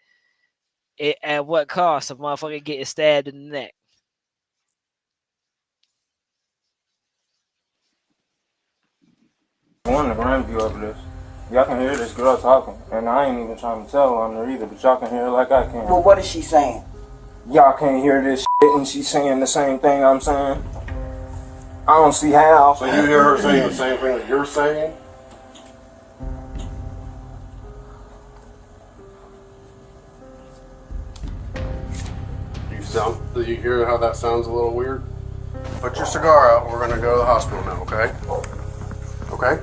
at what cost? A motherfucker getting stabbed in the neck. Going to Grandview over this. Y'all can hear this girl talking, and I ain't even trying to tell on her either, but y'all can hear it like I can. Well, what is she saying? Y'all can't hear this shit, and she's saying the same thing I'm saying. I don't see how. So you hear her saying the same thing that you're saying? Do you hear how that sounds a little weird? Put your cigar out. We're gonna go to the hospital now, okay? Okay?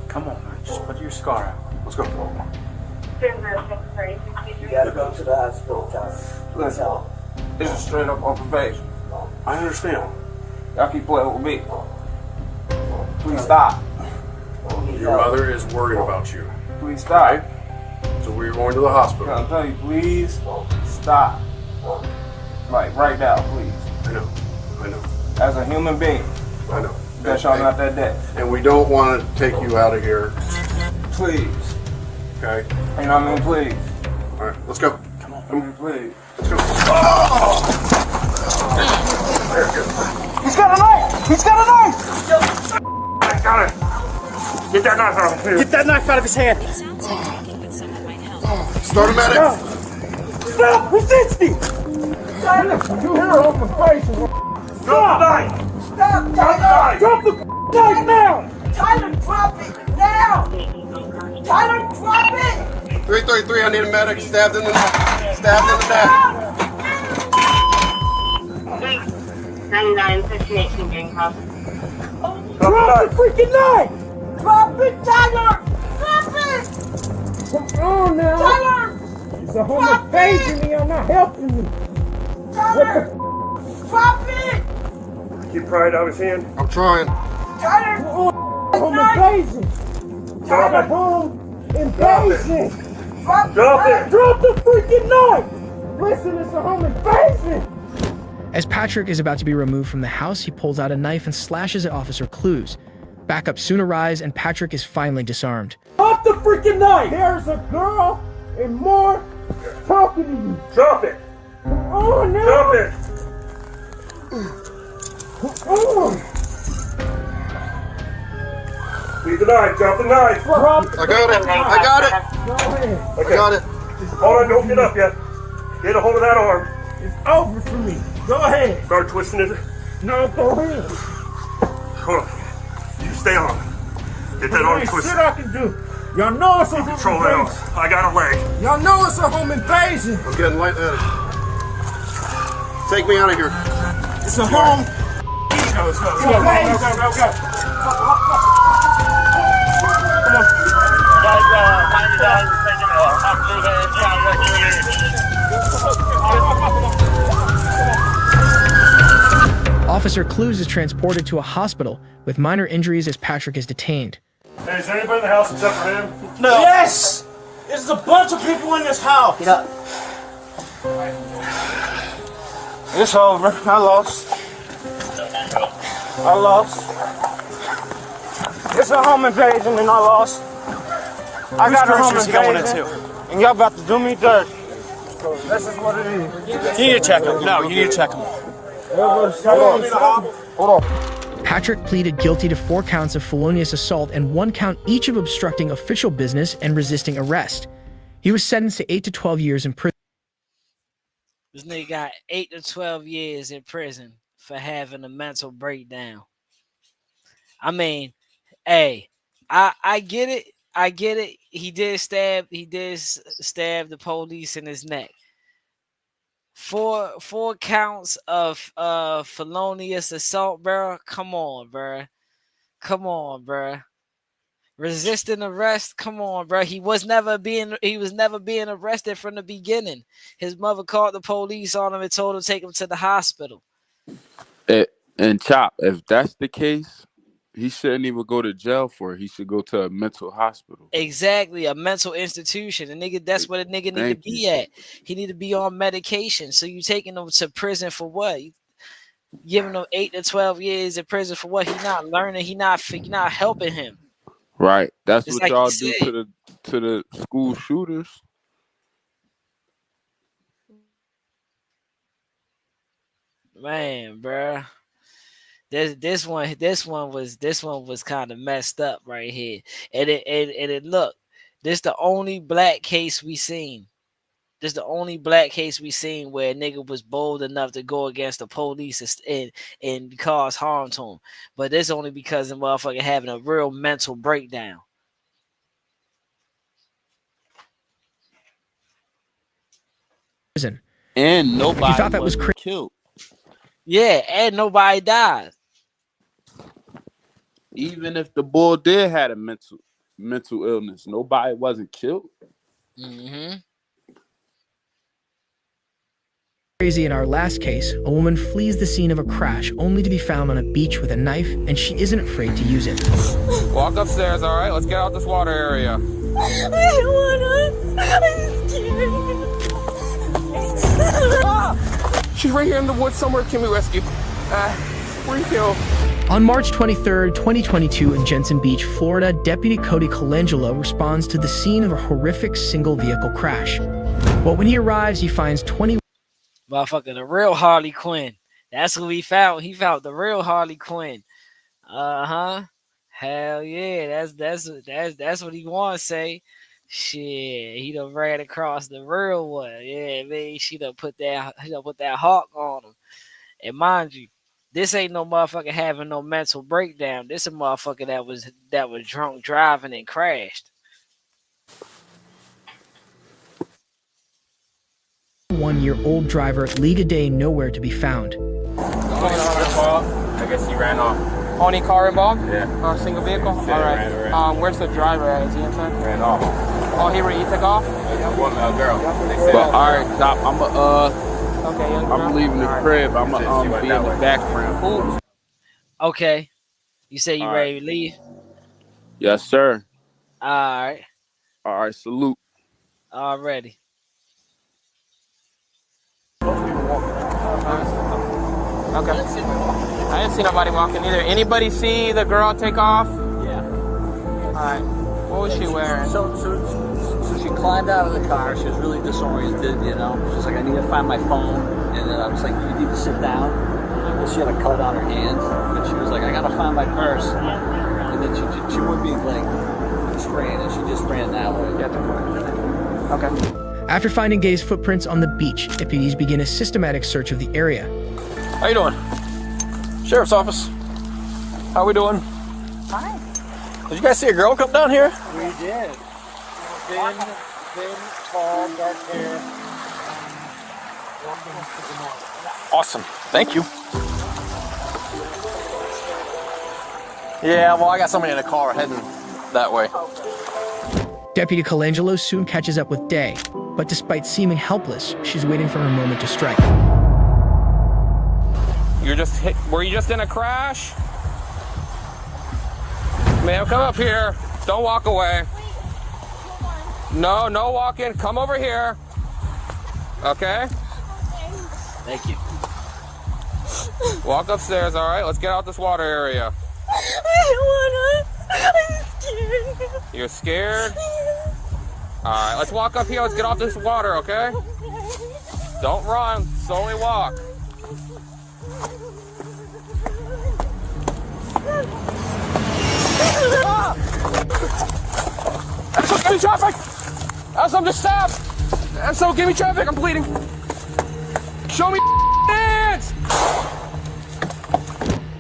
Come on, man. Just put your cigar out. Let's go. You gotta go to the hospital, Tommy. Listen, this is straight up on probation. I understand. Y'all keep playing with me. Please stop. Your mother is worried about you. Please stop. Okay? So we're going to the hospital. I'm telling you, please stop. Like, right now, please. I know. As a human being. I know. That y'all not that dead. And we don't want to take you out of here. Please. Okay? And I mean, please. Alright, let's go. Come on, please. Let's go. He's got a knife! He's got a knife! I got it! Get that knife out of here! Get that knife out of his hand! Start a medic! Stop! Resisting! Tyler, you hear her open face! Drop the knife! Stop, Tyler! Drop the knife now! Tyler, drop it now! Tyler, drop it! 333, I need a medic. Stabbed in the neck. Stabbed in the neck. 99, 58, getting close. Drop the freaking knife! Drop it, Tyler! Drop it! Come on now! Tyler! It's a home invasion and you're not helping me! Tyler! Drop it! Keep prying out his hand. I'm trying. Tyler! Home invasion! Tyler, home invasion! Drop it! Drop the freaking knife! Listen, it's a home invasion! As Patrick is about to be removed from the house, he pulls out a knife and slashes at Officer Clues. Backup soon arrives, and Patrick is finally disarmed. Drop the freaking knife! There's a girl and more talking to you. Drop it! Come on now! Drop it! Come on! Leave the knife. Drop the knife. Drop I got it. I got it. Go ahead. Okay. I got it. Hold on. Don't get up yet. Get a hold of that arm. It's over for me. Go ahead. Start twisting it. No, go ahead. Hold on. You stay on. Get that arm twisted. Shit I can do. Y'all know it's a home Control that arm. I got a leg. Y'all know it's a home invasion. I'm getting lightheaded. Take me out of here. It's a home. Go, let's go, let's go, go, go, go, go. Come on. Officer Clues is transported to a hospital with minor injuries as Patrick is detained. Hey, is there anybody in the house except for him? No. Yes! There's a bunch of people in this house. Get up. It's over. I lost. It's a home invasion and I lost. I got a home invasion. And y'all about to do me dirt. This is what it is. You need to check him. No, you need to check him. Hold on. Patrick pleaded guilty to 4 counts of felonious assault and 1 count each of obstructing official business and resisting arrest. He was sentenced to 8 to 12 years in prison. This nigga got 8 to 12 years in prison for having a mental breakdown. I mean, hey, I get it. I get it. He did stab the police in his neck. 4 counts of felonious assault, bro. Come on, bro. Resisting arrest. Come on, bro. He was never being arrested from the beginning. His mother called the police on him and told him to take him to the hospital. And Chop, if that's the case, he shouldn't even go to jail for it. He should go to a mental hospital. Exactly, a mental institution. A nigga, that's what a nigga need to be at. He need to be on medication. So you taking him to prison for what? You giving him 8 to 12 years in prison for what? He not learning. He not helping him. Right. That's It's what like y'all you do to the school shooters. Man, bruh. This one was kind of messed up right here. And it look, this the only black case we seen. This the only black case we seen where a nigga was bold enough to go against the police and cause harm to him. But this only because the motherfucker having a real mental breakdown. Prison. And nobody If you thought that was killed. Yeah, and nobody died. Even if the boy did had a mental illness, nobody wasn't killed. Mm-hmm. Crazy in our last case, a woman flees the scene of a crash only to be found on a beach with a knife, and she isn't afraid to use it. Walk upstairs, all right? Let's get out this water area. I don't wanna. I'm scared. She's right here in the woods somewhere. Can we rescue? Rekill. On March 23rd, 2022 in Jensen Beach, Florida, Deputy Cody Colangelo responds to the scene of a horrific single-vehicle crash. But when he arrives, he finds 20... Motherfucker, the real Harley Quinn. That's who he found. He found the real Harley Quinn. Hell yeah, that's what he want to say. Shit, he done ran across the real one. Yeah, man, he done put that hawk on him. And mind you, this ain't no motherfucker having no mental breakdown. This a motherfucker that was drunk driving and crashed. One-year-old driver, Liga Day, nowhere to be found. I guess he ran off. Only car involved? Yeah. Single vehicle? All right. Where's the driver at? Is he inside? Ran off. Oh, he took off? Yeah, one girl. But all right, Stop. I'm leaving the crib. I'm gonna be in the background. Okay. You say you ready to leave? Yes, sir. All right. All right, salute. Already. Okay. I didn't see nobody walking either. Anybody see the girl take off? Yeah. Alright. What was she wearing? So she climbed out of the car. She was really disoriented, you know. She's like, I need to find my phone. And then I was like, you need to sit down. And she had a cut on her hand. And she was like, I gotta find my purse. And then she would be like spraying, and she just ran that way. Okay. After finding Gay's footprints on the beach, deputies begin a systematic search of the area. How you doing? Sheriff's office. How we doing? Hi. Did you guys see a girl come down here? We did. Thin, tall, dark hair. Walking to the north. Awesome. Thank you. Yeah, well, I got somebody in a car heading that way. Deputy Colangelo soon catches up with Day, but despite seeming helpless, she's waiting for her moment to strike. You're just hit. Were you just in a crash? Ma'am, come up here. Don't walk away. No, no walking. Come over here. Okay? Thank you. Walk upstairs, all right? Let's get out this water area. I don't wanna. I'm scared. You're scared? All right, let's walk up here. Let's get off this water, okay? Don't run. Slowly walk. S.1, give me traffic! S.1, just stop! S.1, give me traffic, I'm bleeding. Show me hands!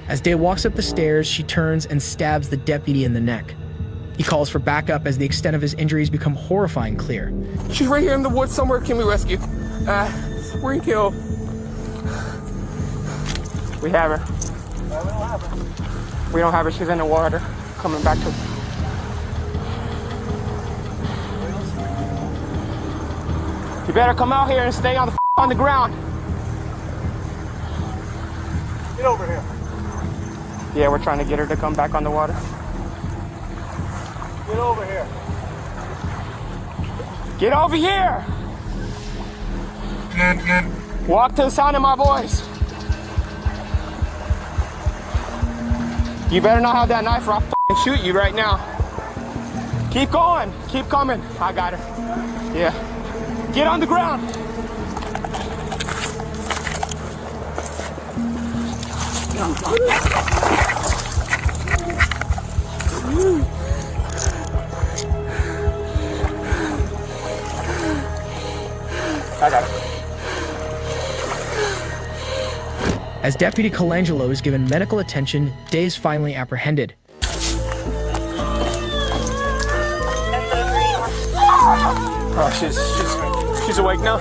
As Day walks up the stairs, she turns and stabs the deputy in the neck. He calls for backup as the extent of his injuries become horrifying clear. She's right here in the woods somewhere. Can we rescue? We're in kill. We have her. We don't have her. She's in the water. Coming back to. You better come out here and stay on the ground. Get over here. Yeah, we're trying to get her to come back on the water. Get over here. Get over here! Walk to the sound of my voice. You better not have that knife or I'll shoot you right now. Keep going. Keep coming. I got her. Yeah. Get on the ground. I got it. As Deputy Colangelo is given medical attention, Day is finally apprehended. Oh, she's awake now.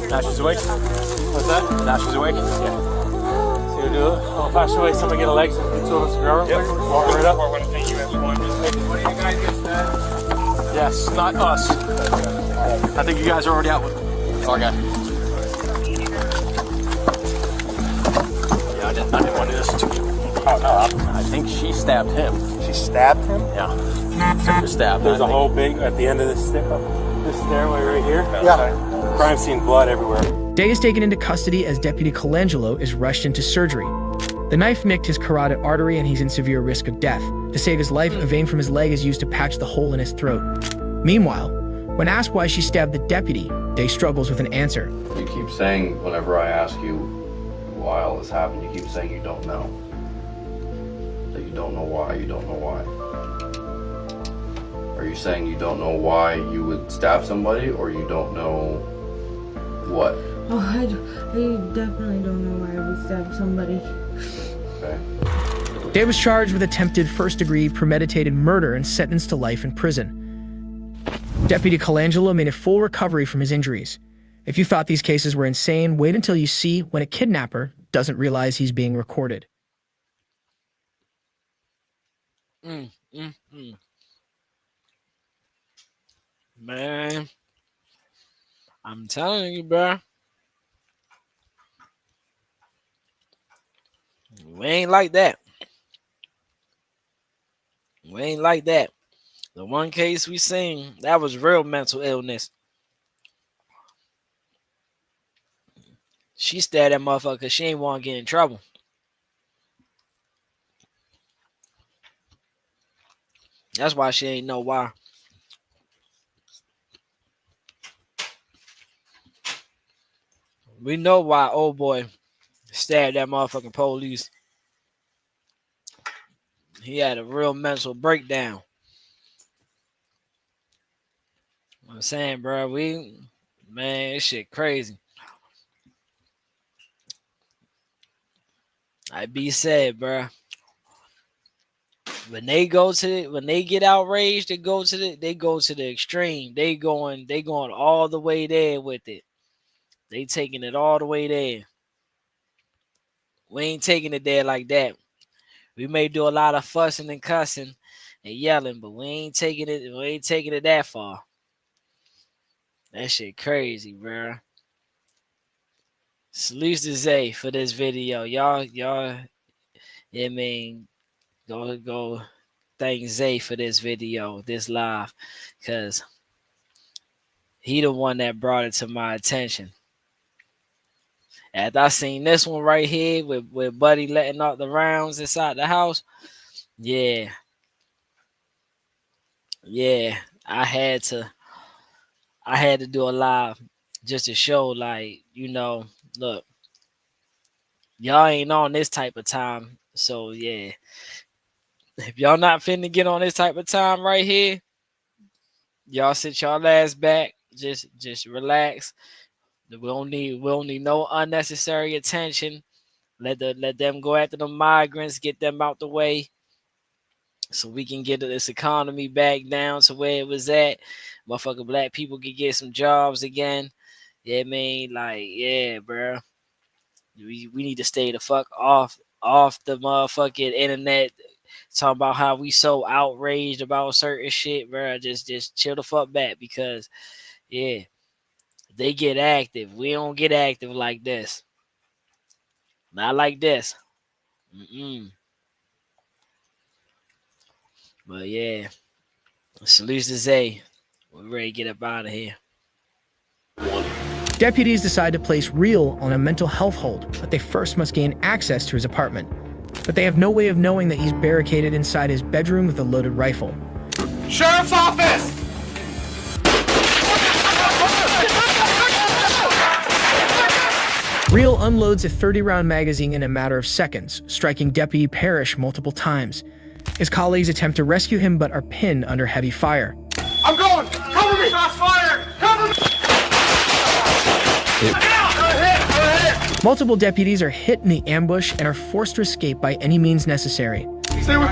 Now she's awake. What's that? Now she's awake. Yeah. See what do it. I'll pass away. Somebody get a legs and two of us grab her. Walk right up. What do you guys get that? Yes, not us. I think you guys are already out with them. Okay. Yeah, I didn't want to do this to you. Oh, no, I think she stabbed him. She stabbed him? Yeah. Took her stab. There's a hole big at the end of this stairway right here. Yeah. Crime scene, blood everywhere. Day is taken into custody as Deputy Colangelo is rushed into surgery. The knife nicked his carotid artery and he's in severe risk of death. To save his life, a vein from his leg is used to patch the hole in his throat. Meanwhile, when asked why she stabbed the deputy, Day struggles with an answer. You keep saying, whenever I ask you why all this happened, you keep saying you don't know. That you don't know why, you don't know why. Are you saying you don't know why you would stab somebody, or you don't know what? Oh, I definitely don't know why I would stab somebody. Okay. Day was charged with attempted first-degree premeditated murder and sentenced to life in prison. Deputy Colangelo made a full recovery from his injuries. If you thought these cases were insane, wait until you see when a kidnapper doesn't realize he's being recorded. Man, I'm telling you, bro. We ain't like that. We ain't like that. The one case we seen, that was real mental illness. She stabbed that motherfucker because she ain't want to get in trouble. That's why she ain't know why. We know why old boy stabbed that motherfucking police. He had a real mental breakdown. I'm saying, bro, man, this shit crazy. I be said, bro. When they get outraged, they go to the extreme. They going all the way there with it. They taking it all the way there. We ain't taking it there like that. We may do a lot of fussing and cussing and yelling, but we ain't taking it that far. That shit crazy, bro. Salute to Zay for this video. Y'all, I mean, go thank Zay for this video, this live, because he the one that brought it to my attention. After I seen this one right here with Buddy letting out the rounds inside the house, yeah, I had to do a live just to show, like, you know, look, y'all ain't on this type of time, so yeah, if y'all not finna get on this type of time right here, y'all sit y'all ass back, just relax. We don't need no unnecessary attention. Let them go after the migrants, get them out the way, so we can get this economy back down to where it was at. Motherfucking black people can get some jobs again. Yeah, I mean, like, yeah, bro. We need to stay the fuck off the motherfucking internet, talking about how we so outraged about certain shit, bro. Just chill the fuck back, because yeah, they get active. We don't get active like this. Not like this. But yeah, salute to Zay. We're ready to get up out of here. Deputies decide to place Real on a mental health hold, but they first must gain access to his apartment. But they have no way of knowing that he's barricaded inside his bedroom with a loaded rifle. Sheriff's office! Real unloads a 30-round magazine in a matter of seconds, striking Deputy Parrish multiple times. His colleagues attempt to rescue him but are pinned under heavy fire. I'm going! Cover me! Shots fired! Cover me! Multiple deputies are hit in the ambush and are forced to escape by any means necessary. Stay with me.